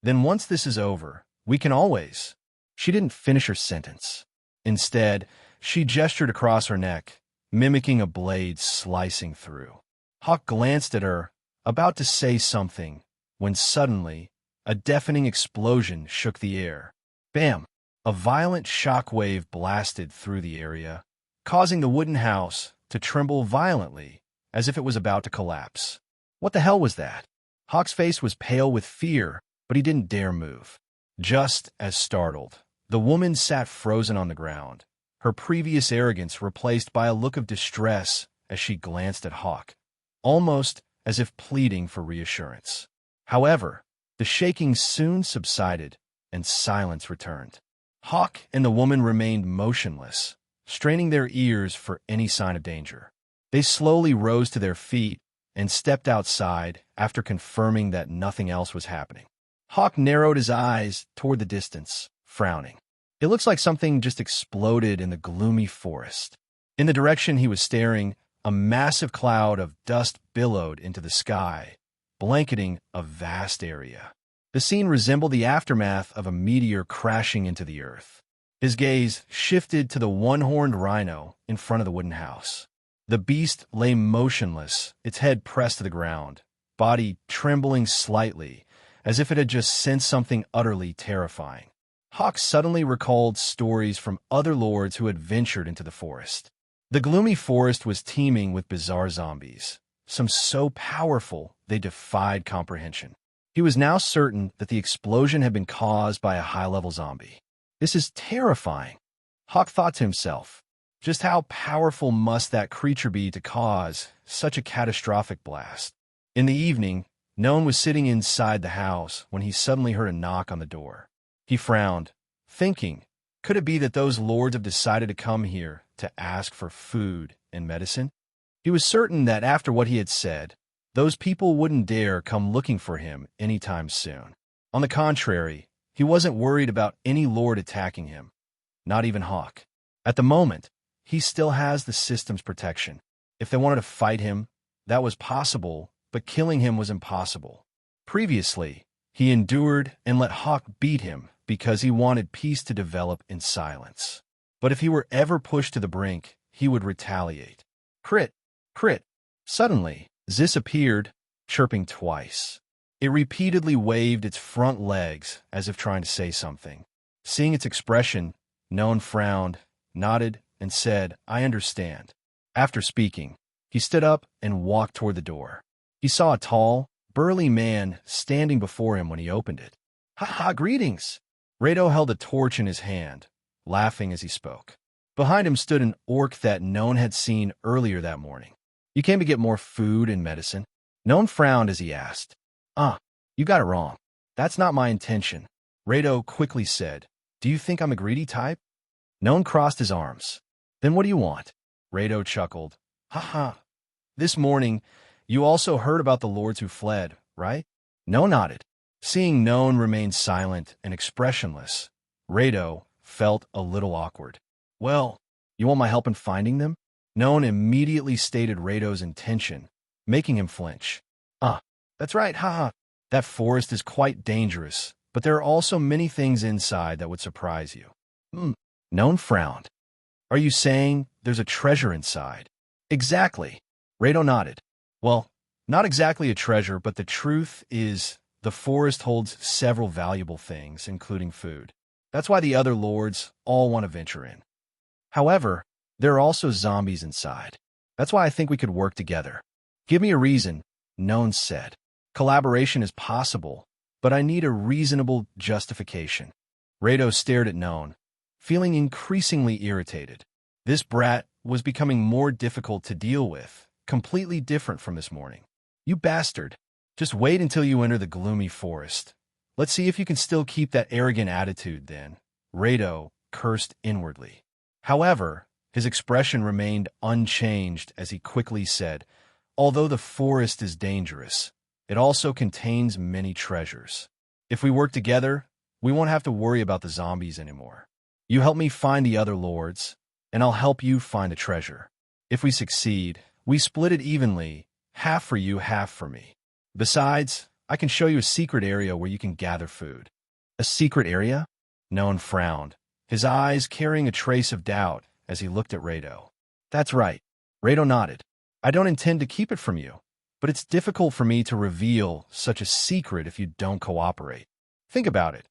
Then once this is over, we can always. She didn't finish her sentence. Instead, she gestured across her neck, mimicking a blade slicing through. Hawk glanced at her, about to say something, when suddenly, a deafening explosion shook the air. Bam! A violent shock wave blasted through the area, causing the wooden house to tremble violently, as if it was about to collapse. What the hell was that? Hawk's face was pale with fear, but he didn't dare move. Just as startled, the woman sat frozen on the ground, her previous arrogance replaced by a look of distress as she glanced at Hawk, almost as if pleading for reassurance. However, the shaking soon subsided, and silence returned. Hawk and the woman remained motionless, straining their ears for any sign of danger. They slowly rose to their feet and stepped outside after confirming that nothing else was happening. Hawk narrowed his eyes toward the distance, frowning. It looks like something just exploded in the gloomy forest. In the direction he was staring, a massive cloud of dust billowed into the sky, blanketing a vast area. The scene resembled the aftermath of a meteor crashing into the earth. His gaze shifted to the one-horned rhino in front of the wooden house. The beast lay motionless, its head pressed to the ground, body trembling slightly, as if it had just sensed something utterly terrifying. Hawk suddenly recalled stories from other lords who had ventured into the forest. The gloomy forest was teeming with bizarre zombies, some so powerful they defied comprehension. He was now certain that the explosion had been caused by a high-level zombie. This is terrifying. Hawk thought to himself, just how powerful must that creature be to cause such a catastrophic blast? In the evening, Noan was sitting inside the house when he suddenly heard a knock on the door. He frowned, thinking, could it be that those lords have decided to come here to ask for food and medicine? He was certain that after what he had said, those people wouldn't dare come looking for him anytime soon. On the contrary, he wasn't worried about any lord attacking him, not even Hawk. At the moment, he still has the system's protection. If they wanted to fight him, that was possible, but killing him was impossible. Previously, he endured and let Hawk beat him because he wanted peace to develop in silence. But if he were ever pushed to the brink, he would retaliate. Crit, crit. Suddenly, Zis appeared, chirping twice. It repeatedly waved its front legs as if trying to say something. Seeing its expression, Noan frowned, nodded, and said, I understand. After speaking, he stood up and walked toward the door. He saw a tall, burly man standing before him when he opened it. Ha ha, greetings! Rado held a torch in his hand, laughing as he spoke. Behind him stood an orc that Noan had seen earlier that morning. You came to get more food and medicine? Noan frowned as he asked. You got it wrong. That's not my intention. Rado quickly said, do you think I'm a greedy type? Noan crossed his arms. Then what do you want? Rado chuckled. Ha ha. This morning, you also heard about the lords who fled, right? Noan nodded. Seeing Noan remain silent and expressionless, Rado felt a little awkward. Well, you want my help in finding them? Noan immediately stated Rado's intention, making him flinch. That's right, haha. That forest is quite dangerous, but there are also many things inside that would surprise you. Noan frowned. Are you saying there's a treasure inside? Exactly. Rado nodded. Well, not exactly a treasure, but the truth is the forest holds several valuable things, including food. That's why the other lords all want to venture in. However, there are also zombies inside. That's why I think we could work together. Give me a reason, Noan said. Collaboration is possible, but I need a reasonable justification. Rado stared at Noan, feeling increasingly irritated. This brat was becoming more difficult to deal with, completely different from this morning. You bastard. Just wait until you enter the gloomy forest. Let's see if you can still keep that arrogant attitude then. Rado cursed inwardly. However, his expression remained unchanged as he quickly said, although the forest is dangerous, it also contains many treasures. If we work together, we won't have to worry about the zombies anymore. You help me find the other lords, and I'll help you find the treasure. If we succeed, we split it evenly, half for you, half for me. Besides, I can show you a secret area where you can gather food. A secret area? Noan frowned, his eyes carrying a trace of doubt as he looked at Rado. That's right. Rado nodded. I don't intend to keep it from you, but it's difficult for me to reveal such a secret if you don't cooperate. Think about it.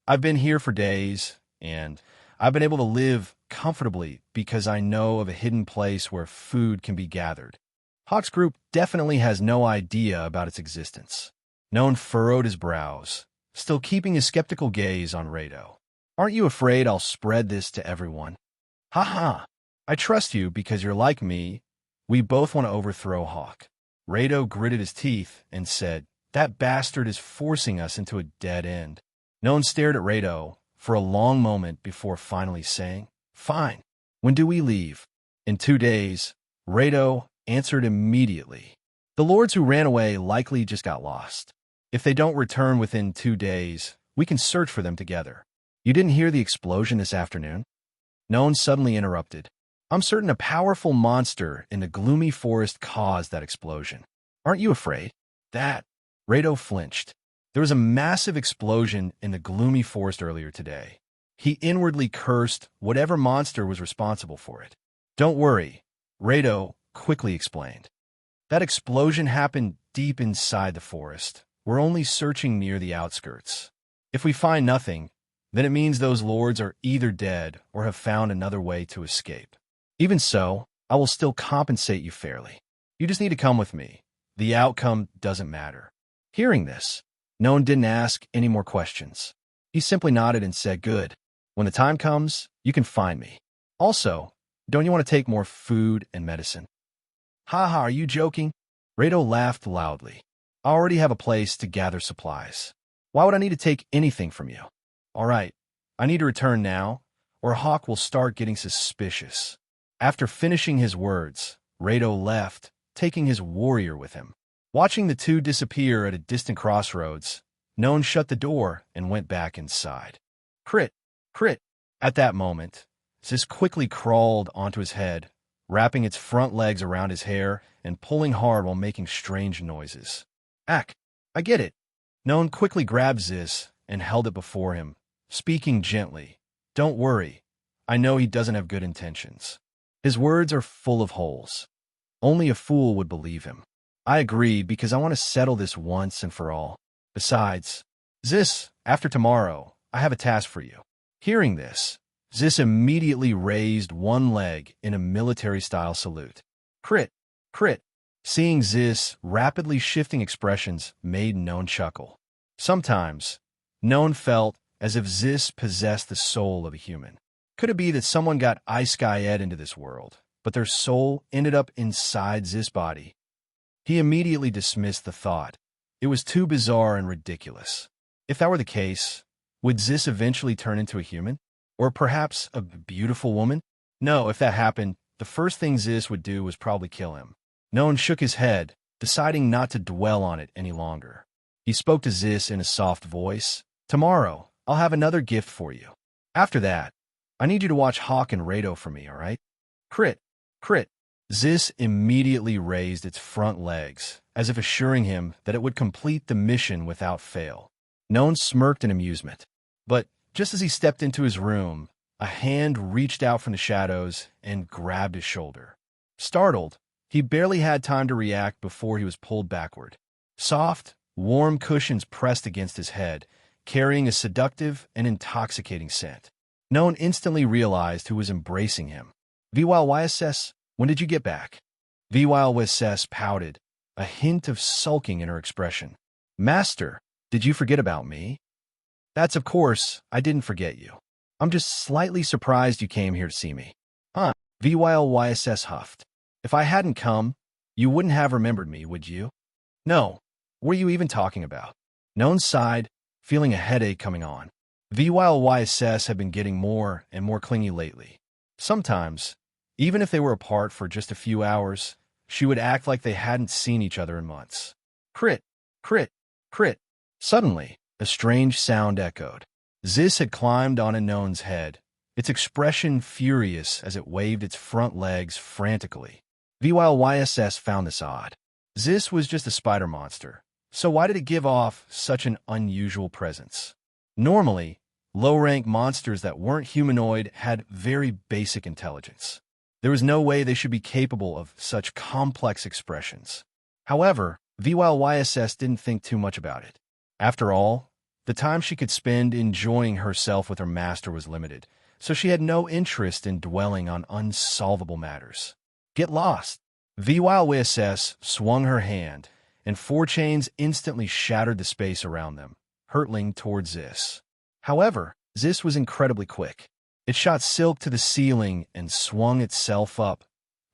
I've been here for days, and I've been able to live comfortably because I know of a hidden place where food can be gathered. Hawk's group definitely has no idea about its existence. Noan furrowed his brows, still keeping his skeptical gaze on Rado. Aren't you afraid I'll spread this to everyone? Ha ha! I trust you because you're like me. We both want to overthrow Hawk. Rado gritted his teeth and said, that bastard is forcing us into a dead end. Noan stared at Rado for a long moment before finally saying, fine. When do we leave? In 2 days. Rado answered immediately. The lords who ran away likely just got lost. If they don't return within 2 days, we can search for them together. You didn't hear the explosion this afternoon? Noan suddenly interrupted. I'm certain a powerful monster in the gloomy forest caused that explosion. Aren't you afraid? That. Rado flinched. There was a massive explosion in the gloomy forest earlier today. He inwardly cursed whatever monster was responsible for it. Don't worry, Rado quickly explained. That explosion happened deep inside the forest. We're only searching near the outskirts. If we find nothing, then it means those lords are either dead or have found another way to escape. Even so, I will still compensate you fairly. You just need to come with me. The outcome doesn't matter. Hearing this, Noan didn't ask any more questions. He simply nodded and said, good. When the time comes, you can find me. Also, don't you want to take more food and medicine? Haha, are you joking? Rado laughed loudly. I already have a place to gather supplies. Why would I need to take anything from you? All right, I need to return now, or Hawk will start getting suspicious. After finishing his words, Rado left, taking his warrior with him. Watching the two disappear at a distant crossroads, Noan shut the door and went back inside. Crit! Crit! At that moment, Sis quickly crawled onto his head, wrapping its front legs around his hair and pulling hard while making strange noises. Ack! I get it! Noan quickly grabbed Zis and held it before him, speaking gently. Don't worry. I know he doesn't have good intentions. His words are full of holes. Only a fool would believe him. I agreed because I want to settle this once and for all. Besides, Zis, after tomorrow, I have a task for you. Hearing this, Zis immediately raised one leg in a military-style salute. Crit! Crit! Seeing Zis rapidly shifting expressions made Noan chuckle. Sometimes, Noan felt as if Zis possessed the soul of a human. Could it be that someone got Ice-Sky-Ed into this world, but their soul ended up inside Zis' body? He immediately dismissed the thought. It was too bizarre and ridiculous. If that were the case, would Zis eventually turn into a human? Or perhaps a beautiful woman? No, if that happened, the first thing Zis would do was probably kill him. Noan shook his head, deciding not to dwell on it any longer. He spoke to Zis in a soft voice. Tomorrow, I'll have another gift for you. After that, I need you to watch Hawk and Rado for me, all right? Crit! Crit! Zis immediately raised its front legs as if assuring him that it would complete the mission without fail. Noan smirked in amusement. But just as he stepped into his room, a hand reached out from the shadows and grabbed his shoulder. Startled, he barely had time to react before he was pulled backward. Soft, warm cushions pressed against his head, carrying a seductive and intoxicating scent. Noan instantly realized who was embracing him. "VYLYSS, when did you get back?" VYLYSS pouted, a hint of sulking in her expression. "Master, did you forget about me?" "That's of course, I didn't forget you. I'm just slightly surprised you came here to see me." VYLYSS huffed. "If I hadn't come, you wouldn't have remembered me, would you?" "No. What are you even talking about?" Noan sighed, feeling a headache coming on. VYLYSS had been getting more and more clingy lately. Sometimes, even if they were apart for just a few hours, she would act like they hadn't seen each other in months. Crit, crit, crit. Suddenly, a strange sound echoed. Zis had climbed onto Noan's head, its expression furious as it waved its front legs frantically. VYLYSS found this odd. Zis was just a spider monster, so why did it give off such an unusual presence? Normally, low-rank monsters that weren't humanoid had very basic intelligence. There was no way they should be capable of such complex expressions. However, VYLYSS didn't think too much about it. After all, the time she could spend enjoying herself with her master was limited, so she had no interest in dwelling on unsolvable matters. "Get lost." VYLYSS swung her hand, and four chains instantly shattered the space around them, hurtling towards Zis. However, Zis was incredibly quick. It shot silk to the ceiling and swung itself up,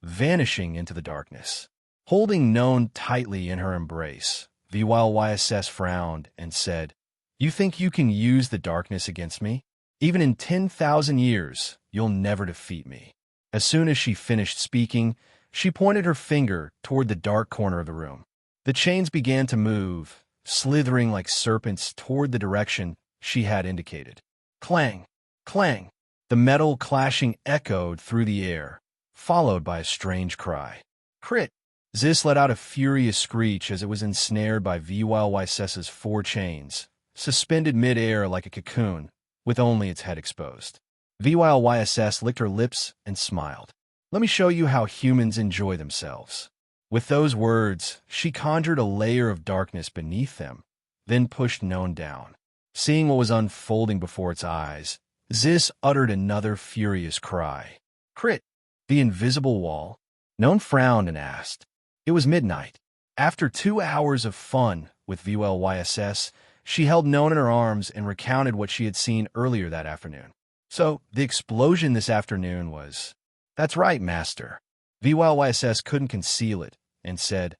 vanishing into the darkness. Holding Noan tightly in her embrace, VYLYSS frowned and said, "You think you can use the darkness against me? Even in 10,000 years, you'll never defeat me." As soon as she finished speaking, she pointed her finger toward the dark corner of the room. The chains began to move, slithering like serpents toward the direction she had indicated. Clang! Clang! The metal clashing echoed through the air, followed by a strange cry. Crit! Zis let out a furious screech as it was ensnared by VYLYSS's four chains, suspended mid-air like a cocoon, with only its head exposed. VYLYSS licked her lips and smiled. "Let me show you how humans enjoy themselves." With those words, she conjured a layer of darkness beneath them, then pushed Noan down. Seeing what was unfolding before its eyes, Zis uttered another furious cry. Crit! The invisible wall? Noan frowned and asked. It was midnight. After 2 hours of fun with VYLYSS, she held Noan in her arms and recounted what she had seen earlier that afternoon. "So, the explosion this afternoon was—" "That's right, Master." VYLYSS couldn't conceal it and said,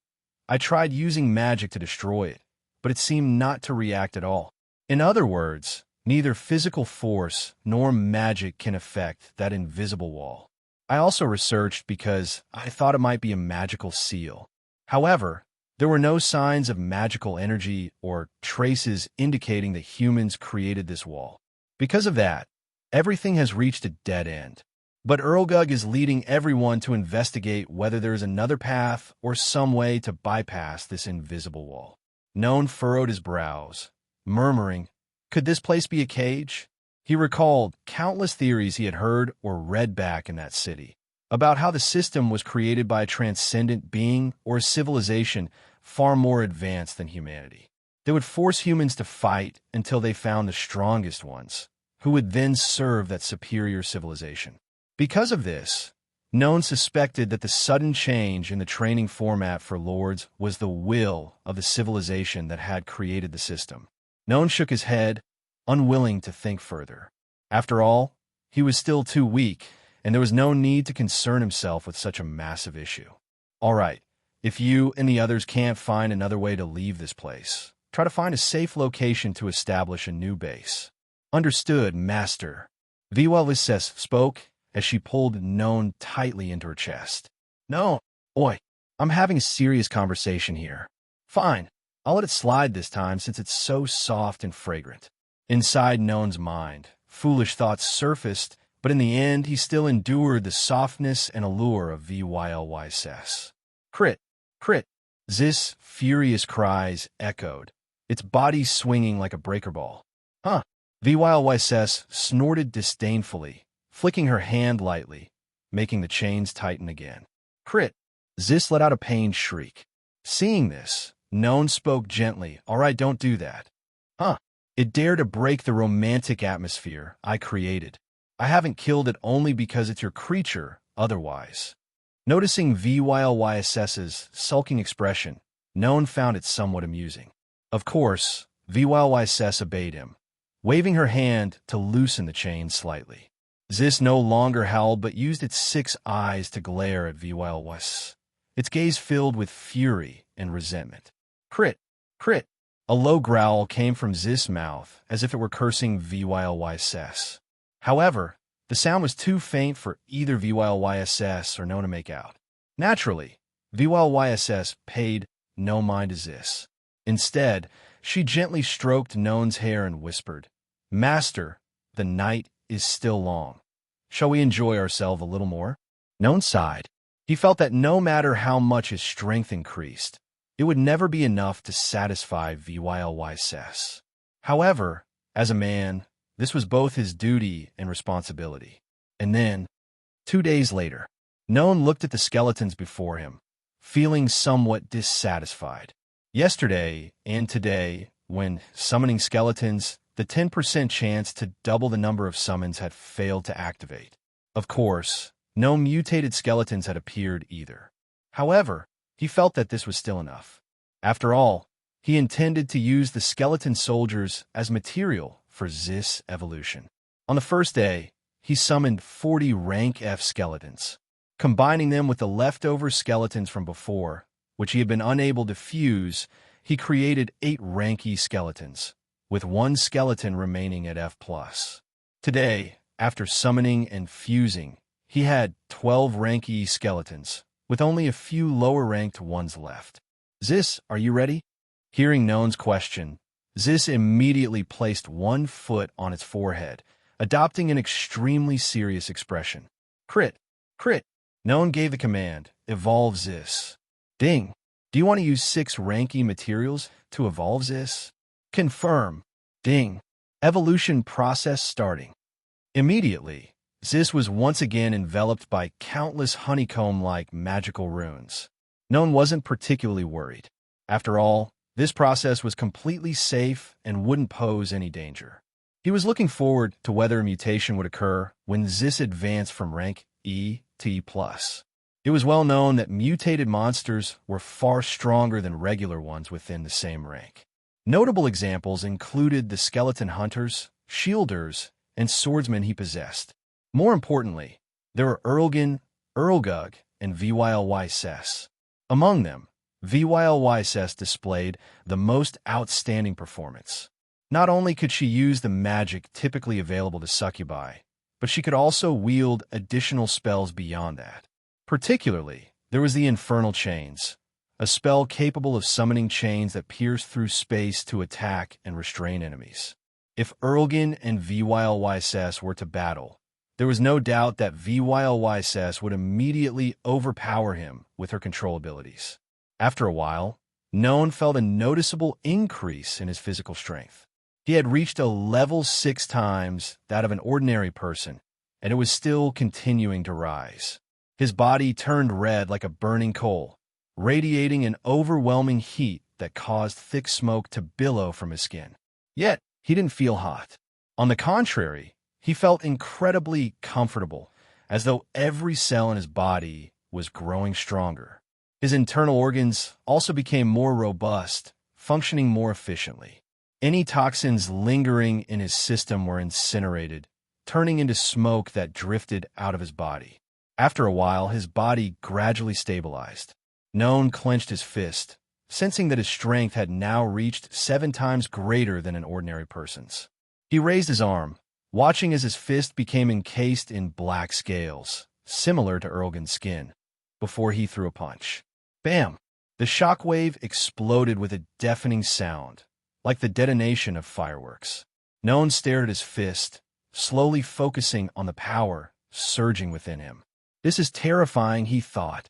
"I tried using magic to destroy it, but it seemed not to react at all. In other words, neither physical force nor magic can affect that invisible wall. I also researched because I thought it might be a magical seal. However, there were no signs of magical energy or traces indicating that humans created this wall. Because of that, everything has reached a dead end. But Erlgug is leading everyone to investigate whether there is another path or some way to bypass this invisible wall." Noan furrowed his brows, murmuring, "Could this place be a cage?" He recalled countless theories he had heard or read back in that city, about how the system was created by a transcendent being or a civilization far more advanced than humanity. They would force humans to fight until they found the strongest ones, who would then serve that superior civilization. Because of this, Noan suspected that the sudden change in the training format for lords was the will of the civilization that had created the system. Noan shook his head, unwilling to think further. After all, he was still too weak, and there was no need to concern himself with such a massive issue. "All right, if you and the others can't find another way to leave this place, try to find a safe location to establish a new base." "Understood, Master." VYLYSS spoke as she pulled Noan tightly into her chest. "No, oi, I'm having a serious conversation here." "Fine, I'll let it slide this time since it's so soft and fragrant." Inside Noan's mind, foolish thoughts surfaced, but in the end he still endured the softness and allure of VYLYSS. Crit, crit. Zis' furious cries echoed, its body swinging like a breaker ball. Huh. VYLYSS snorted disdainfully, flicking her hand lightly, making the chains tighten again. Crit. Zis let out a pained shriek. Seeing this, Noan spoke gently. All right, don't do that. Huh. It dared to break the romantic atmosphere I created. I haven't killed it only because it's your creature, otherwise. Noticing VYLYSS's sulking expression, Noan found it somewhat amusing. Of course, VYLYSS obeyed him, waving her hand to loosen the chain slightly. Zis no longer howled but used its 6 eyes to glare at VYLYSS, its gaze filled with fury and resentment. Crit! Crit! A low growl came from Zis' mouth as if it were cursing VYLYSS. However, the sound was too faint for either VYLYSS or Noan to make out. Naturally, VYLYSS paid no mind to Zis. Instead, she gently stroked Noan's hair and whispered, Master, the night is still long. Shall we enjoy ourselves a little more? Noan sighed. He felt that no matter how much his strength increased, it would never be enough to satisfy VYLYSS. However, as a man, this was both his duty and responsibility. And then, 2 days later, Noan looked at the skeletons before him, feeling somewhat dissatisfied. Yesterday and today, when summoning skeletons, the 10% chance to double the number of summons had failed to activate. Of course, no mutated skeletons had appeared either. However, he felt that this was still enough. After all, he intended to use the skeleton soldiers as material for Zis evolution. On the first day, he summoned 40 Rank F skeletons, combining them with the leftover skeletons from before, which he had been unable to fuse. He created 8 Rank E skeletons, with 1 skeleton remaining at F+. Today, after summoning and fusing, he had 12 Rank E skeletons, with only a few lower-ranked ones left. Zis, are you ready? Hearing Noan's question, Zis immediately placed 1 foot on its forehead, adopting an extremely serious expression. Crit! Crit! Noan gave the command, Evolve Zis. Ding! Do you want to use 6 Rank E materials to evolve Zis? Confirm. Ding. Evolution process starting. Immediately, Zis was once again enveloped by countless honeycomb-like magical runes. Noan wasn't particularly worried. After all, this process was completely safe and wouldn't pose any danger. He was looking forward to whether a mutation would occur when Zis advanced from rank E to E+. It was well known that mutated monsters were far stronger than regular ones within the same rank. Notable examples included the skeleton hunters, shielders, and swordsmen he possessed. More importantly, there were Erlgan, Erlgug, and VYLYSS. Among them, VYLYSS displayed the most outstanding performance. Not only could she use the magic typically available to succubi, but she could also wield additional spells beyond that. Particularly, there was the Infernal Chains, a spell capable of summoning chains that pierce through space to attack and restrain enemies. If Erlgan and VYLYSS were to battle, there was no doubt that VYLYSS would immediately overpower him with her control abilities. After a while, Noan felt a noticeable increase in his physical strength. He had reached a level 6 times that of an ordinary person, and it was still continuing to rise. His body turned red like a burning coal, radiating an overwhelming heat that caused thick smoke to billow from his skin. Yet, he didn't feel hot. On the contrary, he felt incredibly comfortable, as though every cell in his body was growing stronger. His internal organs also became more robust, functioning more efficiently. Any toxins lingering in his system were incinerated, turning into smoke that drifted out of his body. After a while, his body gradually stabilized. Noan clenched his fist, sensing that his strength had now reached 7 times greater than an ordinary person's. He raised his arm, watching as his fist became encased in black scales, similar to Erlgan's skin, before he threw a punch. Bam! The shockwave exploded with a deafening sound, like the detonation of fireworks. Noan stared at his fist, slowly focusing on the power surging within him. This is terrifying, he thought.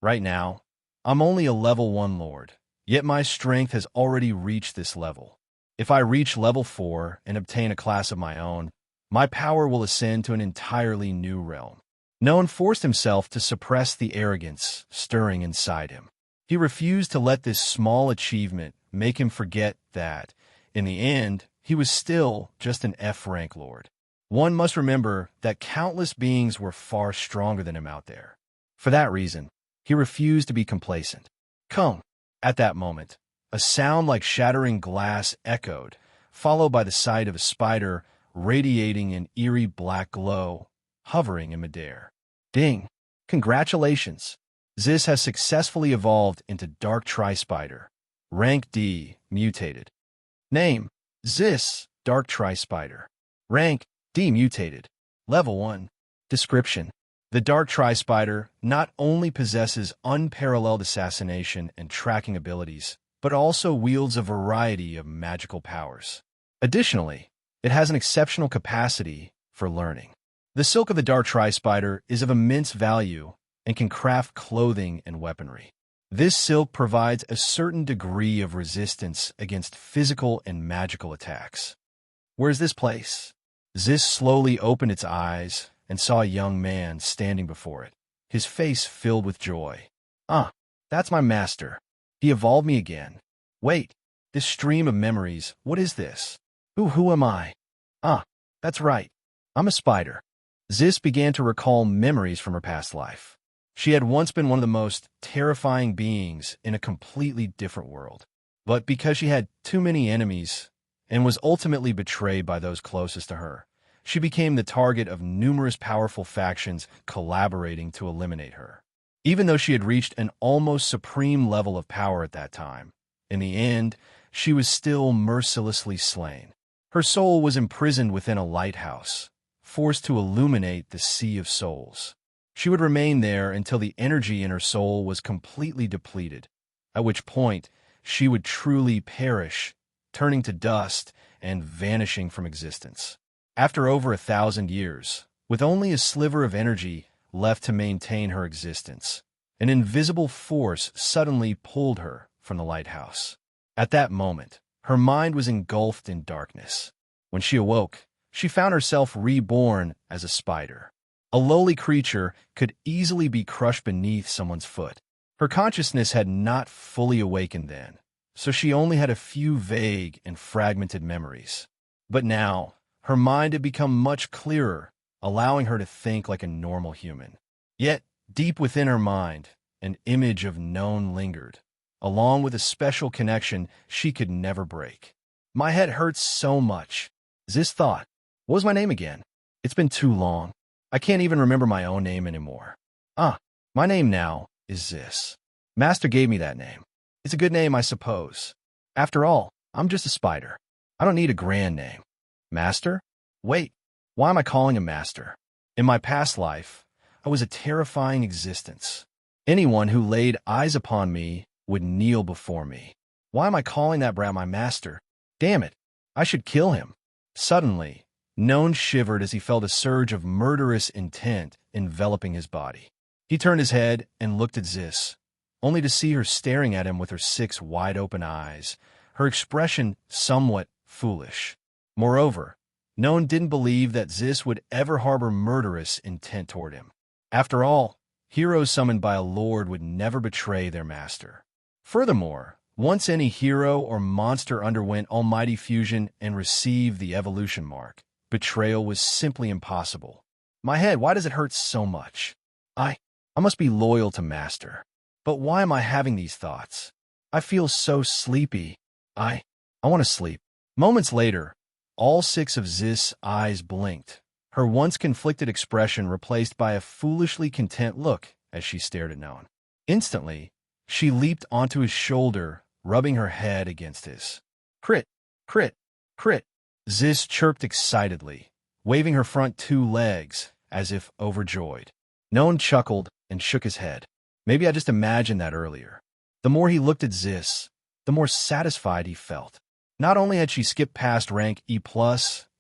Right now, I'm only a level 1 lord, yet my strength has already reached this level. If I reach level 4 and obtain a class of my own, my power will ascend to an entirely new realm. Noan forced himself to suppress the arrogance stirring inside him. He refused to let this small achievement make him forget that, in the end, he was still just an F-rank lord. One must remember that countless beings were far stronger than him out there. For that reason, he refused to be complacent. Come! At that moment, a sound like shattering glass echoed, followed by the sight of a spider radiating an eerie black glow, hovering in midair. Ding! Congratulations! Zis has successfully evolved into Dark Tri-Spider. Rank D, mutated. Name: Zis, Dark Tri-Spider. Rank D, mutated. Level 1. Description: the Dark Tri-Spider not only possesses unparalleled assassination and tracking abilities, but also wields a variety of magical powers. Additionally, it has an exceptional capacity for learning. The silk of the Dark Tri-Spider is of immense value and can craft clothing and weaponry. This silk provides a certain degree of resistance against physical and magical attacks. Where's this place? Zis slowly opened its eyes and saw a young man standing before it, his face filled with joy. That's my master. He evolved me again. Wait, this stream of memories, what is this? Who am I? That's right. I'm a spider. Zis began to recall memories from her past life. She had once been one of the most terrifying beings in a completely different world. But because she had too many enemies and was ultimately betrayed by those closest to her, she became the target of numerous powerful factions collaborating to eliminate her. Even though she had reached an almost supreme level of power at that time, in the end, she was still mercilessly slain. Her soul was imprisoned within a lighthouse, forced to illuminate the sea of souls. She would remain there until the energy in her soul was completely depleted, at which point she would truly perish, turning to dust and vanishing from existence. After over 1,000 years, with only a sliver of energy left to maintain her existence, an invisible force suddenly pulled her from the lighthouse. At that moment, her mind was engulfed in darkness. When she awoke, she found herself reborn as a spider. A lowly creature could easily be crushed beneath someone's foot. Her consciousness had not fully awakened then, so she only had a few vague and fragmented memories. But now, her mind had become much clearer, allowing her to think like a normal human. Yet, deep within her mind, an image of Noan lingered, along with a special connection she could never break. My head hurts so much. Zis thought, what was my name again? It's been too long. I can't even remember my own name anymore. My name now is Zis. Master gave me that name. It's a good name, I suppose. After all, I'm just a spider. I don't need a grand name. Master? Wait, why am I calling him Master? In my past life, I was a terrifying existence. Anyone who laid eyes upon me would kneel before me. Why am I calling that brat my master? Damn it, I should kill him. Suddenly, Noan shivered as he felt a surge of murderous intent enveloping his body. He turned his head and looked at Zis, only to see her staring at him with her 6 wide-open eyes, her expression somewhat foolish. Moreover, Noan didn't believe that Zis would ever harbor murderous intent toward him. After all, heroes summoned by a lord would never betray their master. Furthermore, once any hero or monster underwent almighty fusion and received the evolution mark, betrayal was simply impossible. My head, why does it hurt so much? I must be loyal to Master. But why am I having these thoughts? I feel so sleepy. I want to sleep. Moments later, all 6 of Zis' eyes blinked, her once conflicted expression replaced by a foolishly content look as she stared at Noan. Instantly, she leaped onto his shoulder, rubbing her head against his. Crit, crit, crit. Zis chirped excitedly, waving her front 2 legs as if overjoyed. Noan chuckled and shook his head. Maybe I just imagined that earlier. The more he looked at Zis, the more satisfied he felt. Not only had she skipped past rank E+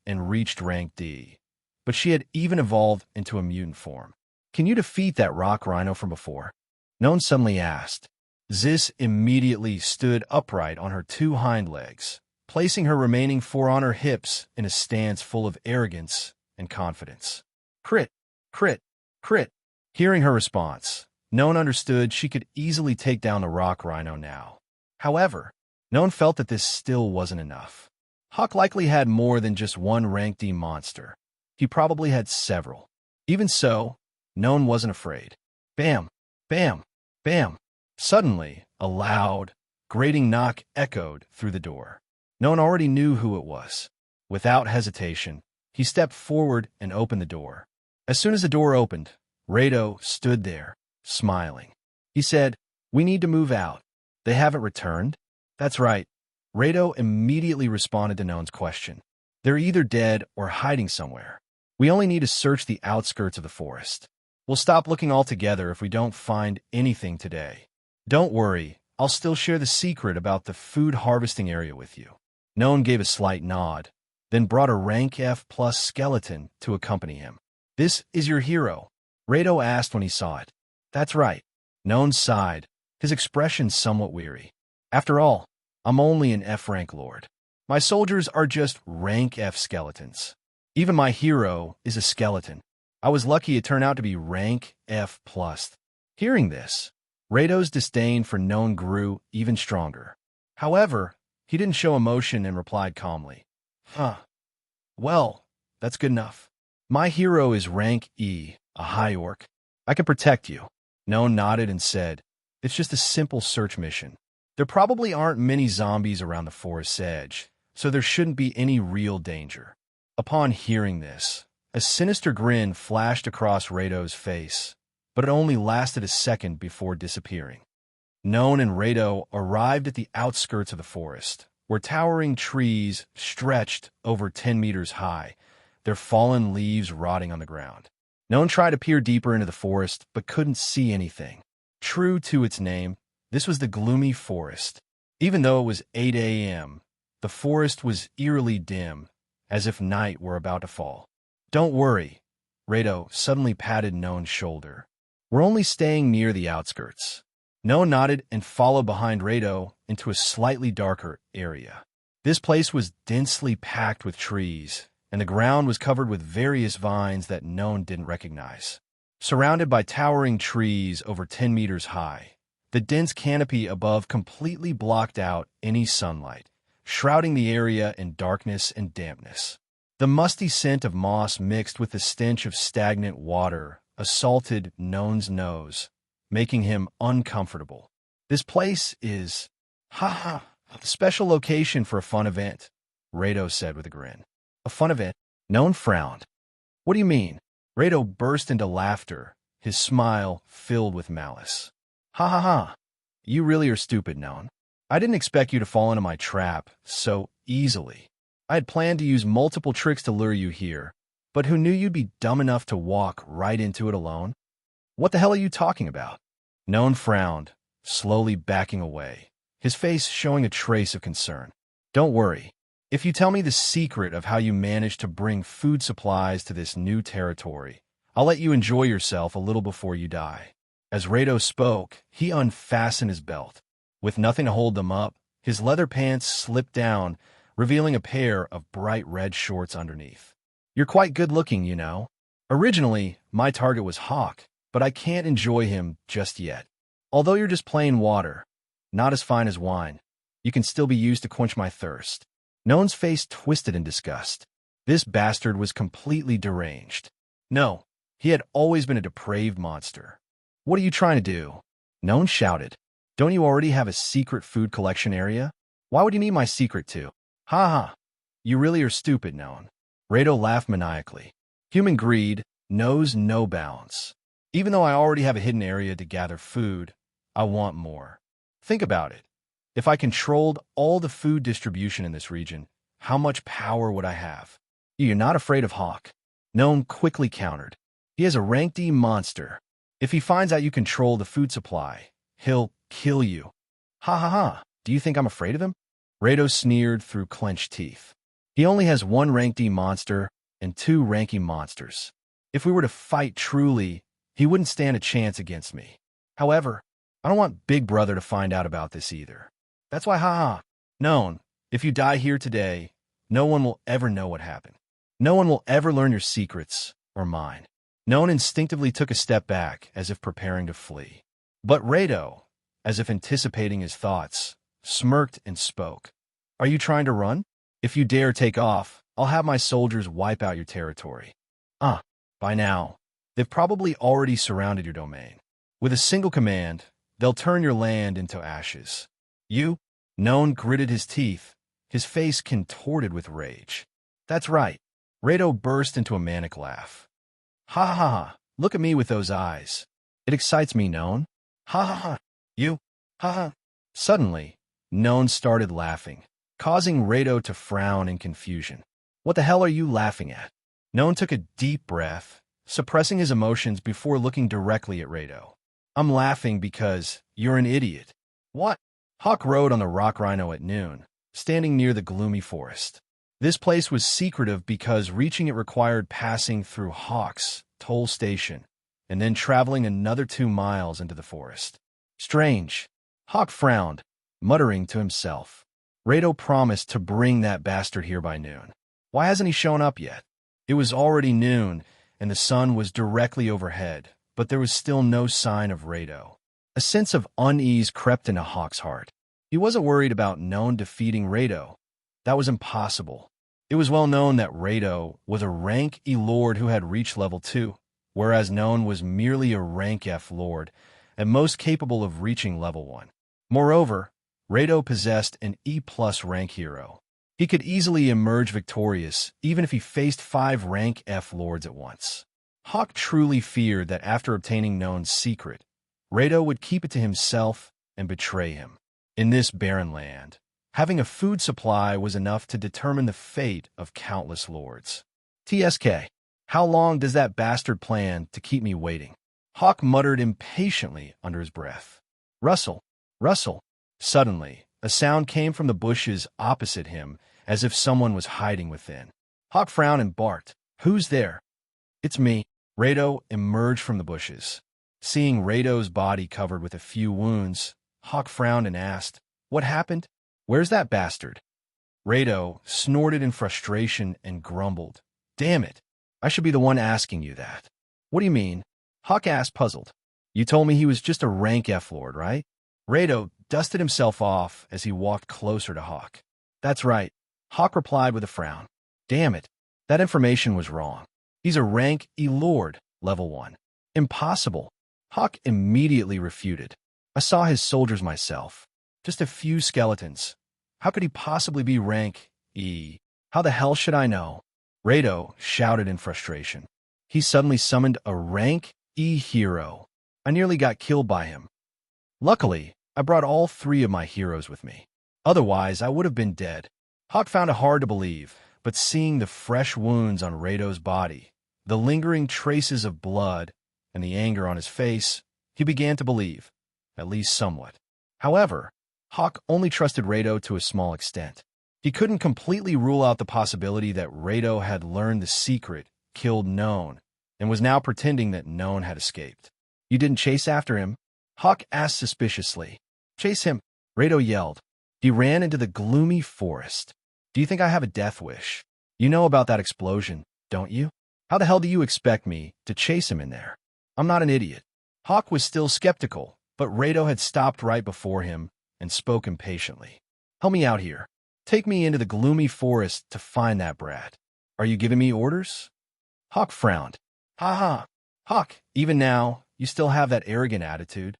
and reached rank D, but she had even evolved into a mutant form. Can you defeat that rock rhino from before? Noan suddenly asked. Zis immediately stood upright on her two hind legs, placing her remaining four on her hips in a stance full of arrogance and confidence. Crit, crit, crit. Hearing her response, Noan understood she could easily take down the rock rhino now. However, Noan felt that this still wasn't enough. Hawk likely had more than just one rank D monster. He probably had several. Even so, Noan wasn't afraid. Bam, bam, bam. Suddenly, a loud, grating knock echoed through the door. Noan already knew who it was. Without hesitation, he stepped forward and opened the door. As soon as the door opened, Rado stood there, smiling. He said, "We need to move out. They haven't returned?" "That's right." Rado immediately responded to Noan's question. "They're either dead or hiding somewhere. We only need to search the outskirts of the forest. We'll stop looking altogether if we don't find anything today. Don't worry, I'll still share the secret about the food harvesting area with you." Noan gave a slight nod, then brought a rank F+ skeleton to accompany him. "This is your hero?" Rado asked when he saw it. "That's right." Noan sighed, his expression somewhat weary. "After all, I'm only an F rank lord. My soldiers are just rank F skeletons. Even my hero is a skeleton. I was lucky it turned out to be rank F+. Hearing this, Rado's disdain for Noan grew even stronger. However, he didn't show emotion and replied calmly. Well, that's good enough. My hero is rank E, a high orc. I can protect you." Noan nodded and said, "It's just a simple search mission. There probably aren't many zombies around the forest's edge, so there shouldn't be any real danger." Upon hearing this, a sinister grin flashed across Rado's face, but it only lasted a second before disappearing. Noan and Rado arrived at the outskirts of the forest, where towering trees stretched over 10 meters high, their fallen leaves rotting on the ground. Noan tried to peer deeper into the forest, but couldn't see anything. True to its name, this was the gloomy forest. Even though it was 8 a.m., the forest was eerily dim, as if night were about to fall. "Don't worry," Rado suddenly patted Noan's shoulder. "We're only staying near the outskirts." Noan nodded and followed behind Rado into a slightly darker area. This place was densely packed with trees, and the ground was covered with various vines that Noan didn't recognize. Surrounded by towering trees over 10 meters high, the dense canopy above completely blocked out any sunlight, shrouding the area in darkness and dampness. The musty scent of moss mixed with the stench of stagnant water assaulted Noan's nose, making him uncomfortable. "This place is, a special location for a fun event," Rado said with a grin. "A fun event?" Noan frowned. "What do you mean?" Rado burst into laughter, his smile filled with malice. Ha. You really are stupid, Noan. I didn't expect you to fall into my trap so easily. I had planned to use multiple tricks to lure you here, but who knew you'd be dumb enough to walk right into it alone? What the hell are you talking about?" Noan frowned, slowly backing away, his face showing a trace of concern. "Don't worry. If you tell me the secret of how you managed to bring food supplies to this new territory, I'll let you enjoy yourself a little before you die." As Rado spoke, he unfastened his belt. With nothing to hold them up, his leather pants slipped down, revealing a pair of bright red shorts underneath. "You're quite good-looking, you know. Originally, my target was Hawk, but I can't enjoy him just yet. Although you're just plain water, not as fine as wine, you can still be used to quench my thirst." Noan's face twisted in disgust. This bastard was completely deranged. No, he had always been a depraved monster. "What are you trying to do?" Noan shouted. "Don't you already have a secret food collection area? Why would you need my secret too?" Ha. You really are stupid, Noan. Rado laughed maniacally. "Human greed knows no bounds. Even though I already have a hidden area to gather food, I want more. Think about it. If I controlled all the food distribution in this region, how much power would I have?" "You're not afraid of Hawk?" Noan quickly countered. "He is a rank D monster. If he finds out you control the food supply, he'll kill you." Ha. Do you think I'm afraid of him?" Rado sneered through clenched teeth. "He only has one rank D monster and 2 rank E monsters. If we were to fight truly, he wouldn't stand a chance against me. However, I don't want Big Brother to find out about this either. That's why, haha. Noan, if you die here today, no one will ever know what happened. No one will ever learn your secrets or mine. Noan instinctively took a step back as if preparing to flee. But Rado, as if anticipating his thoughts, smirked and spoke. Are you trying to run? If you dare take off, I'll have my soldiers wipe out your territory. By now, they've probably already surrounded your domain. With a single command, they'll turn your land into ashes. You? Noan gritted his teeth, his face contorted with rage. That's right. Rado burst into a manic laugh. Ha ha ha, look at me with those eyes. It excites me, Noan. Ha ha ha, you? Ha ha. Suddenly, Noan started laughing, causing Rado to frown in confusion. What the hell are you laughing at? Noan took a deep breath, suppressing his emotions before looking directly at Rado. I'm laughing because you're an idiot. What? Hawk rode on the rock rhino at noon, standing near the gloomy forest. This place was secretive because reaching it required passing through Hawk's toll station and then traveling another 2 miles into the forest. Strange. Hawk frowned, muttering to himself. Rado promised to bring that bastard here by noon. Why hasn't he shown up yet? It was already noon, and the sun was directly overhead, but there was still no sign of Rado. A sense of unease crept into Hawk's heart. He wasn't worried about Noan defeating Rado. That was impossible. It was well known that Rado was a Rank E Lord who had reached level 2, whereas Noan was merely a Rank F Lord, and most capable of reaching level 1. Moreover, Rado possessed an E+ rank hero. He could easily emerge victorious, even if he faced 5 Rank F Lords at once. Hawk truly feared that after obtaining Noan's secret, Rado would keep it to himself and betray him. In this barren land, having a food supply was enough to determine the fate of countless lords. TSK, how long does that bastard plan to keep me waiting? Hawk muttered impatiently under his breath. Rustle, rustle. Suddenly, a sound came from the bushes opposite him, as if someone was hiding within. Hawk frowned and barked. Who's there? It's me. Rado emerged from the bushes. Seeing Rado's body covered with a few wounds, Hawk frowned and asked, What happened? Where's that bastard? Rado snorted in frustration and grumbled. Damn it. I should be the one asking you that. What do you mean? Hawk asked, puzzled. You told me he was just a Rank F Lord, right? Rado dusted himself off as he walked closer to Hawk. That's right. Hawk replied with a frown. Damn it. That information was wrong. He's a Rank E Lord, level 1. Impossible. Hawk immediately refuted. I saw his soldiers myself. Just a few skeletons. How could he possibly be Rank E? How the hell should I know? Rado shouted in frustration. He suddenly summoned a Rank E hero. I nearly got killed by him. Luckily, I brought all 3 of my heroes with me. Otherwise, I would have been dead. Hawk found it hard to believe, but seeing the fresh wounds on Rado's body, the lingering traces of blood, and the anger on his face, he began to believe, at least somewhat. However, Hawk only trusted Rado to a small extent. He couldn't completely rule out the possibility that Rado had learned the secret, killed Noan, and was now pretending that Noan had escaped. You didn't chase after him? Hawk asked suspiciously. Chase him, Rado yelled. He ran into the gloomy forest. Do you think I have a death wish? You know about that explosion, don't you? How the hell do you expect me to chase him in there? I'm not an idiot. Hawk was still skeptical, but Rado had stopped right before him and spoke impatiently. Help me out here. Take me into the gloomy forest to find that brat. Are you giving me orders? Hawk frowned. Ha ha. Hawk, even now, you still have that arrogant attitude.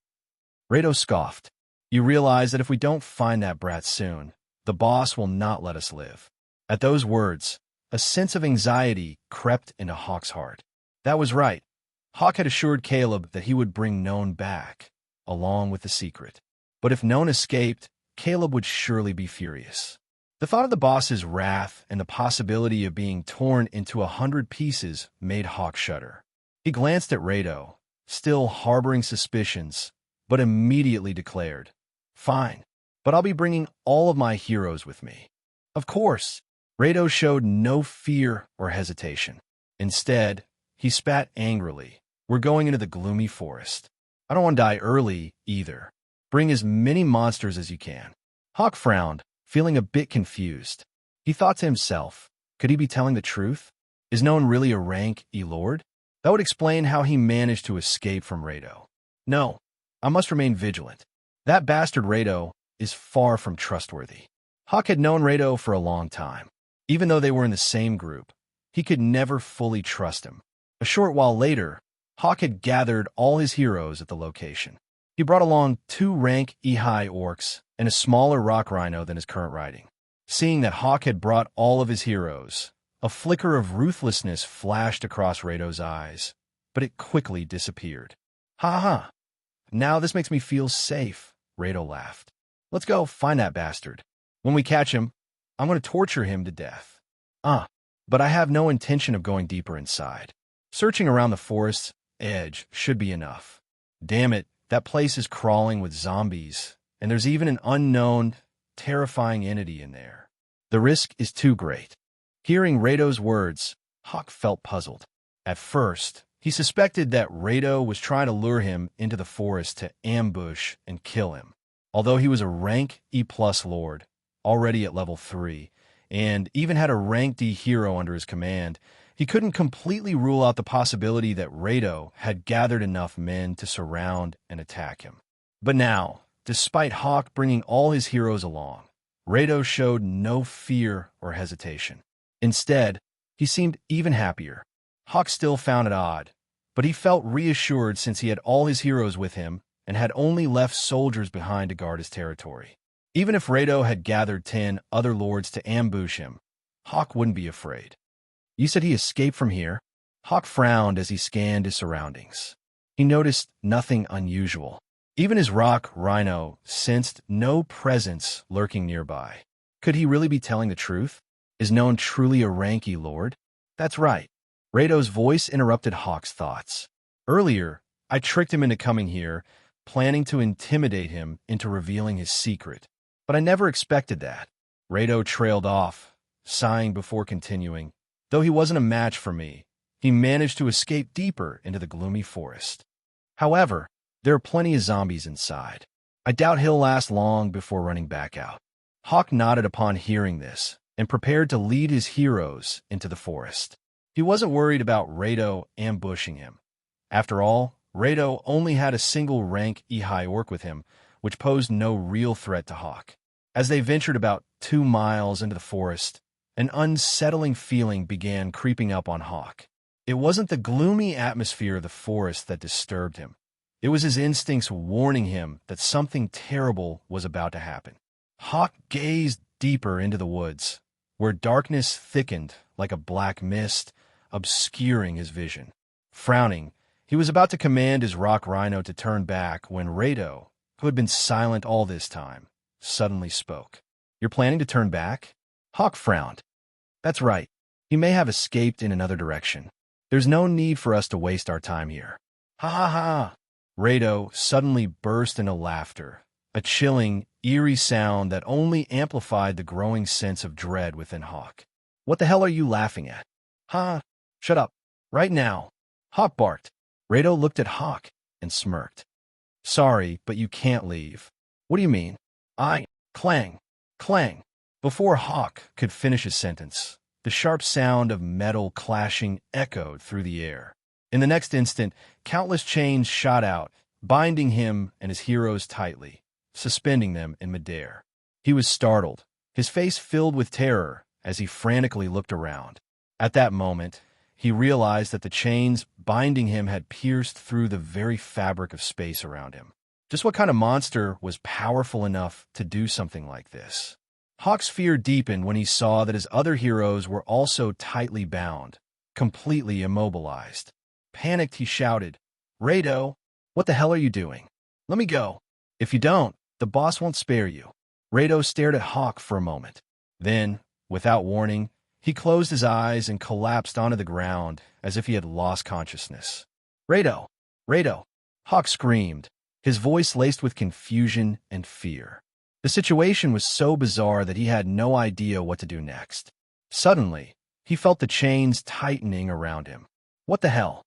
Rado scoffed. You realize that if we don't find that brat soon, the boss will not let us live. At those words, a sense of anxiety crept into Hawk's heart. That was right. Hawk had assured Caleb that he would bring Noan back, along with the secret. But if Noan escaped, Caleb would surely be furious. The thought of the boss's wrath and the possibility of being torn into 100 pieces made Hawk shudder. He glanced at Rado, still harboring suspicions, but immediately declared, Fine, but I'll be bringing all of my heroes with me. Of course. Rado showed no fear or hesitation. Instead, he spat angrily. We're going into the gloomy forest. I don't want to die early, either. Bring as many monsters as you can. Hawk frowned, feeling a bit confused. He thought to himself, could he be telling the truth? Is Noan really a Rank E Lord? That would explain how he managed to escape from Rado. No, I must remain vigilant. That bastard Rado is far from trustworthy. Hawk had known Rado for a long time. Even though they were in the same group, he could never fully trust him. A short while later, Hawk had gathered all his heroes at the location. He brought along 2 Rank E high orcs and a smaller rock rhino than his current riding. Seeing that Hawk had brought all of his heroes, a flicker of ruthlessness flashed across Rado's eyes, but it quickly disappeared. Ha ha! Now this makes me feel safe, Rado laughed. Let's go find that bastard. When we catch him, I'm going to torture him to death. But I have no intention of going deeper inside. Searching around the forest's edge should be enough. Damn it, that place is crawling with zombies, and there's even an unknown, terrifying entity in there. The risk is too great. Hearing Rado's words, Hawk felt puzzled. At first, he suspected that Rado was trying to lure him into the forest to ambush and kill him. Although he was a Rank E+ Lord, already at level 3, and even had a Rank D hero under his command, he couldn't completely rule out the possibility that Rado had gathered enough men to surround and attack him. But now, despite Hawk bringing all his heroes along, Rado showed no fear or hesitation. Instead, he seemed even happier. Hawk still found it odd, but he felt reassured since he had all his heroes with him and had only left soldiers behind to guard his territory. Even if Rado had gathered 10 other lords to ambush him, Hawk wouldn't be afraid. You said he escaped from here? Hawk frowned as he scanned his surroundings. He noticed nothing unusual. Even his rock rhino sensed no presence lurking nearby. Could he really be telling the truth? Is Noan truly a Rank E Lord? That's right. Rado's voice interrupted Hawk's thoughts. Earlier, I tricked him into coming here, planning to intimidate him into revealing his secret. But I never expected that. Rado trailed off, sighing before continuing. Though he wasn't a match for me, he managed to escape deeper into the gloomy forest. However, there are plenty of zombies inside. I doubt he'll last long before running back out. Hawk nodded upon hearing this and prepared to lead his heroes into the forest. He wasn't worried about Rado ambushing him. After all, Rado only had a single Rank E high orc with him, which posed no real threat to Hawk. As they ventured about 2 miles into the forest, an unsettling feeling began creeping up on Hawk. It wasn't the gloomy atmosphere of the forest that disturbed him. It was his instincts warning him that something terrible was about to happen. Hawk gazed deeper into the woods, where darkness thickened like a black mist, obscuring his vision. Frowning, he was about to command his rock rhino to turn back when Rado, who had been silent all this time, suddenly spoke. You're planning to turn back? Hawk frowned. That's right. He may have escaped in another direction. There's no need for us to waste our time here. Ha ha ha! Rado suddenly burst into laughter, a chilling, eerie sound that only amplified the growing sense of dread within Hawk. What the hell are you laughing at? Ha! Shut up. Right now. Hawk barked. Rado looked at Hawk and smirked. Sorry, but you can't leave. What do you mean? Clang, clang. Before Hawk could finish his sentence, the sharp sound of metal clashing echoed through the air. In the next instant, countless chains shot out, binding him and his heroes tightly, suspending them in midair. He was startled, his face filled with terror as he frantically looked around. At that moment, he realized that the chains binding him had pierced through the very fabric of space around him. Just what kind of monster was powerful enough to do something like this? Hawk's fear deepened when he saw that his other heroes were also tightly bound, completely immobilized. Panicked, he shouted, Rado, what the hell are you doing? Let me go. If you don't, the boss won't spare you. Rado stared at Hawk for a moment. Then, without warning, he closed his eyes and collapsed onto the ground as if he had lost consciousness. Rado! Rado! Hawk screamed, his voice laced with confusion and fear. The situation was so bizarre that he had no idea what to do next. Suddenly, he felt the chains tightening around him. What the hell?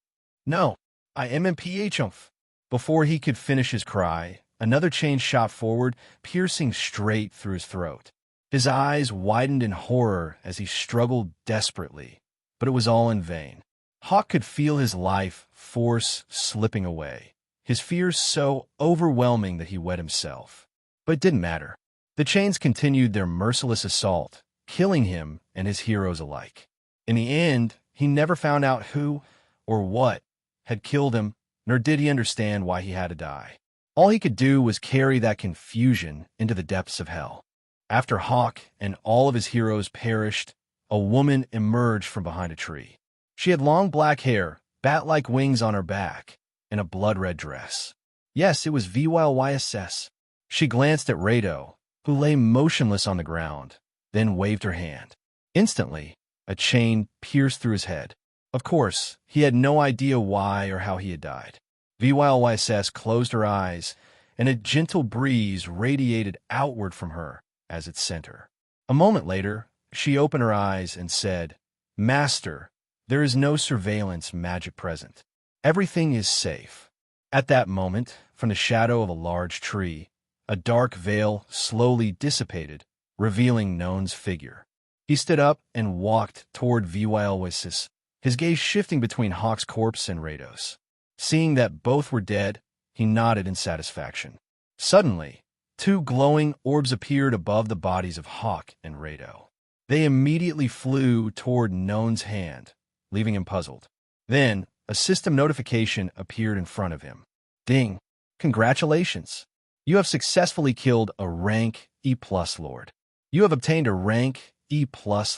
No, I am in PHMF. Before he could finish his cry, another chain shot forward, piercing straight through his throat. His eyes widened in horror as he struggled desperately, but it was all in vain. Hawk could feel his life force slipping away, his fears so overwhelming that he wet himself. But it didn't matter. The chains continued their merciless assault, killing him and his heroes alike. In the end, he never found out who or what had killed him, nor did he understand why he had to die. All he could do was carry that confusion into the depths of hell. After Hawk and all of his heroes perished, a woman emerged from behind a tree. She had long black hair, bat-like wings on her back, and a blood-red dress. Yes, it was VYLYSS. She glanced at Rado, who lay motionless on the ground, then waved her hand. Instantly, a chain pierced through his head. Of course, he had no idea why or how he had died. VYLYSS closed her eyes, and a gentle breeze radiated outward from her as its center. A moment later, she opened her eyes and said, "Master, there is no surveillance magic present. Everything is safe." At that moment, from the shadow of a large tree, a dark veil slowly dissipated, revealing Noan's figure. He stood up and walked toward VYLYSS, his gaze shifting between Hawk's corpse and Rado's. Seeing that both were dead, he nodded in satisfaction. Suddenly, two glowing orbs appeared above the bodies of Hawk and Rado. They immediately flew toward Noan's hand, leaving him puzzled. Then, a system notification appeared in front of him. Ding! Congratulations! You have successfully killed a Rank E+ Lord. You have obtained a Rank E+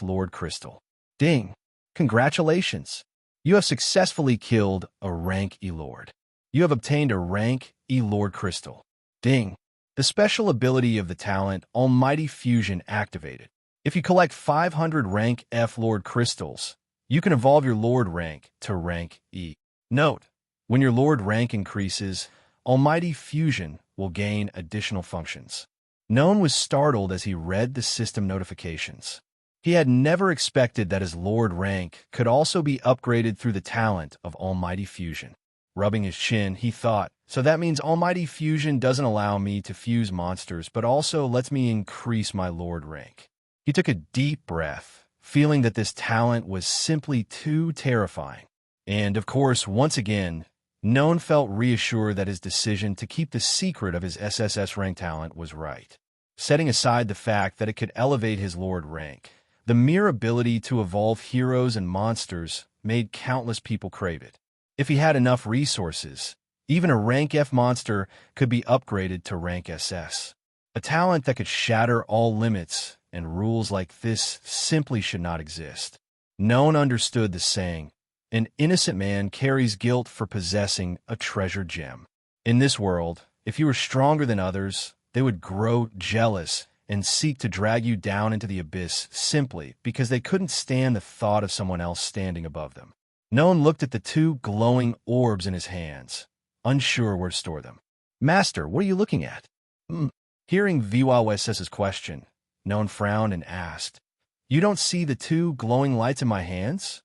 Lord Crystal. Ding! Congratulations! You have successfully killed a Rank E Lord. You have obtained a Rank E Lord Crystal. Ding! The special ability of the talent Almighty Fusion activated. If you collect 500 Rank F Lord Crystals, you can evolve your Lord rank to Rank E. Note: when your Lord rank increases, Almighty Fusion will gain additional functions. Noan was startled as he read the system notifications. He had never expected that his Lord rank could also be upgraded through the talent of Almighty Fusion. Rubbing his chin, he thought, so that means Almighty Fusion doesn't allow me to fuse monsters, but also lets me increase my Lord rank. He took a deep breath, feeling that this talent was simply too terrifying. And, of course, once again, Noan felt reassured that his decision to keep the secret of his SSS rank talent was right. Setting aside the fact that it could elevate his Lord rank, the mere ability to evolve heroes and monsters made countless people crave it. If he had enough resources, even a Rank F monster could be upgraded to Rank SS. A talent that could shatter all limits, and rules like this simply should not exist. Noan understood the saying, an innocent man carries guilt for possessing a treasured gem. In this world, if you were stronger than others, they would grow jealous and seek to drag you down into the abyss simply because they couldn't stand the thought of someone else standing above them. Noan looked at the two glowing orbs in his hands, unsure where to store them. "Master, what are you looking at?" Hearing VYLYSS's question, Noan frowned and asked, "You don't see the two glowing lights in my hands?"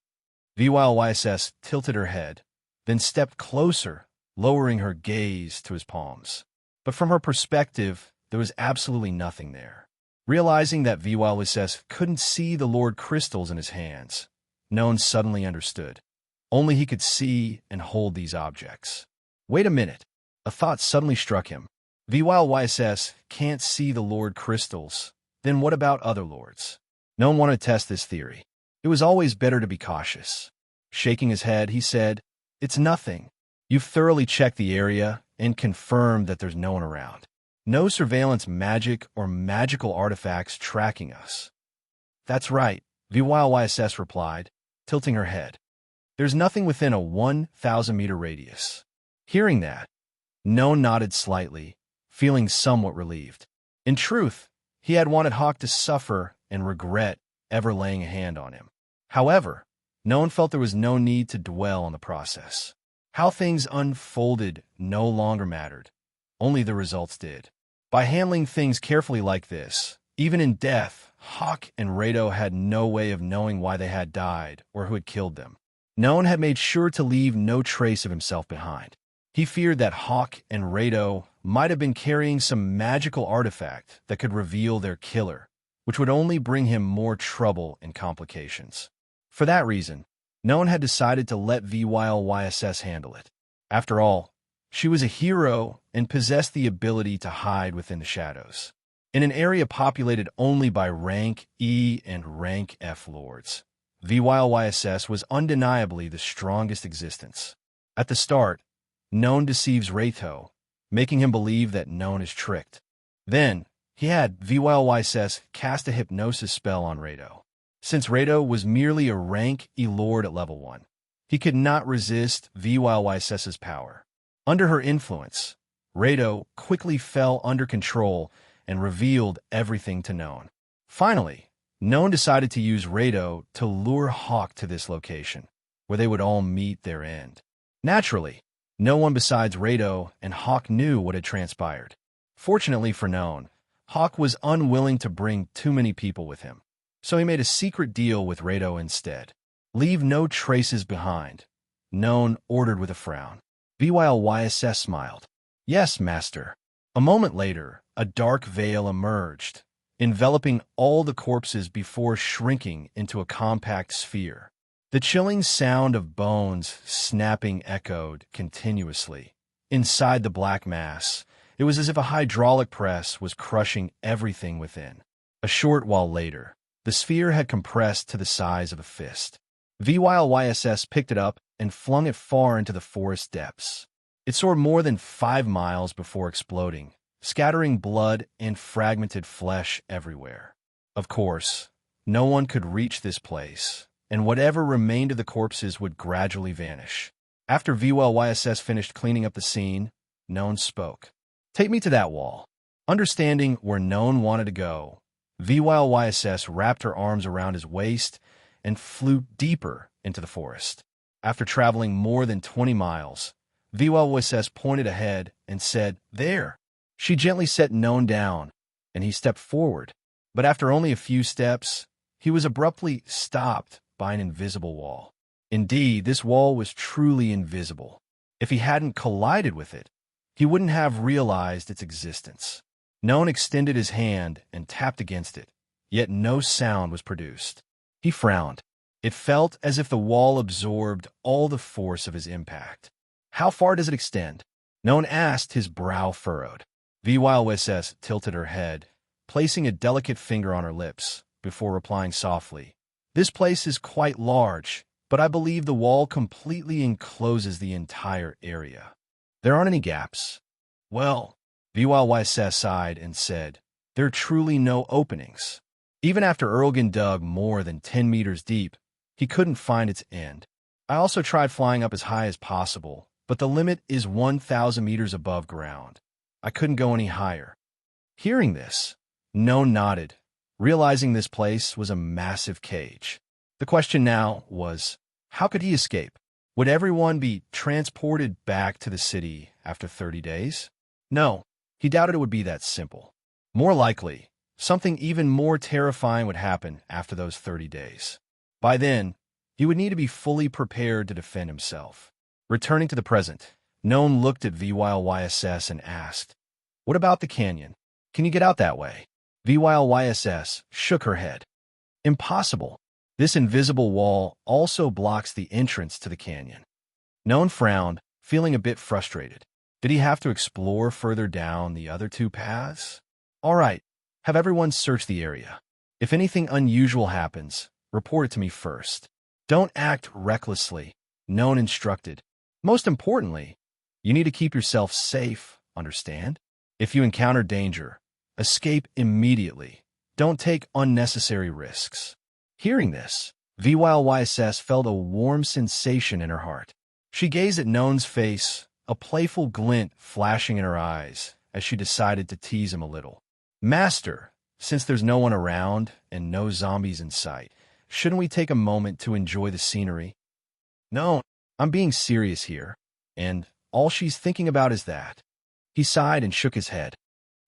VYLYSS tilted her head, then stepped closer, lowering her gaze to his palms. But from her perspective, there was absolutely nothing there. Realizing that VYLYSS couldn't see the Lord crystals in his hands, Noan suddenly understood. Only he could see and hold these objects. Wait a minute. A thought suddenly struck him. VYLYSS can't see the Lord crystals. Then what about other lords? Noan wanted to test this theory. It was always better to be cautious. Shaking his head, he said, "It's nothing. You've thoroughly checked the area and confirmed that there's no one around. No surveillance magic or magical artifacts tracking us." "That's right," VYLYSS replied, tilting her head. "There's nothing within a 1,000-meter radius." Hearing that, Noan nodded slightly, feeling somewhat relieved. In truth, he had wanted Hawk to suffer and regret ever laying a hand on him. However, Noan felt there was no need to dwell on the process. How things unfolded no longer mattered. Only the results did. By handling things carefully like this, even in death, Hawk and Rado had no way of knowing why they had died or who had killed them. Noan had made sure to leave no trace of himself behind. He feared that Hawk and Rado might have been carrying some magical artifact that could reveal their killer, which would only bring him more trouble and complications. For that reason, Noan had decided to let VYLYSS handle it. After all, she was a hero and possessed the ability to hide within the shadows. In an area populated only by Rank E and Rank F lords, VYLYSS was undeniably the strongest existence. At the start, Noan deceives Rayto, making him believe that Noan is tricked. Then, he had VYLYSS cast a hypnosis spell on Rayto. Since Rayto was merely a Rank E lord at level 1, he could not resist VYLYSS's power. Under her influence, Rayto quickly fell under control and revealed everything to Noan. Finally, Noan decided to use Rayto to lure Hawk to this location, where they would all meet their end. Naturally, no one besides Rayto and Hawk knew what had transpired. Fortunately for Noan, Hawk was unwilling to bring too many people with him, so he made a secret deal with Rayto instead. Leave no traces behind, Noan ordered with a frown. VYLYSS smiled. Yes, master. A moment later, a dark veil emerged, enveloping all the corpses before shrinking into a compact sphere. The chilling sound of bones snapping echoed continuously. Inside the black mass, it was as if a hydraulic press was crushing everything within. A short while later, the sphere had compressed to the size of a fist. VYLYSS picked it up and flung it far into the forest depths. It soared more than 5 miles before exploding, scattering blood and fragmented flesh everywhere. Of course, no one could reach this place, and whatever remained of the corpses would gradually vanish. After VYLYSS finished cleaning up the scene, Noan spoke. Take me to that wall. Understanding where Noan wanted to go, VYLYSS wrapped her arms around his waist and flew deeper into the forest. After traveling more than 20 miles, VYLYSS pointed ahead and said, "There." She gently set Noan down, and he stepped forward. But after only a few steps, he was abruptly stopped by an invisible wall. Indeed, this wall was truly invisible. If he hadn't collided with it, he wouldn't have realized its existence. Noan extended his hand and tapped against it, yet no sound was produced. He frowned. It felt as if the wall absorbed all the force of his impact. How far does it extend? Noan asked, his brow furrowed. VYLYSS tilted her head, placing a delicate finger on her lips, before replying softly. This place is quite large, but I believe the wall completely encloses the entire area. There aren't any gaps. Well, VYLYSS sighed and said, there are truly no openings. Even after Erlgan dug more than 10 meters deep, he couldn't find its end. I also tried flying up as high as possible, but the limit is 1,000 meters above ground. I couldn't go any higher. Hearing this, Noan nodded, realizing this place was a massive cage. The question now was, how could he escape? Would everyone be transported back to the city after 30 days? No, he doubted it would be that simple. More likely, something even more terrifying would happen after those 30 days. By then, he would need to be fully prepared to defend himself. Returning to the present, Noan looked at VYLYSS and asked, what about the canyon? Can you get out that way? VYLYSS shook her head. Impossible. This invisible wall also blocks the entrance to the canyon. Noan frowned, feeling a bit frustrated. Did he have to explore further down the other 2 paths? All right, have everyone search the area. If anything unusual happens, report it to me first. Don't act recklessly, Noan instructed. Most importantly, you need to keep yourself safe, understand? If you encounter danger, escape immediately. Don't take unnecessary risks. Hearing this, VYLYSS felt a warm sensation in her heart. She gazed at Noan's face, a playful glint flashing in her eyes, as she decided to tease him a little. Master, since there's no one around and no zombies in sight, shouldn't we take a moment to enjoy the scenery? No, I'm being serious here, and all she's thinking about is that. He sighed and shook his head.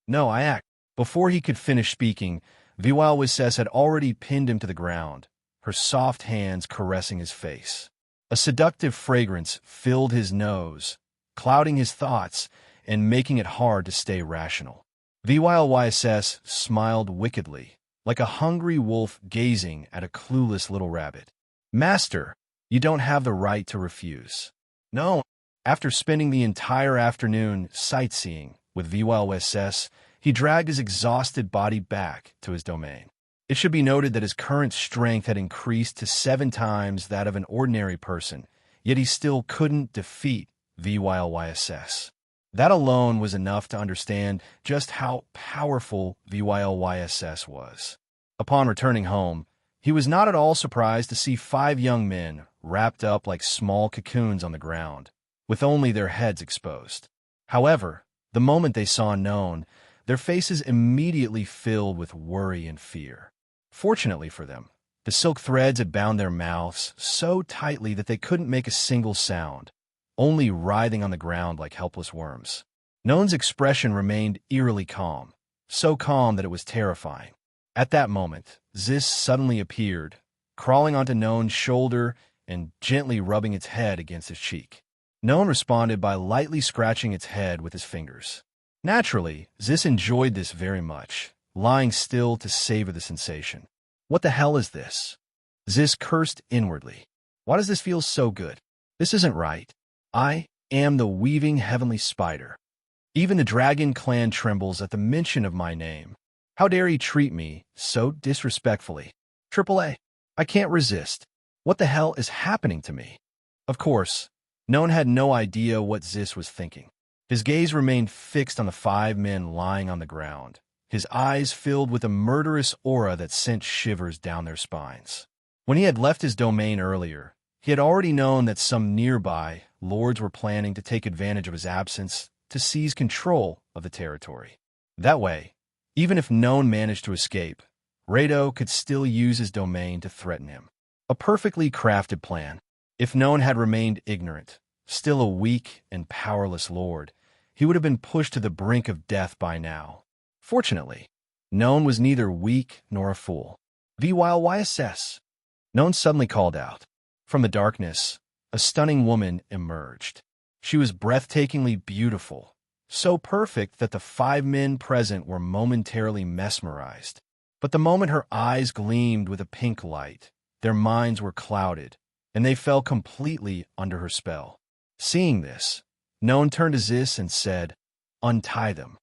No, I act. Before he could finish speaking, VYLYSS had already pinned him to the ground, her soft hands caressing his face. A seductive fragrance filled his nose, clouding his thoughts and making it hard to stay rational. VYLYSS smiled wickedly, like a hungry wolf gazing at a clueless little rabbit. Master, you don't have the right to refuse. No. After spending the entire afternoon sightseeing with VYLSS, he dragged his exhausted body back to his domain. It should be noted that his current strength had increased to 7 times that of an ordinary person, yet he still couldn't defeat VYLYSS. That alone was enough to understand just how powerful VYLYSS was. Upon returning home, he was not at all surprised to see 5 young men wrapped up like small cocoons on the ground, with only their heads exposed. However, the moment they saw Noan, their faces immediately filled with worry and fear. Fortunately for them, the silk threads had bound their mouths so tightly that they couldn't make a single sound, only writhing on the ground like helpless worms. Noan's expression remained eerily calm, so calm that it was terrifying. At that moment, Zis suddenly appeared, crawling onto Noan's shoulder and gently rubbing its head against his cheek. Noan responded by lightly scratching its head with his fingers. Naturally, Zis enjoyed this very much, lying still to savor the sensation. What the hell is this? Zis cursed inwardly. Why does this feel so good? This isn't right. I am the weaving heavenly spider. Even the dragon clan trembles at the mention of my name. How dare he treat me so disrespectfully? AAA. I can't resist. What the hell is happening to me? Of course, Noan had no idea what Zis was thinking. His gaze remained fixed on the 5 men lying on the ground, his eyes filled with a murderous aura that sent shivers down their spines. When he had left his domain earlier, he had already known that some nearby lords were planning to take advantage of his absence to seize control of the territory. That way, even if Noan managed to escape, Rado could still use his domain to threaten him. A perfectly crafted plan. If Noan had remained ignorant, still a weak and powerless lord, he would have been pushed to the brink of death by now. Fortunately, Noan was neither weak nor a fool. VYLYSS. Noan suddenly called out. From the darkness, a stunning woman emerged. She was breathtakingly beautiful, so perfect that the 5 men present were momentarily mesmerized. But the moment her eyes gleamed with a pink light, their minds were clouded, and they fell completely under her spell. Seeing this, Noan turned to Zis and said, "Untie them."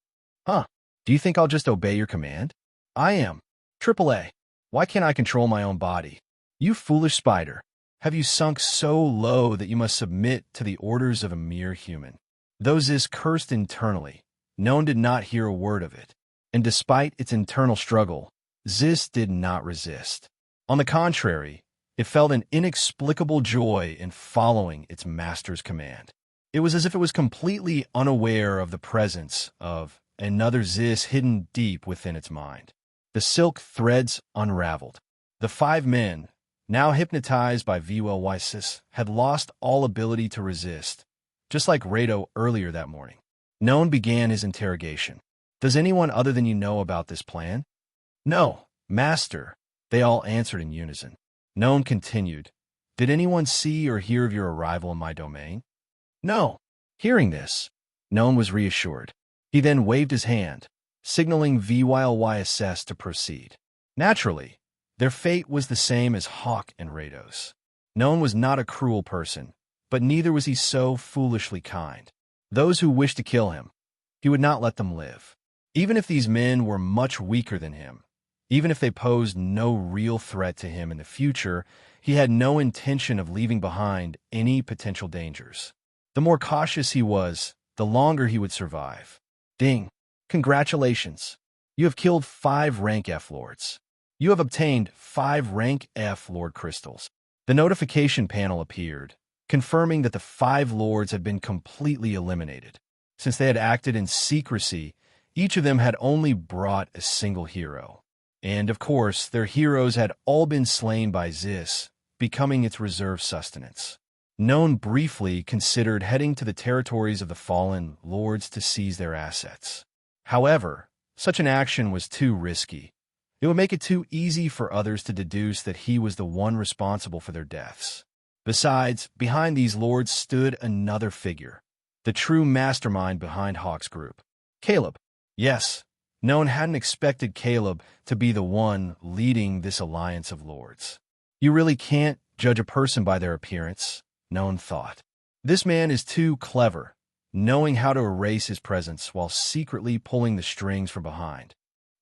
Huh? Do you think I'll just obey your command? I am. AAA. Why can't I control my own body? You foolish spider. Have you sunk so low that you must submit to the orders of a mere human? Though Zis cursed internally, Noan did not hear a word of it, and despite its internal struggle, Zis did not resist. On the contrary, it felt an inexplicable joy in following its master's command. It was as if it was completely unaware of the presence of another Zis hidden deep within its mind. The silk threads unraveled. The 5 men, now hypnotized by VYLYSS, had lost all ability to resist, just like Rado earlier that morning. Noan began his interrogation. Does anyone other than you know about this plan? No, Master, they all answered in unison. Noan continued. Did anyone see or hear of your arrival in my domain? No. Hearing this, Noan was reassured. He then waved his hand, signaling VYLYSS to proceed. Naturally, their fate was the same as Hawk and Rado's. Noan was not a cruel person, but neither was he so foolishly kind. Those who wished to kill him, he would not let them live. Even if these men were much weaker than him, even if they posed no real threat to him in the future, he had no intention of leaving behind any potential dangers. The more cautious he was, the longer he would survive. Ding! Congratulations! You have killed 5 Rank F Lords. You have obtained 5 Rank F Lord crystals. The notification panel appeared, confirming that the 5 lords had been completely eliminated. Since they had acted in secrecy, each of them had only brought a single hero. And, of course, their heroes had all been slain by Zis, becoming its reserve sustenance. Noan briefly considered heading to the territories of the fallen lords to seize their assets. However, such an action was too risky. It would make it too easy for others to deduce that he was the one responsible for their deaths. Besides, behind these lords stood another figure, the true mastermind behind Hawk's group. Caleb. Yes, Noan hadn't expected Caleb to be the one leading this alliance of lords. You really can't judge a person by their appearance, Noan thought. This man is too clever, knowing how to erase his presence while secretly pulling the strings from behind.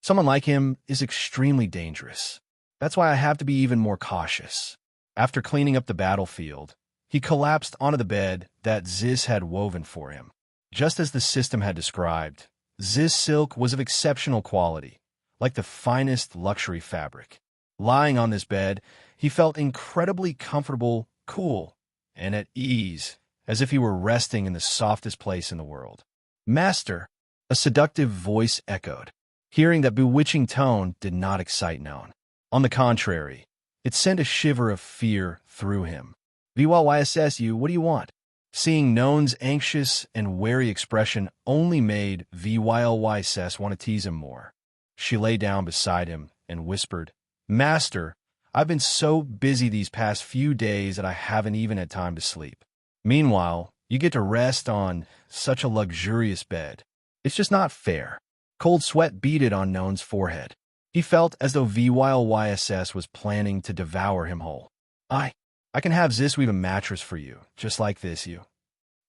Someone like him is extremely dangerous. That's why I have to be even more cautious. After cleaning up the battlefield, he collapsed onto the bed that Ziz had woven for him. Just as the system had described, Ziz silk was of exceptional quality, like the finest luxury fabric. Lying on this bed, he felt incredibly comfortable, cool, and at ease, as if he were resting in the softest place in the world. Master, a seductive voice echoed. Hearing that bewitching tone did not excite Noan. On the contrary, it sent a shiver of fear through him. VYSSU, what do you want? Seeing Noan's anxious and wary expression only made VYLYSS want to tease him more. She lay down beside him and whispered, Master, I've been so busy these past few days that I haven't even had time to sleep. Meanwhile, you get to rest on such a luxurious bed. It's just not fair. Cold sweat beaded on Noan's forehead. He felt as though VYLYSS was planning to devour him whole. I can have Ziz weave a mattress for you, just like this, you.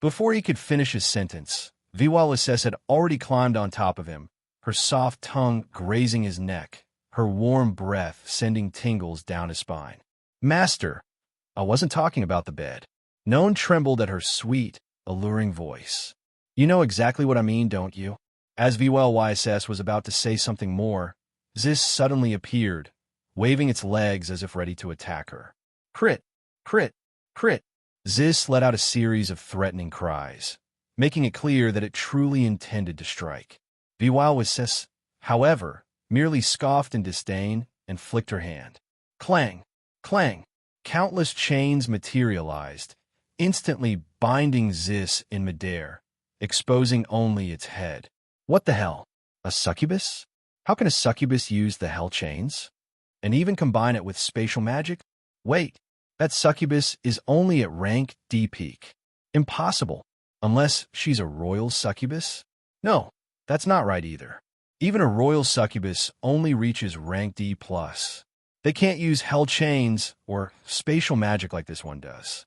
Before he could finish his sentence, VYLSS had already climbed on top of him, her soft tongue grazing his neck, her warm breath sending tingles down his spine. Master, I wasn't talking about the bed. Noan trembled at her sweet, alluring voice. You know exactly what I mean, don't you? As VYLSS was about to say something more, Ziz suddenly appeared, waving its legs as if ready to attack her. Crit! Crit! Crit! Ziz let out a series of threatening cries, making it clear that it truly intended to strike. VYLSS, however, merely scoffed in disdain and flicked her hand. Clang! Clang! Countless chains materialized, instantly binding Ziz in midair, exposing only its head. What the hell? A succubus? How can a succubus use the hell chains? And even combine it with spatial magic? Wait, that succubus is only at rank D peak. Impossible, unless she's a royal succubus? No, that's not right either. Even a royal succubus only reaches rank D+. They can't use hell chains or spatial magic like this one does.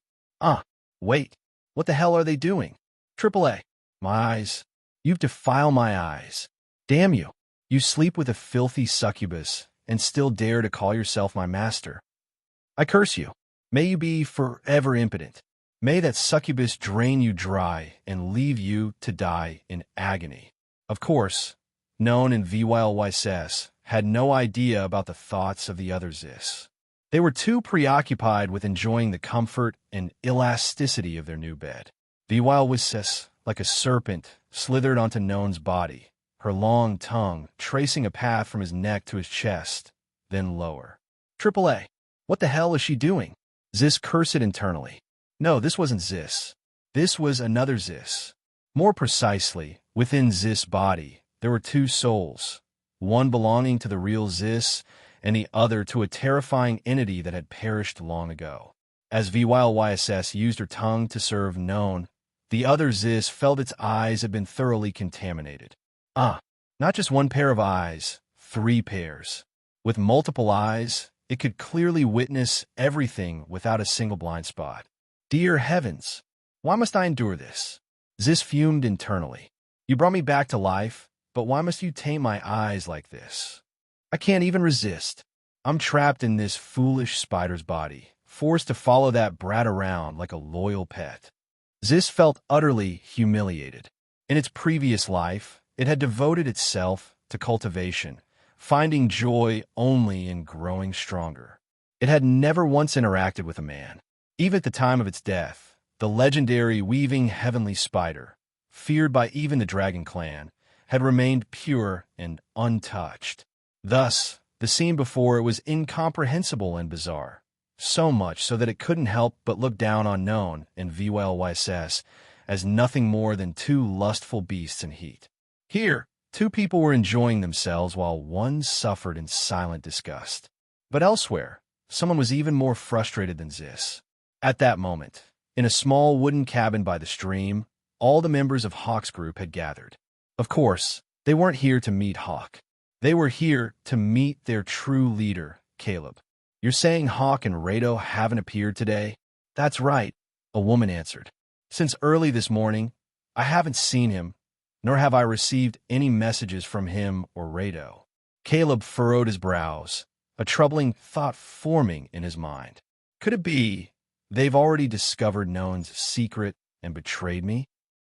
Wait, what the hell are they doing? AAA, my eyes. You've defiled my eyes. Damn you. You sleep with a filthy succubus and still dare to call yourself my master. I curse you. May you be forever impotent. May that succubus drain you dry and leave you to die in agony. Of course, Noan and VYLSS had no idea about the thoughts of the other Ziz. They were too preoccupied with enjoying the comfort and elasticity of their new bed. VYLSS, like a serpent, slithered onto Noan's body, her long tongue tracing a path from his neck to his chest, then lower. AAA, what the hell is she doing? Ziz cursed internally. No, this wasn't Ziz. This was another Ziz. More precisely, within Ziz's body, there were two souls, one belonging to the real Ziz, and the other to a terrifying entity that had perished long ago. As VYLSS used her tongue to serve Noan, the other Ziz felt its eyes had been thoroughly contaminated. Not just one pair of eyes, 3 pairs. With multiple eyes, it could clearly witness everything without a single blind spot. Dear heavens, why must I endure this? Ziz fumed internally. You brought me back to life, but why must you taint my eyes like this? I can't even resist. I'm trapped in this foolish spider's body, forced to follow that brat around like a loyal pet. Ziz felt utterly humiliated. In its previous life, it had devoted itself to cultivation, finding joy only in growing stronger. It had never once interacted with a man. Even at the time of its death, the legendary weaving heavenly spider, feared by even the dragon clan, had remained pure and untouched. Thus, the scene before it was incomprehensible and bizarre, so much so that it couldn't help but look down on Noan and VYLSS as nothing more than 2 lustful beasts in heat. Here, 2 people were enjoying themselves while one suffered in silent disgust. But elsewhere, someone was even more frustrated than Ziz. At that moment, in a small wooden cabin by the stream, All the members of Hawk's group had gathered. Of course, they weren't here to meet Hawk. They were here to meet their true leader, Caleb. You're saying Hawk and Rado haven't appeared today? That's right, a woman answered. Since early this morning, I haven't seen him, nor have I received any messages from him or Rado. Caleb furrowed his brows, a troubling thought forming in his mind. Could it be they've already discovered Noan's secret and betrayed me?